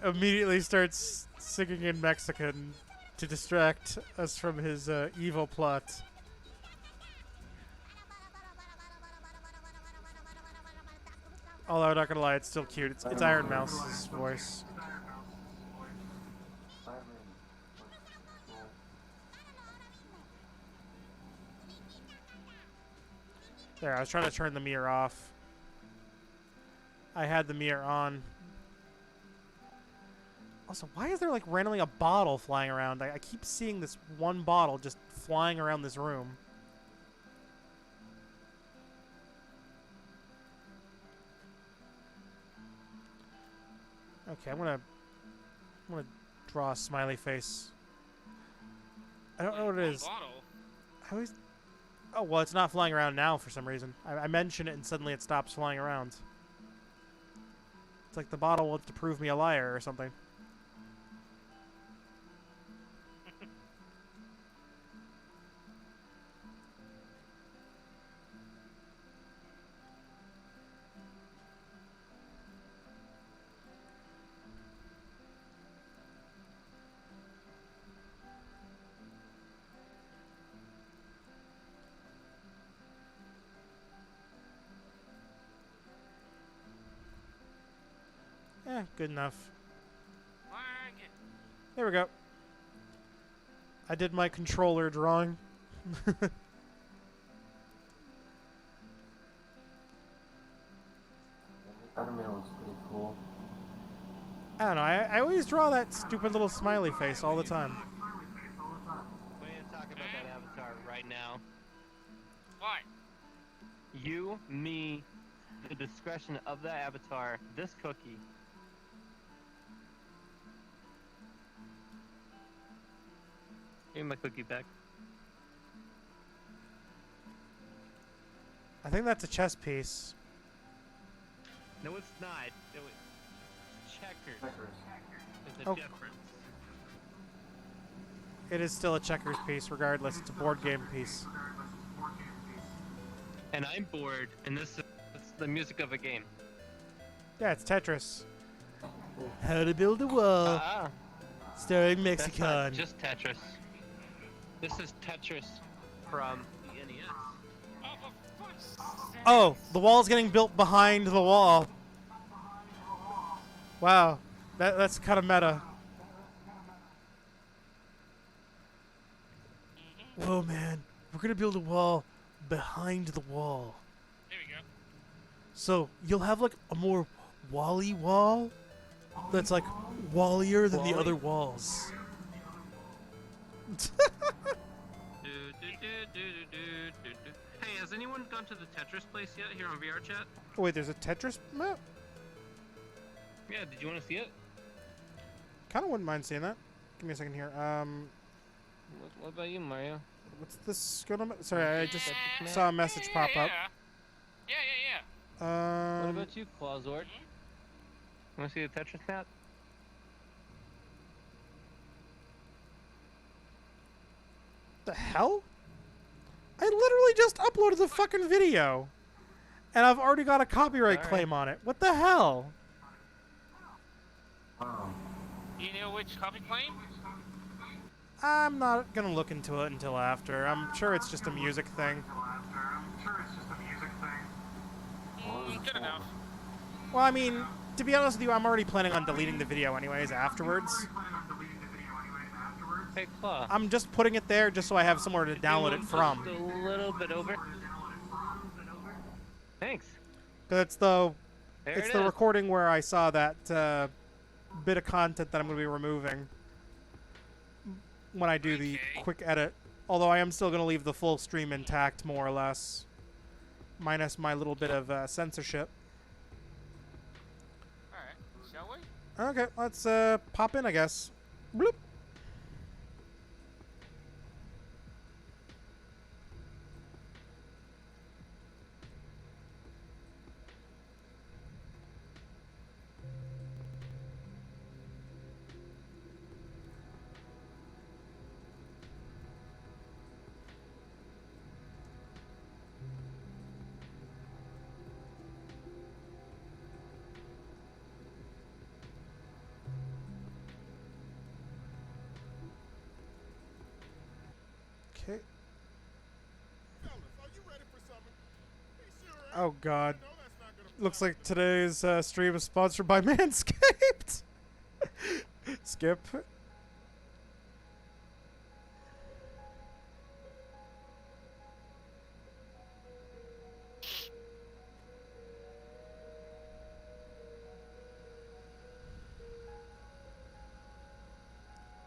Immediately starts singing in Mexican to distract us from his evil plot. Although I'm not gonna lie, it's still cute. It's Iron Mouse's voice. There, I was trying to turn the mirror off. I had the mirror on. Also, why is there like randomly a bottle flying around? I keep seeing this one bottle just flying around this room. Okay, I'm gonna draw a smiley face. I don't know what it is. How is? Oh well, it's not flying around now for some reason. I mention it and suddenly it stops flying around. It's like the bottle wants to prove me a liar or something. Eh, good enough. There we go. I did my controller drawing. Spider-Man looks pretty cool. I don't know, I always draw that stupid little smiley face all the time. We need to talk about that avatar right now. What? You, me, the discretion of that avatar, this cookie. Give me my cookie back. I think that's a chess piece. No, it's not. It's checkers. There's a Oh. difference. It is still a checkers piece, regardless. It's a board game piece. And I'm bored, and this is the music of a game. Yeah, it's Tetris. How to build a wall. Starring That's Mexicon. not just Tetris. This is Tetris from the NES. Oh, the wall's getting built behind the wall. Wow, that's kind of meta. Whoa, man, we're gonna build a wall behind the wall. There we go. So you'll have like a more wall-y wall that's like Wallier than the other walls. Hey, has anyone gone to the Tetris place yet here on VR chat? Oh, wait, there's a Tetris map? Yeah, did you want to see it? Kind of wouldn't mind seeing that. Give me a second here. What about you, Mario? What's this going on? Sorry, I just saw a message pop up. What about you, Clawzord? Want to see the Tetris map? The hell? I literally just uploaded the fucking video. And I've already got a copyright claim on it. What the hell? You know which copy claim? I'm not gonna look into it until after. I'm sure it's just a music thing. Good enough. Well, I mean, to be honest with you, I'm already planning on deleting the video anyways afterwards. Hey, Claw. I'm just putting it there just so I have somewhere to download it from. Just a little bit over. Thanks. Cause it's the There it's it the is. recording where I saw that bit of content that I'm gonna be removing when I do the quick edit. Although I am still gonna leave the full stream intact, more or less, minus my little bit of censorship. All right, shall we? Okay, let's pop in, I guess. Bloop. Okay. Oh god. Looks like today's stream is sponsored by Manscaped. Skip.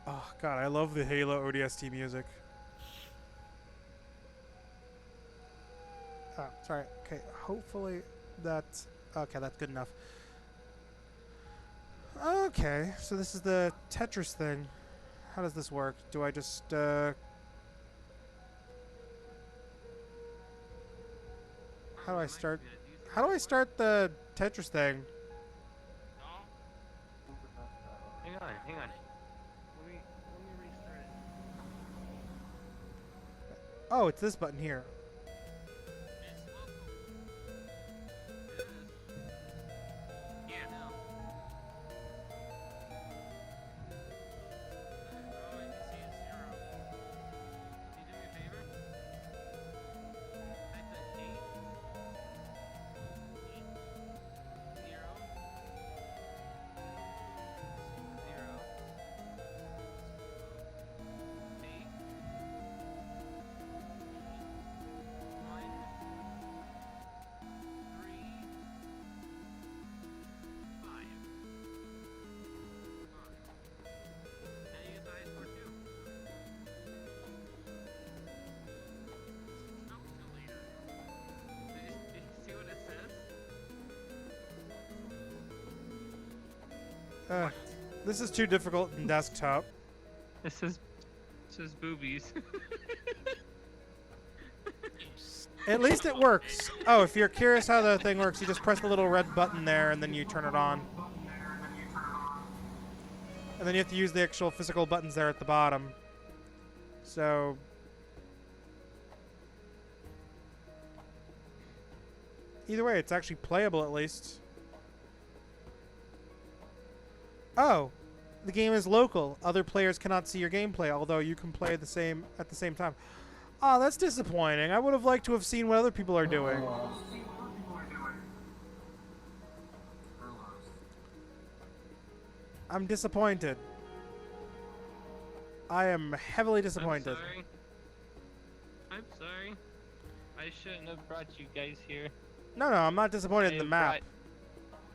Oh god, I love the Halo ODST music. Oh, sorry. Okay, hopefully that's... Okay, that's good enough. Okay, so this is the Tetris thing. How does this work? Do I just, How do I start... How do I start the Tetris thing? Hang on. Let me restart it. Oh, it's this button here. This is too difficult in desktop. This is boobies. At least it works. Oh, if you're curious how the thing works, you just press the little red button there and then you turn it on. And then you have to use the actual physical buttons there at the bottom. So... Either way, it's actually playable at least. Oh, the game is local. Other players cannot see your gameplay, although you can play at the same time. Oh, that's disappointing. I would have liked to have seen what other people are doing. I'm disappointed. I am heavily disappointed. I'm sorry. I shouldn't have brought you guys here. No, I'm not disappointed in the map.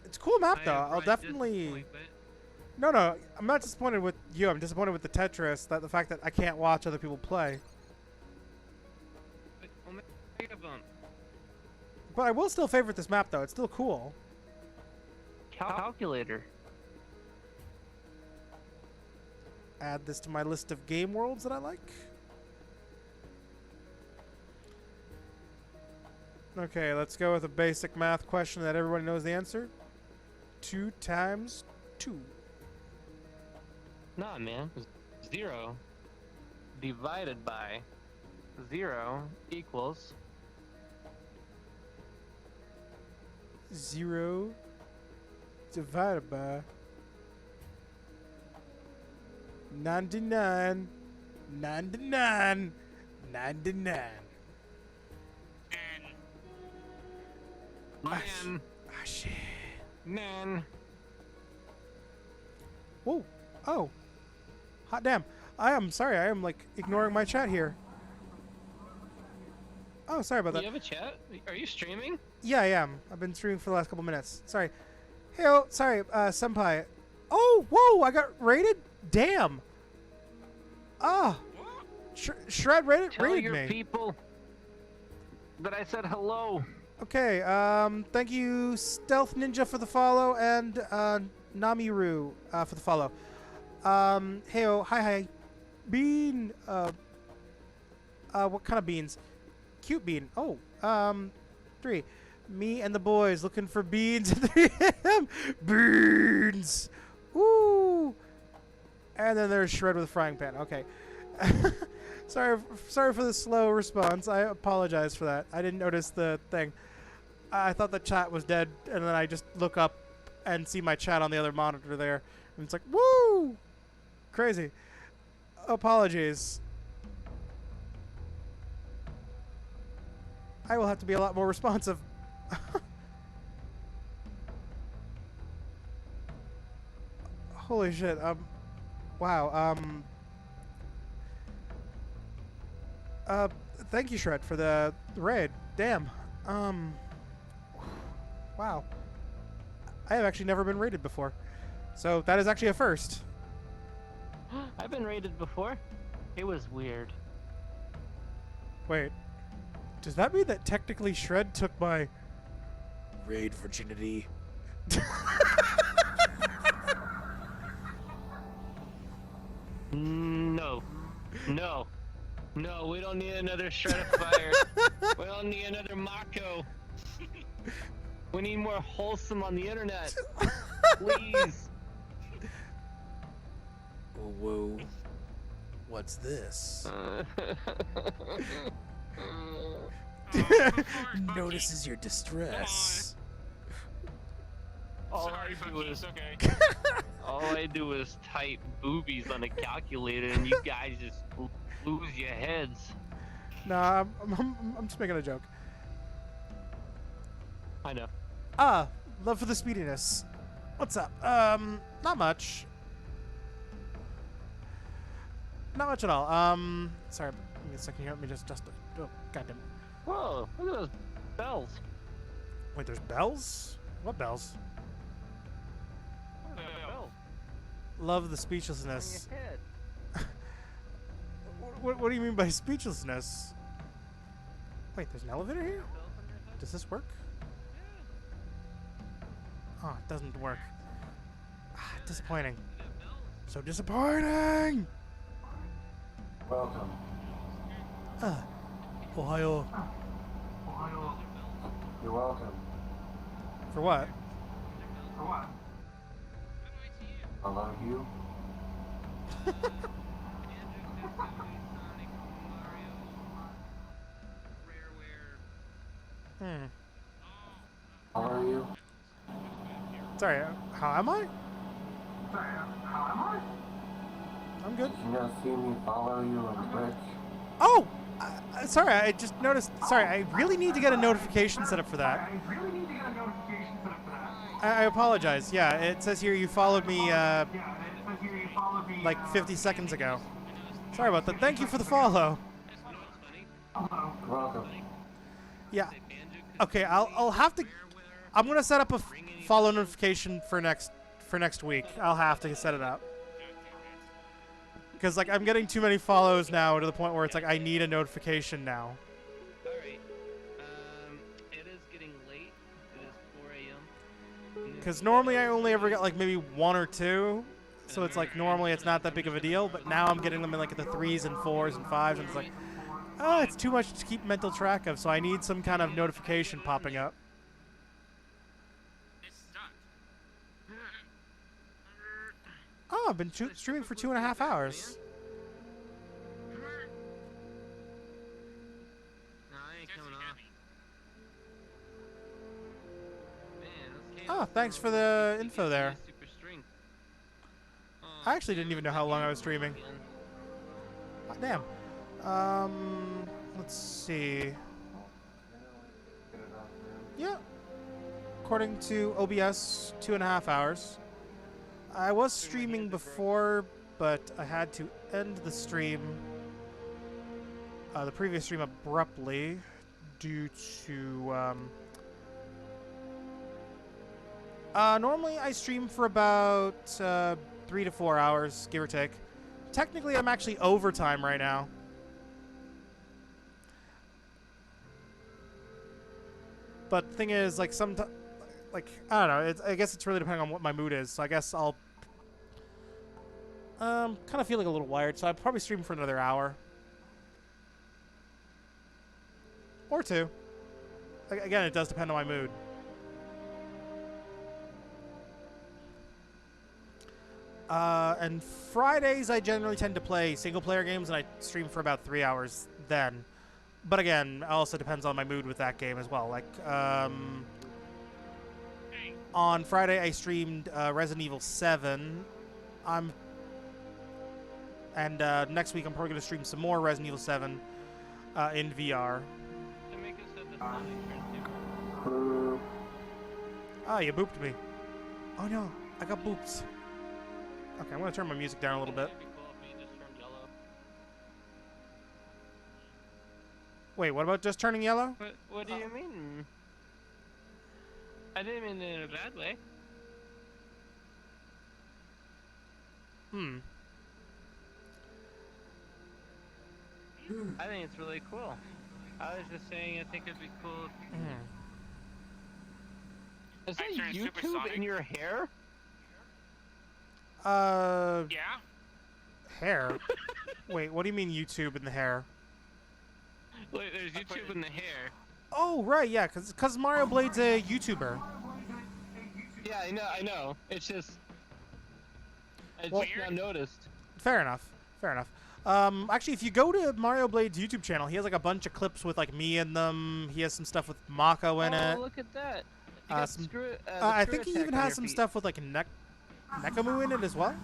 It's a cool map, though. I'll definitely... No, no, I'm not disappointed with you. I'm disappointed with the Tetris. That the fact that I can't watch other people play. Omega Bump. But I will still favorite this map, though. It's still cool. Calculator. Add this to my list of game worlds that I like. Okay, let's go with a basic math question that everybody knows the answer. 2 times 2. Nah, man. 0 divided by 0 equals 0 divided by 99. 99. 99. Man. Ah, shit. Man. Whoa. Oh. Hot damn. I am sorry. I am like ignoring my chat here. Oh, sorry about that. You have a chat? Are you streaming? Yeah, I am. I've been streaming for the last couple minutes. Sorry. Hey, oh, sorry, senpai. Oh, whoa! I got raided. Damn. Ah. Shred raided Tell your me. people that I said hello. Okay. Thank you, Stealth Ninja, for the follow, and Namiru for the follow. Hey, oh, hi. Bean. What kind of beans? Cute bean. Oh, 3. Me and the boys looking for beans at 3 a.m. Beans. Woo. And then there's Shred with a frying pan. Okay. sorry for the slow response. I apologize for that. I didn't notice the thing. I thought the chat was dead, and then I just look up and see my chat on the other monitor there. And it's like, woo! Crazy. Apologies. I will have to be a lot more responsive. Holy shit. Wow. Thank you, Shred, for the raid. Damn. Wow. I have actually never been raided before. So that is actually a first. I've been raided before. It was weird. Wait. Does that mean that technically Shred took my raid virginity? No. No. No, we don't need another Shred of Fire. We don't need another Mako. We need more wholesome on the internet. Please. OwO. What's this? Notices your distress. All I do is type boobies on a calculator, and you guys just lose your heads. Nah, I'm just making a joke. I know. Love for the speediness. What's up? Not much. Not much at all. Sorry, give me a second here. Let me just oh, goddamn. Whoa, look at those bells. Wait, there's bells? What bells? Love the speechlessness. On your head. What do you mean by speechlessness? Wait, there's an elevator here? Does this work? Oh, it doesn't work. Disappointing. So disappointing! Welcome. Ohio. You're welcome. For what? I love you. How are you? Sorry, how am I? I'm good. Did you not see me follow you on Twitch? Oh! Sorry, I just noticed. Sorry, I really need to get a notification set up for that. I apologize. Yeah, it says here you followed me, like 50 seconds ago. Sorry about that. Thank you for the follow. You're welcome. Yeah. Okay, I'll have to. I'm gonna set up a follow notification for next for next week. I'll have to set it up. Because, like, I'm getting too many follows now to the point where it's like I need a notification now. Alright. It is getting late. It is 4 a.m. Because normally I only ever get, like, maybe 1 or 2. So it's like, normally it's not that big of a deal. But now I'm getting them in, like, the 3s and 4s and 5s. And it's like, oh, it's too much to keep mental track of. So I need some kind of notification popping up. Oh, I've been streaming for 2.5 hours. Oh, thanks for the info there. I actually didn't even know how long I was streaming. Oh, damn. Let's see. Yeah. According to OBS, 2.5 hours. I was streaming before, but I had to end the stream, the previous stream abruptly, due to, normally I stream for about, 3 to 4 hours, give or take. Technically, I'm actually overtime right now. But the thing is, like, sometimes, like, I don't know, I guess it's really depending on what my mood is, so I guess I'll kind of feeling a little wired, so I'd probably stream for another hour. Or 2. Again, it does depend on my mood. And Fridays, I generally tend to play single-player games, and I stream for about 3 hours then. But again, it also depends on my mood with that game as well. Like, on Friday, I streamed Resident Evil 7. And next week, I'm probably going to stream some more Resident Evil 7 in VR. Oh, you booped me. Oh no, I got boops. Okay, I'm going to turn my music down a little bit. Wait, what about just turning yellow? What do you mean? I didn't mean it in a bad way. I think it's really cool. I was just saying I think it'd be cool. Is that YouTube in your hair? Yeah? Hair? Wait, what do you mean YouTube in the hair? Wait, there's YouTube in the hair. Oh, right, yeah, because Mario Blade's a YouTuber. Yeah, I know. It's just... I Well, just not noticed. Fair enough. Fair enough. Actually, if you go to Mario Blade's YouTube channel, he has like a bunch of clips with like me in them. He has some stuff with Mako in it. Oh, look at that. You got I think he even has some stuff with like Nekamu in it as well.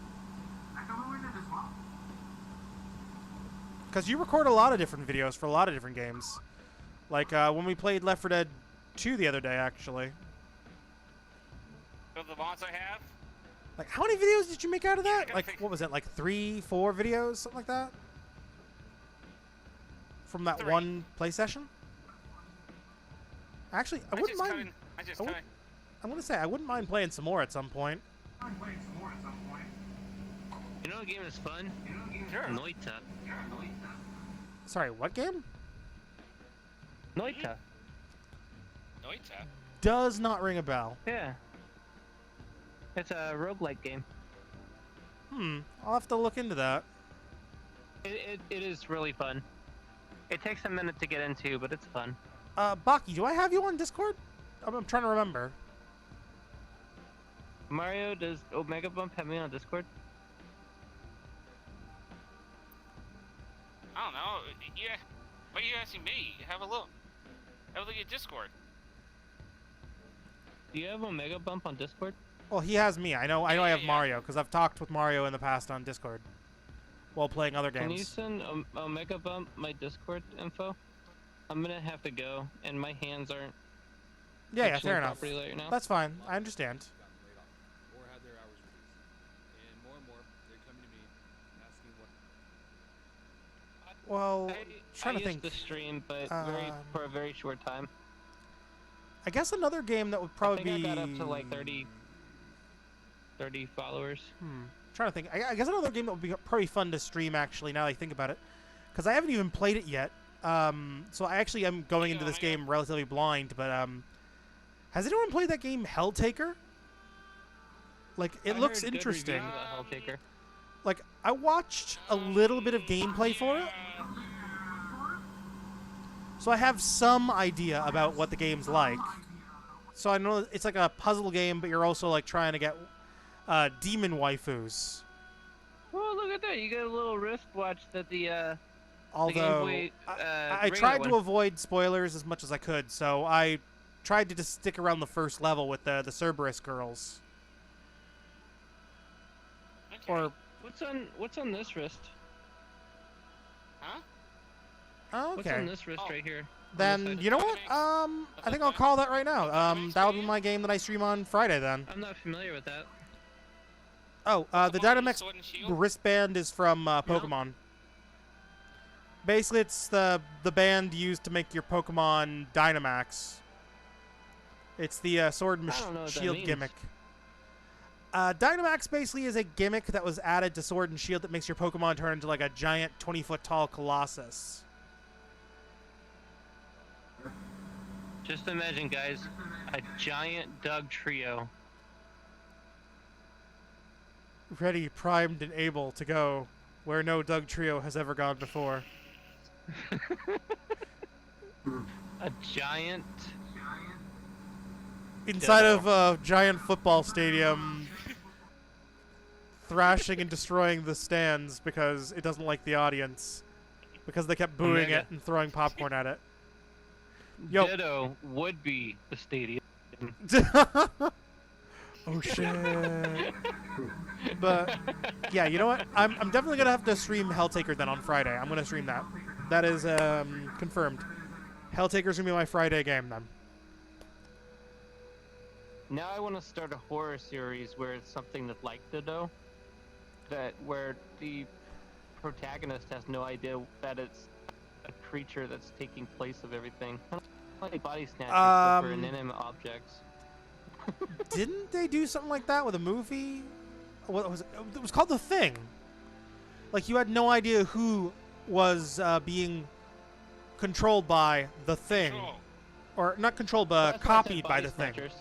Because you record a lot of different videos for a lot of different games. Like when we played Left 4 Dead 2 the other day, actually. So the mods I have? Like, how many videos did you make out of that? Like, what was it? Like 3, 4 videos? Something like that? From that 3. one play session? Actually, I wouldn't mind... I'm going to say, I wouldn't mind playing some more at some point. You know what game is fun? Sure. Noita. Sorry, what game? Noita. Noita? Does not ring a bell. Yeah. It's a roguelike game. I'll have to look into that. It is really fun. It takes a minute to get into, but it's fun. Baki, do I have you on Discord? I'm trying to remember. Mario, does Omega Bump have me on Discord? I don't know. Yeah. Why are you asking me? Have a look. Have a look at Discord. Do you have Omega Bump on Discord? Well, he has me. I know I have Mario, because I've talked with Mario in the past on Discord. While playing other games. Can you send Omega Bump my Discord info? I'm gonna have to go, and my hands aren't... Yeah, fair enough. Right now. That's fine. I understand. Well, trying to think. I used to stream, but for a very short time. I guess another game that would probably I think I got up to like 30 30 followers. Trying to think. I guess another game that would be pretty fun to stream, actually, now that I think about it. Because I haven't even played it yet. So I actually am going into this game relatively blind, but has anyone played that game, Helltaker? Like, it looks interesting. Helltaker. Like, I watched a little bit of gameplay for it. So I have some idea about what the game's like. So I know it's like a puzzle game, but you're also like trying to get demon waifus. Well, look at that! You got a little wristwatch that the Although Game Boy, I radio tried to one. avoid spoilers as much as I could, so I tried to just stick around the first level with the Cerberus girls. Or What's on this wrist? Huh? oh, What's okay. on this wrist right here? Then you know what? I think I'll call that right now. That'll be my game that I stream on Friday then. I'm not familiar with that. Oh, the Dynamax wristband is from Pokemon. Basically, it's the band used to make your Pokemon Dynamax. It's the Sword and I don't know what that Shield means. gimmick. Dynamax basically is a gimmick that was added to Sword and Shield that makes your Pokemon turn into like a giant 20-foot tall Colossus. Just imagine, guys, a giant Doug trio. Ready, primed, and able to go where no Doug trio has ever gone before. A giant. Inside of a giant football stadium, thrashing and destroying the stands because it doesn't like the audience. Because they kept booing Omega. it and throwing popcorn at it. Yo. Ditto would be the stadium. Oh shit. But yeah, you know what? I'm definitely gonna have to stream Helltaker then on Friday. I'm gonna stream that. That is confirmed. Helltaker's gonna be my Friday game then. Now I want to start a horror series where it's something that's like Ditto, where the protagonist has no idea that it's a creature that's taking place of everything. Kind of like Body Snatchers, but for inanimate objects. Didn't they do something like that with a movie? What was it? It was called The Thing. Like you had no idea who was being controlled by the Thing, or not controlled, but That's why I said copied by Body the Thing. Snatchers.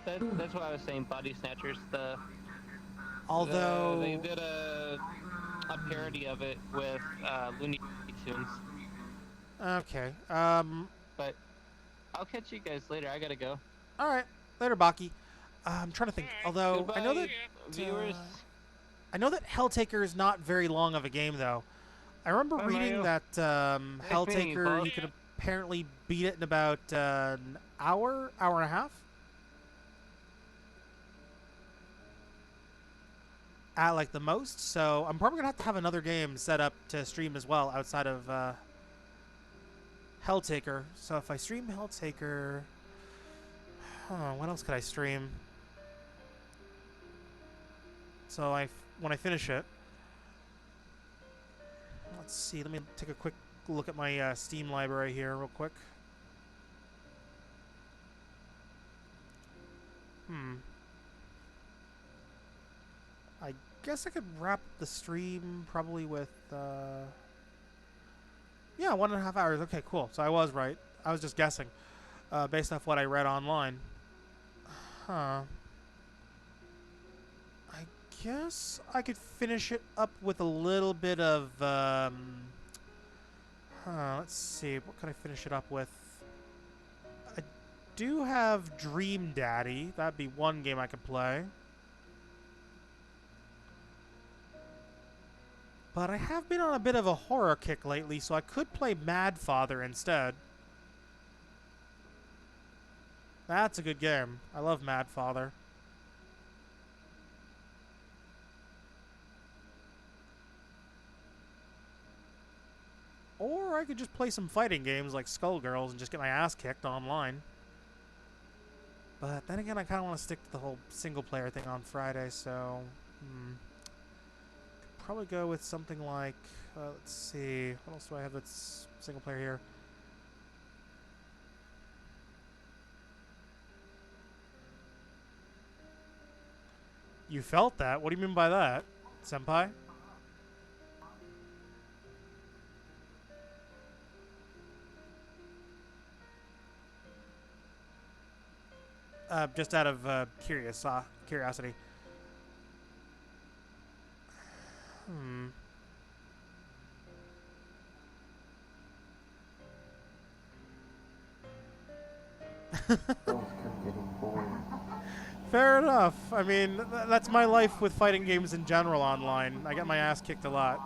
That's what I was saying. Body Snatchers. Although they did a parody of it with Looney Tunes. Okay. But I'll catch you guys later. I gotta go. All right. Later, Baki. I'm trying to think. Although I know Goodbye, that viewers. I know that Helltaker is not very long of a game, though. I remember Bye, reading Mario. that meeting you, Helltaker, boss. you could apparently beat it in about an hour and a half. At like the most. So I'm probably gonna have to have another game set up to stream as well outside of Helltaker. So if I stream Helltaker, what else could I stream? So when I finish it, let's see. Let me take a quick look at my Steam library here, real quick. I guess I could wrap the stream probably with yeah, 1.5 hours. Okay, cool. So I was right. I was just guessing based off what I read online. Huh. I guess I could finish it up with a little bit of let's see. What could I finish it up with? I do have Dream Daddy. That'd be one game I could play. But I have been on a bit of a horror kick lately, so I could play Mad Father instead. That's a good game. I love Mad Father. Or I could just play some fighting games like Skullgirls and just get my ass kicked online. But then again, I kind of want to stick to the whole single-player thing on Friday, so... Probably go with something like, let's see, what else do I have that's single player here? You felt that? What do you mean by that, senpai? Just out of curiosity. Hmm. Fair enough. I mean, that's my life with fighting games in general online. I get my ass kicked a lot.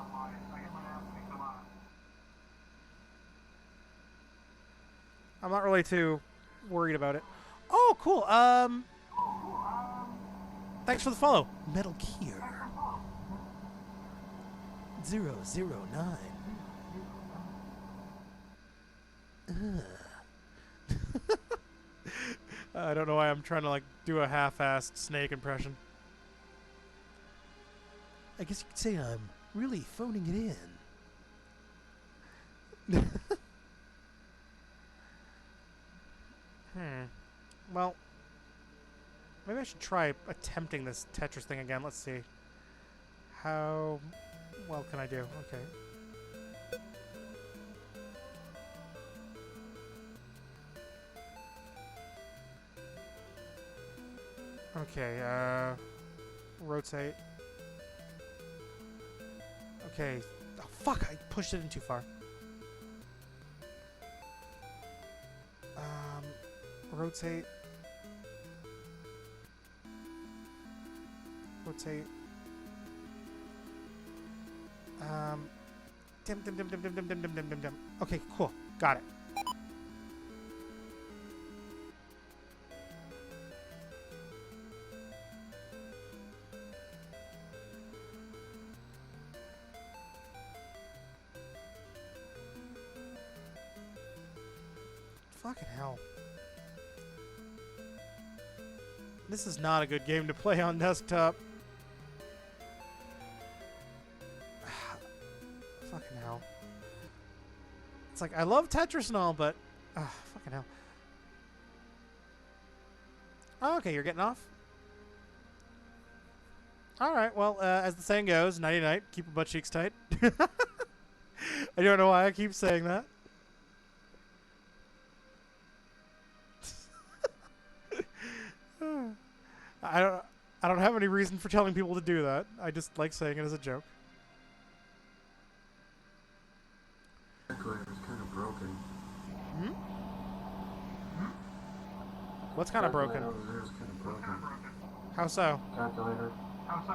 I'm not really too worried about it. Oh, cool. Thanks for the follow. Metal Gear 009. I don't know why I'm trying to like do a half-assed Snake impression. I guess you could say I'm really phoning it in. Well, maybe I should try attempting this Tetris thing again. Let's see. How well can I do? Okay. Okay, rotate. Okay. Oh, fuck, I pushed it in too far. Rotate. Rotate. Dim. Okay, cool. Got it. Fucking hell. This is not a good game to play on desktop. Fucking hell. It's like, I love Tetris and all, but... fucking hell. Oh, okay, you're getting off? Alright, well, as the saying goes, nighty-night, keep your butt cheeks tight. I don't know why I keep saying that. I don't have any reason for telling people to do that. I just like saying it as a joke. Calculator's kind of broken. Hmm? What's kind of broken? Over there is kind of broken. How so? Calculator. How so?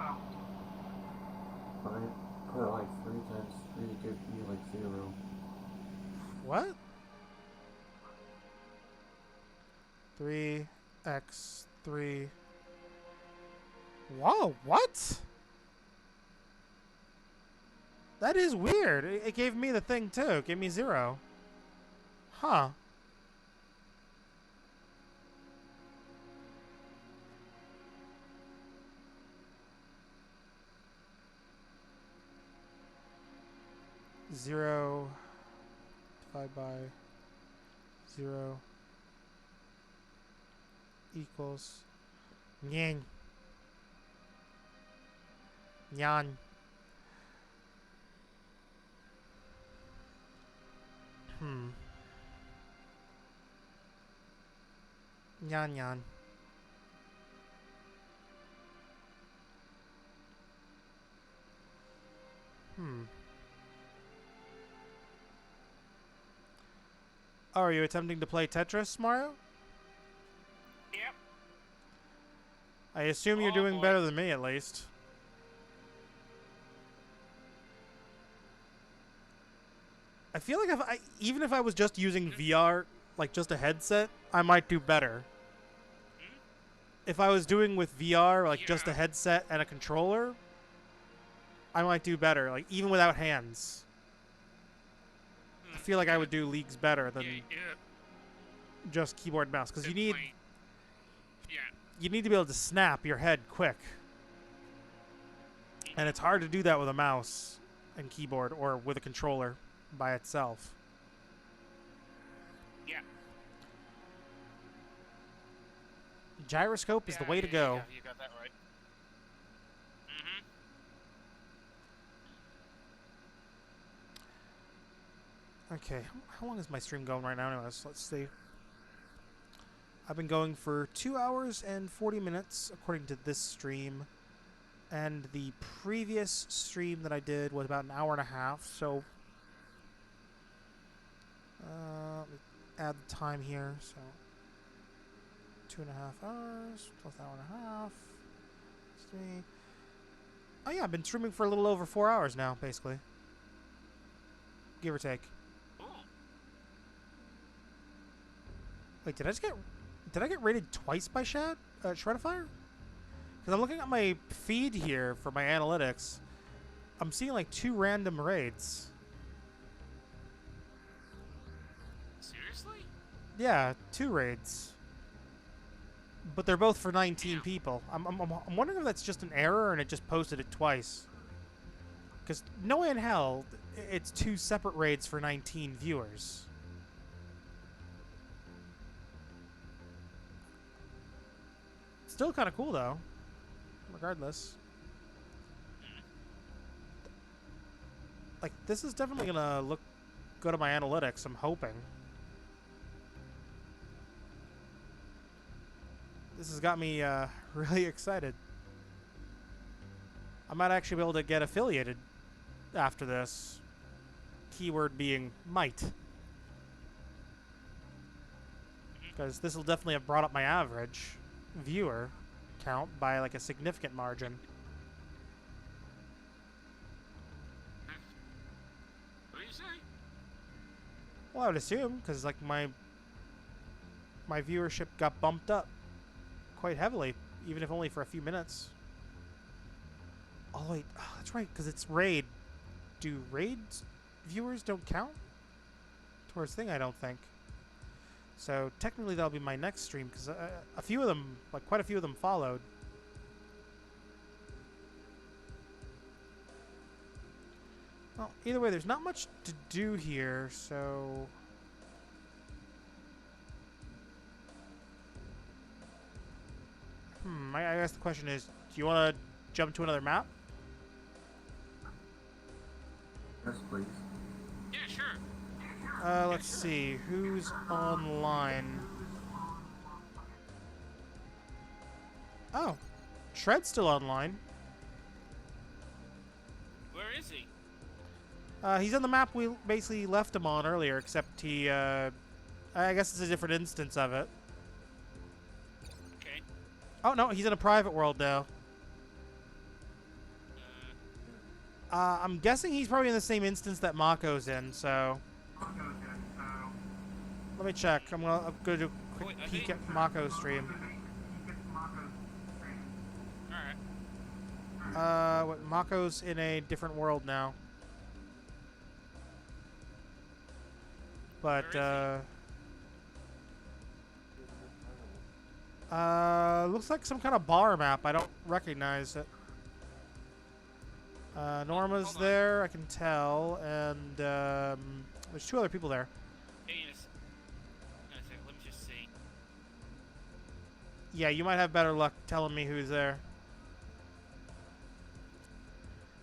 When I put it like 3 times 3, it gives me like 0. What? 3x3. Whoa, what? That is weird. It gave me the thing too. It gave me 0. Huh. Zero divided by 0 equals Yang. Yan. Yan. Oh, are you attempting to play Tetris, Mario? Yep. I assume you're doing better than me, at least. I feel like even if I was just using VR, like just a headset, I might do better. If I was doing with VR, like just a headset and a controller, I might do better, like even without hands. I feel like I would do leagues better than just keyboard and mouse, because you need to be able to snap your head quick, and it's hard to do that with a mouse and keyboard or with a controller by itself. Yeah. Gyroscope is the way to go. Yeah, you got that right. Okay, how long is my stream going right now anyways? Let's see. I've been going for 2 hours and 40 minutes according to this stream. And the previous stream that I did was about an hour and a half, so let me add the time here. So 2.5 hours plus an hour and a half. 3. Oh yeah, I've been streaming for a little over 4 hours now, basically. Give or take. Wait, did I get rated twice by Shredifire? Because I'm looking at my feed here for my analytics. I'm seeing like 2 random raids. Seriously? Yeah, 2 raids. But they're both for 19 people. I'm wondering if that's just an error and it just posted it twice. Because no way in hell it's 2 separate raids for 19 viewers. Still kind of cool though. Regardless. Like, this is definitely gonna look good at my analytics, I'm hoping. This has got me really excited. I might actually be able to get affiliated after this. Keyword being might. Because this will definitely have brought up my average viewer count by like a significant margin. What do you say? Well, I would assume, because like my viewership got bumped up quite heavily, even if only for a few minutes. Oh wait, oh, that's right, because it's raid. Do raid viewers don't count towards thing? I don't think. So technically that'll be my next stream, because a few of them, like quite a few of them, followed. Well, either way, there's not much to do here, so I guess the question is, do you want to jump to another map? Yes, please. Yeah, sure. Let's see, who's online? Oh, Shred's still online. Where is he? He's on the map we basically left him on earlier, except he, I guess it's a different instance of it. Okay. Oh, no, he's in a private world now. I'm guessing he's probably in the same instance that Mako's in, so let me check. I'm gonna do a quick peek at Mako's stream. Alright. Mako's in a different world now. But, looks like some kind of bar map. I don't recognize it. Norma's there, I can tell, and, there's 2 other people there. Hey, let me just see. Yeah, you might have better luck telling me who's there.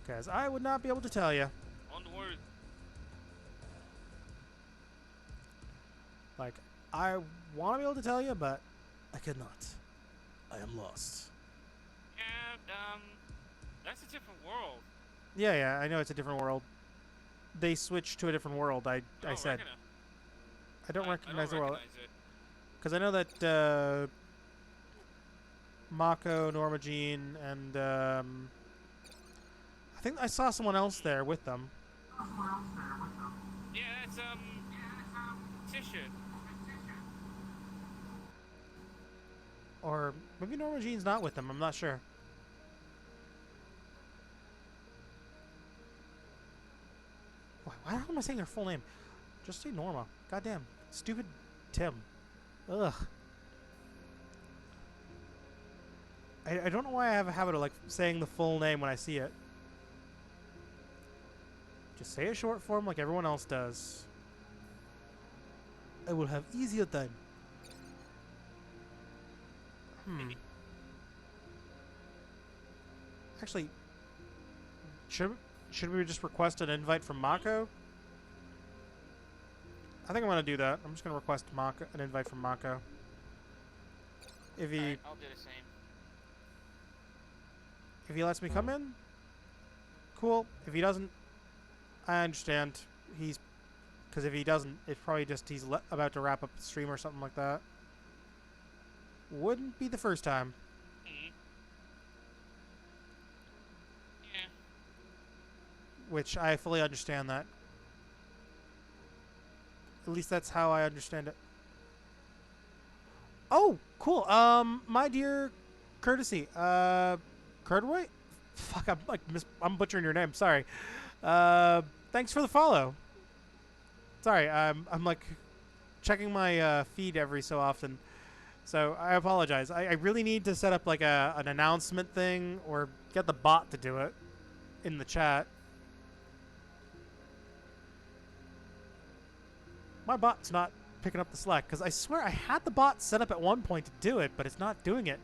Because I would not be able to tell you. On the word. Like, I want to be able to tell you, but I cannot. I am lost. Yeah, that's a different world. Yeah, I know it's a different world. They switched to a different world, I said. I don't recognize the world. Because I know that, Mako, Norma Jean, and, I think I saw someone else there with them. Yeah, that's, Tisha. Or maybe Norma Jean's not with them, I'm not sure. Why the hell am I saying her full name? Just say Norma. Goddamn. Stupid Tim. Ugh. I don't know why I have a habit of like saying the full name when I see it. Just say a short form like everyone else does. I will have easier time. Actually, should we just request an invite from Mako? I think I'm gonna do that. I'm just gonna request Mako, an invite from Mako. If he Alright, I'll do the same. if he lets me come in, cool. If he doesn't, I understand. Because if he doesn't, it's probably just he's about to wrap up the stream or something like that. Wouldn't be the first time. Yeah. Which I fully understand that. At least that's how I understand it. Oh, cool. My dear Courtesy, Curtway? Fuck, I'm butchering your name. Sorry. Thanks for the follow. Sorry, I'm like checking my feed every so often, so I apologize. I really need to set up like an announcement thing or get the bot to do it in the chat. My bot's not picking up the slack because I swear I had the bot set up at one point to do it, but it's not doing it.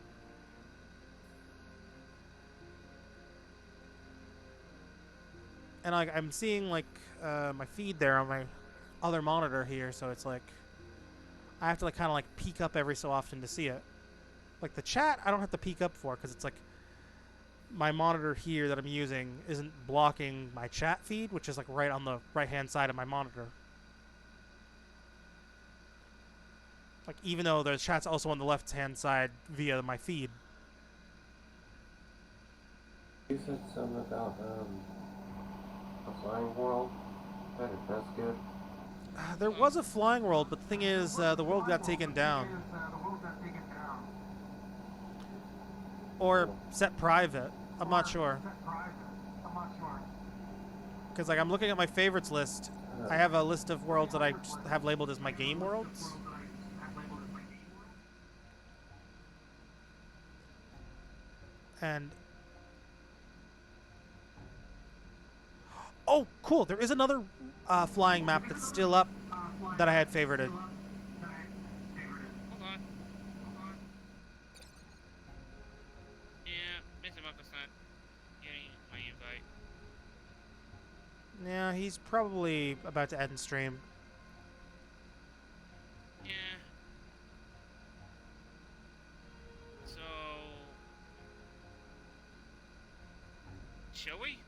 And I'm seeing like my feed there on my other monitor here, so it's like I have to like kind of like peek up every so often to see it. Like the chat, I don't have to peek up for because it's like my monitor here that I'm using isn't blocking my chat feed, which is like right on the right-hand side of my monitor. Like even though the chat's also on the left-hand side via my feed. You said something about a flying world. That's good. There was a flying world, but the thing is, the world got taken down. Or set private. I'm not sure. Because like I'm looking at my favorites list. I have a list of worlds that I have labeled as my game worlds. And oh, cool! There is another flying map that's still up that I had favorited. Hold on. Yeah, Mr. Buckle's not getting my invite. Yeah, he's probably about to end stream. Yeah. So, shall we?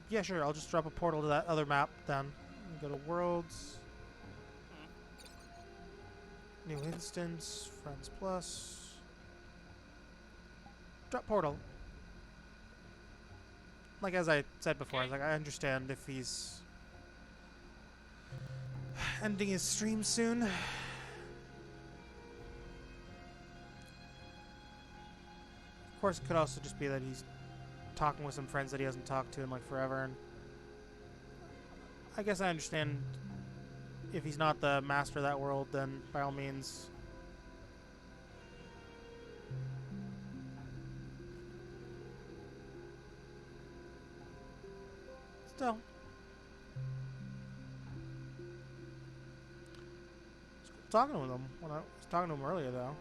Yeah, sure. I'll just drop a portal to that other map then. Go to Worlds. New instance. Friends Plus. Drop portal. Like as I said before, like I understand if he's ending his stream soon. Of course, it could also just be that he's talking with some friends that he hasn't talked to in like forever, and I guess I understand if he's not the master of that world, then by all means. Still. It's cool talking with him when I was talking to him earlier though.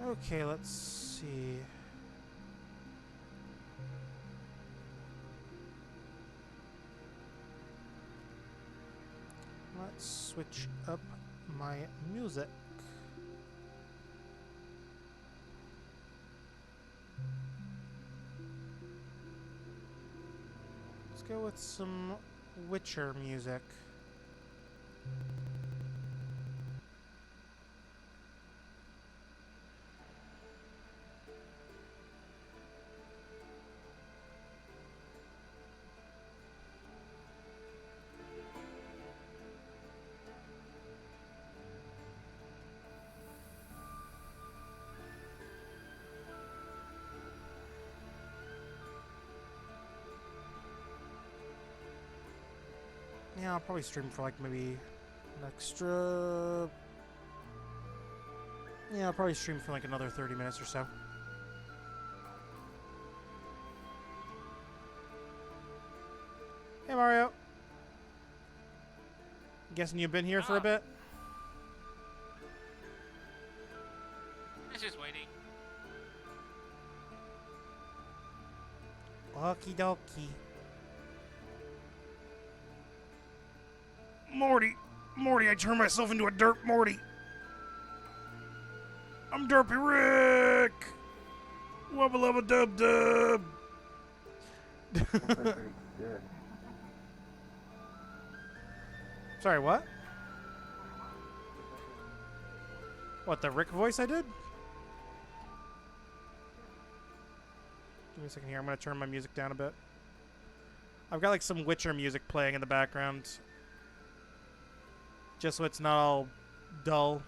Okay, let's see. switch up my music. Let's go with some Witcher music. Yeah, I'll probably stream for like maybe an extra... Yeah, I'll probably stream for like another 30 minutes or so. Hey Mario. Guessing you've been here for a bit? It's just waiting. Okie dokie. Morty! Morty, I turned myself into a derp Morty! I'm Derpy Rick! Wubba lubba dub dub! Sorry, what? What, the Rick voice I did? Give me a second here, I'm gonna turn my music down a bit. I've got like some Witcher music playing in the background. Just so it's not all dull.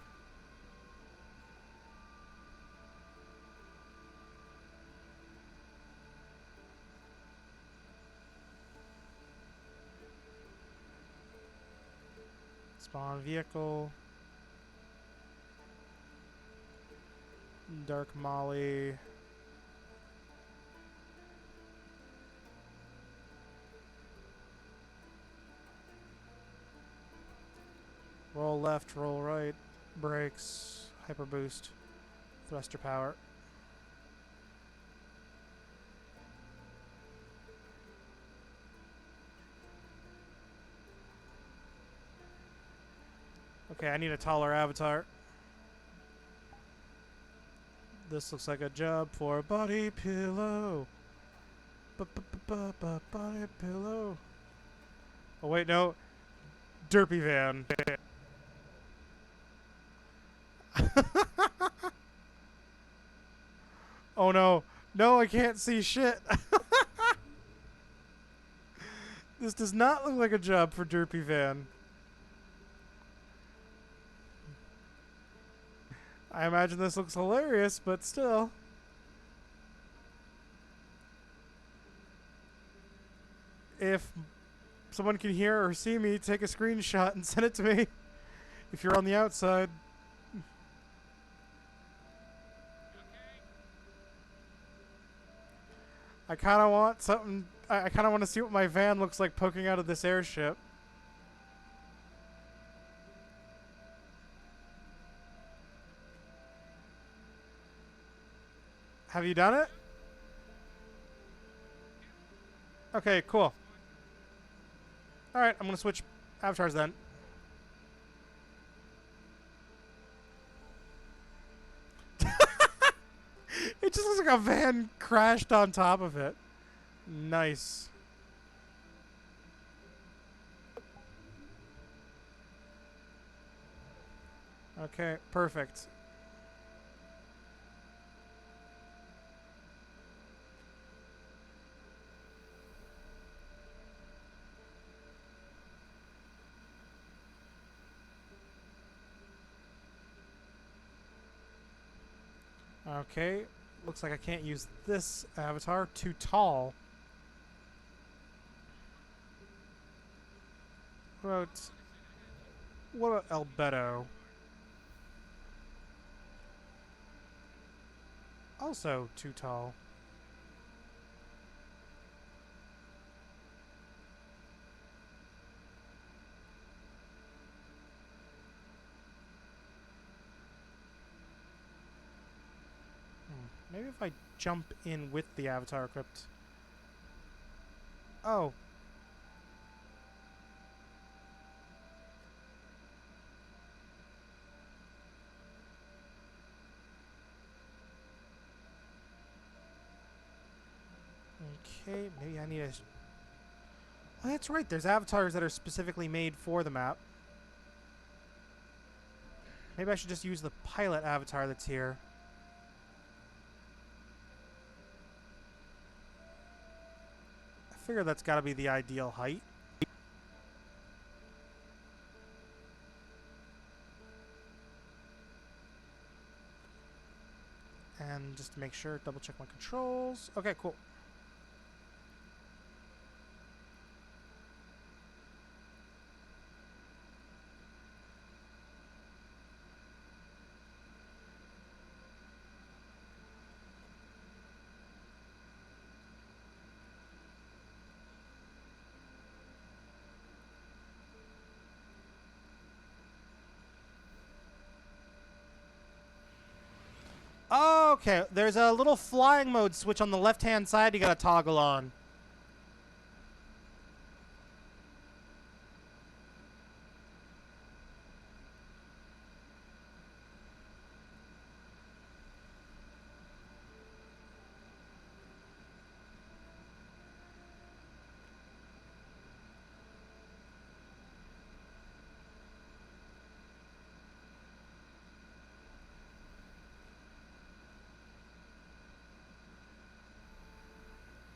Spawn vehicle. Dark Molly. Roll left, roll right, brakes, hyper boost, thruster power. Okay, I need a taller avatar. This looks like a job for a body pillow. Body pillow. Oh wait, no. Derpy van. Oh no. No, I can't see shit. This does not look like a job for Derpy van. I imagine this looks hilarious, but still. If someone can hear or see me, take a screenshot and send it to me. If you're on the outside. I kind of want something. I kind of want to see what my van looks like poking out of this airship. Have you done it? Okay, cool. Alright, I'm gonna switch avatars then. It just looks like a van crashed on top of it. Nice. Okay, perfect. Okay, looks like I can't use this avatar. Too tall. What about Albedo? Also too tall. Maybe if I jump in with the avatar equipped. Oh. Okay, maybe I need a... Oh, that's right. There's avatars that are specifically made for the map. Maybe I should just use the pilot avatar that's here. I figure that's got to be the ideal height. And just to make sure, double check my controls. Okay, cool. Okay, there's a little flying mode switch on the left-hand side you gotta toggle on.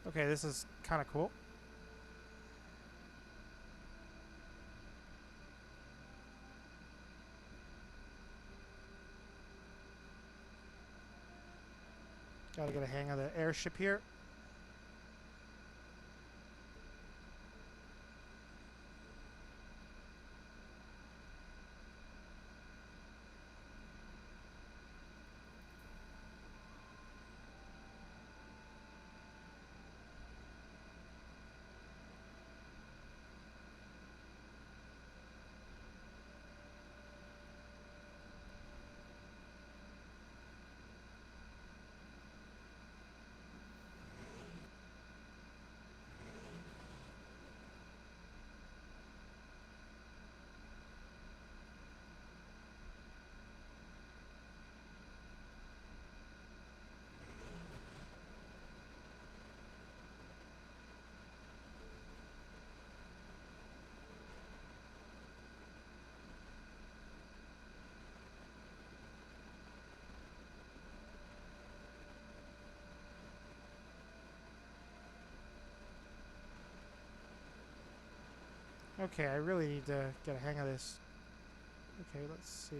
Okay, this is kind of cool. Gotta get a hang of the airship here. Okay, I really need to get a hang of this. Okay, let's see.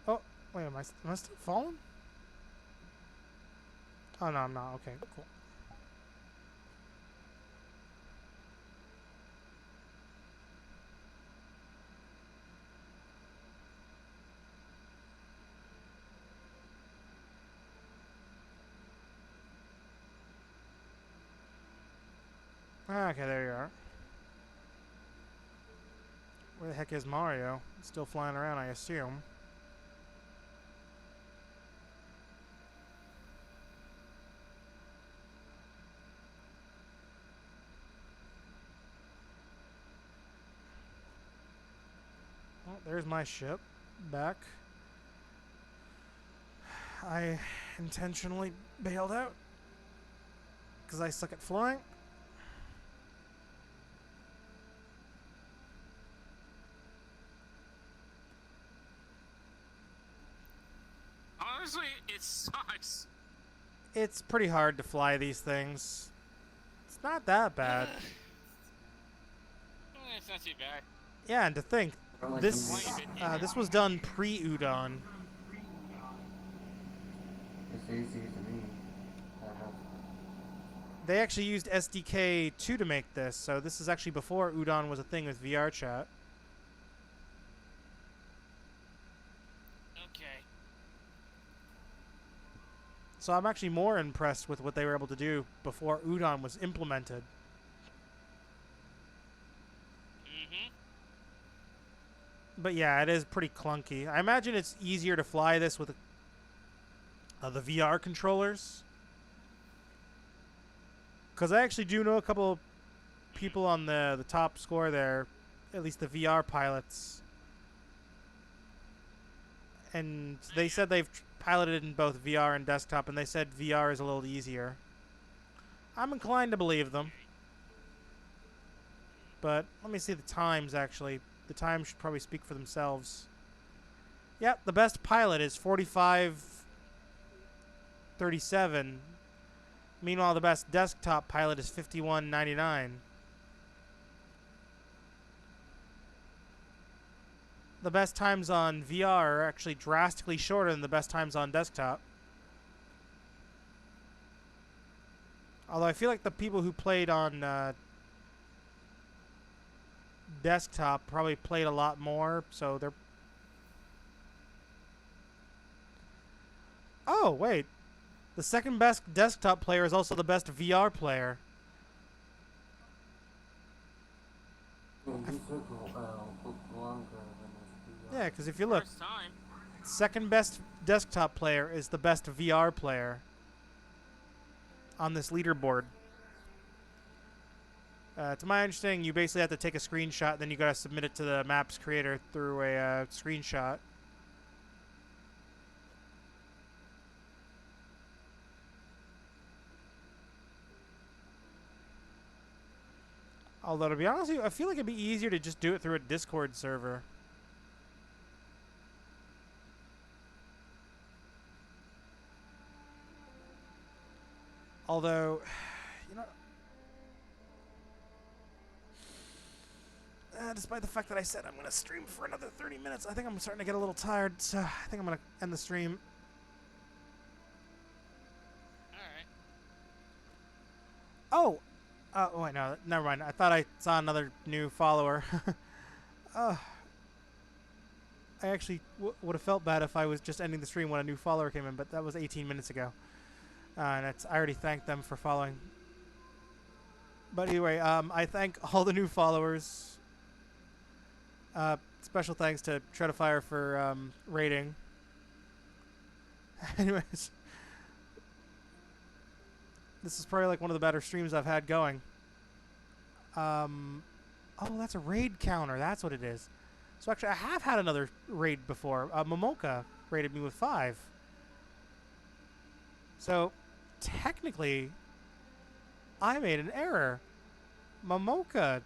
Oh, wait, am I still falling? Oh, no, I'm not. Okay, cool. Okay, there you are. Where the heck is Mario? Still flying around, I assume. Well, there's my ship. Back. I intentionally bailed out because I suck at flying. Honestly, it sucks. It's pretty hard to fly these things. It's not that bad. It's not too bad. Yeah, and to think, this this was done pre-Udon. It's easy to me. They actually used SDK 2 to make this, so this is actually before Udon was a thing with VR chat. Okay. So I'm actually more impressed with what they were able to do before Udon was implemented. But yeah, it is pretty clunky. I imagine it's easier to fly this with the VR controllers. Because I actually do know a couple people on the top score there, at least the VR pilots. And they said they've piloted in both VR and desktop, and they said VR is a little easier. I'm inclined to believe them. But let me see the times, actually. The times should probably speak for themselves. Yep, the best pilot is 45:37. Meanwhile, the best desktop pilot is 51:99. The best times on VR are actually drastically shorter than the best times on desktop. Although I feel like the people who played on desktop probably played a lot more, so they're... Oh, wait. The second best desktop player is also the best VR player. Yeah, he took longer than his Yeah, because if you look, First time. second best desktop player is the best VR player on this leaderboard. To my understanding, you basically have to take a screenshot, then you gotta submit it to the map's creator through a screenshot. Although, to be honest with you, I feel like it'd be easier to just do it through a Discord server. Although, you know, despite the fact that I said I'm going to stream for another 30 minutes, I think I'm starting to get a little tired, so I think I'm going to end the stream. Alright. Oh, wait, no, never mind. I thought I saw another new follower. I actually would have felt bad if I was just ending the stream when a new follower came in, but that was 18 minutes ago. And I already thanked them for following. But anyway, I thank all the new followers. Special thanks to Treadifire for rating. Anyways. This is probably like one of the better streams I've had going. Oh, that's a raid counter. That's what it is. So actually, I have had another raid before. Momoka raided me with 5. So, technically, I made an error. Momoka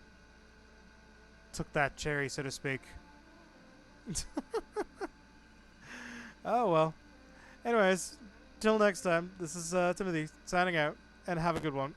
took that cherry, so to speak. Oh, well. Anyways, till next time, this is Timothy signing out, and have a good one.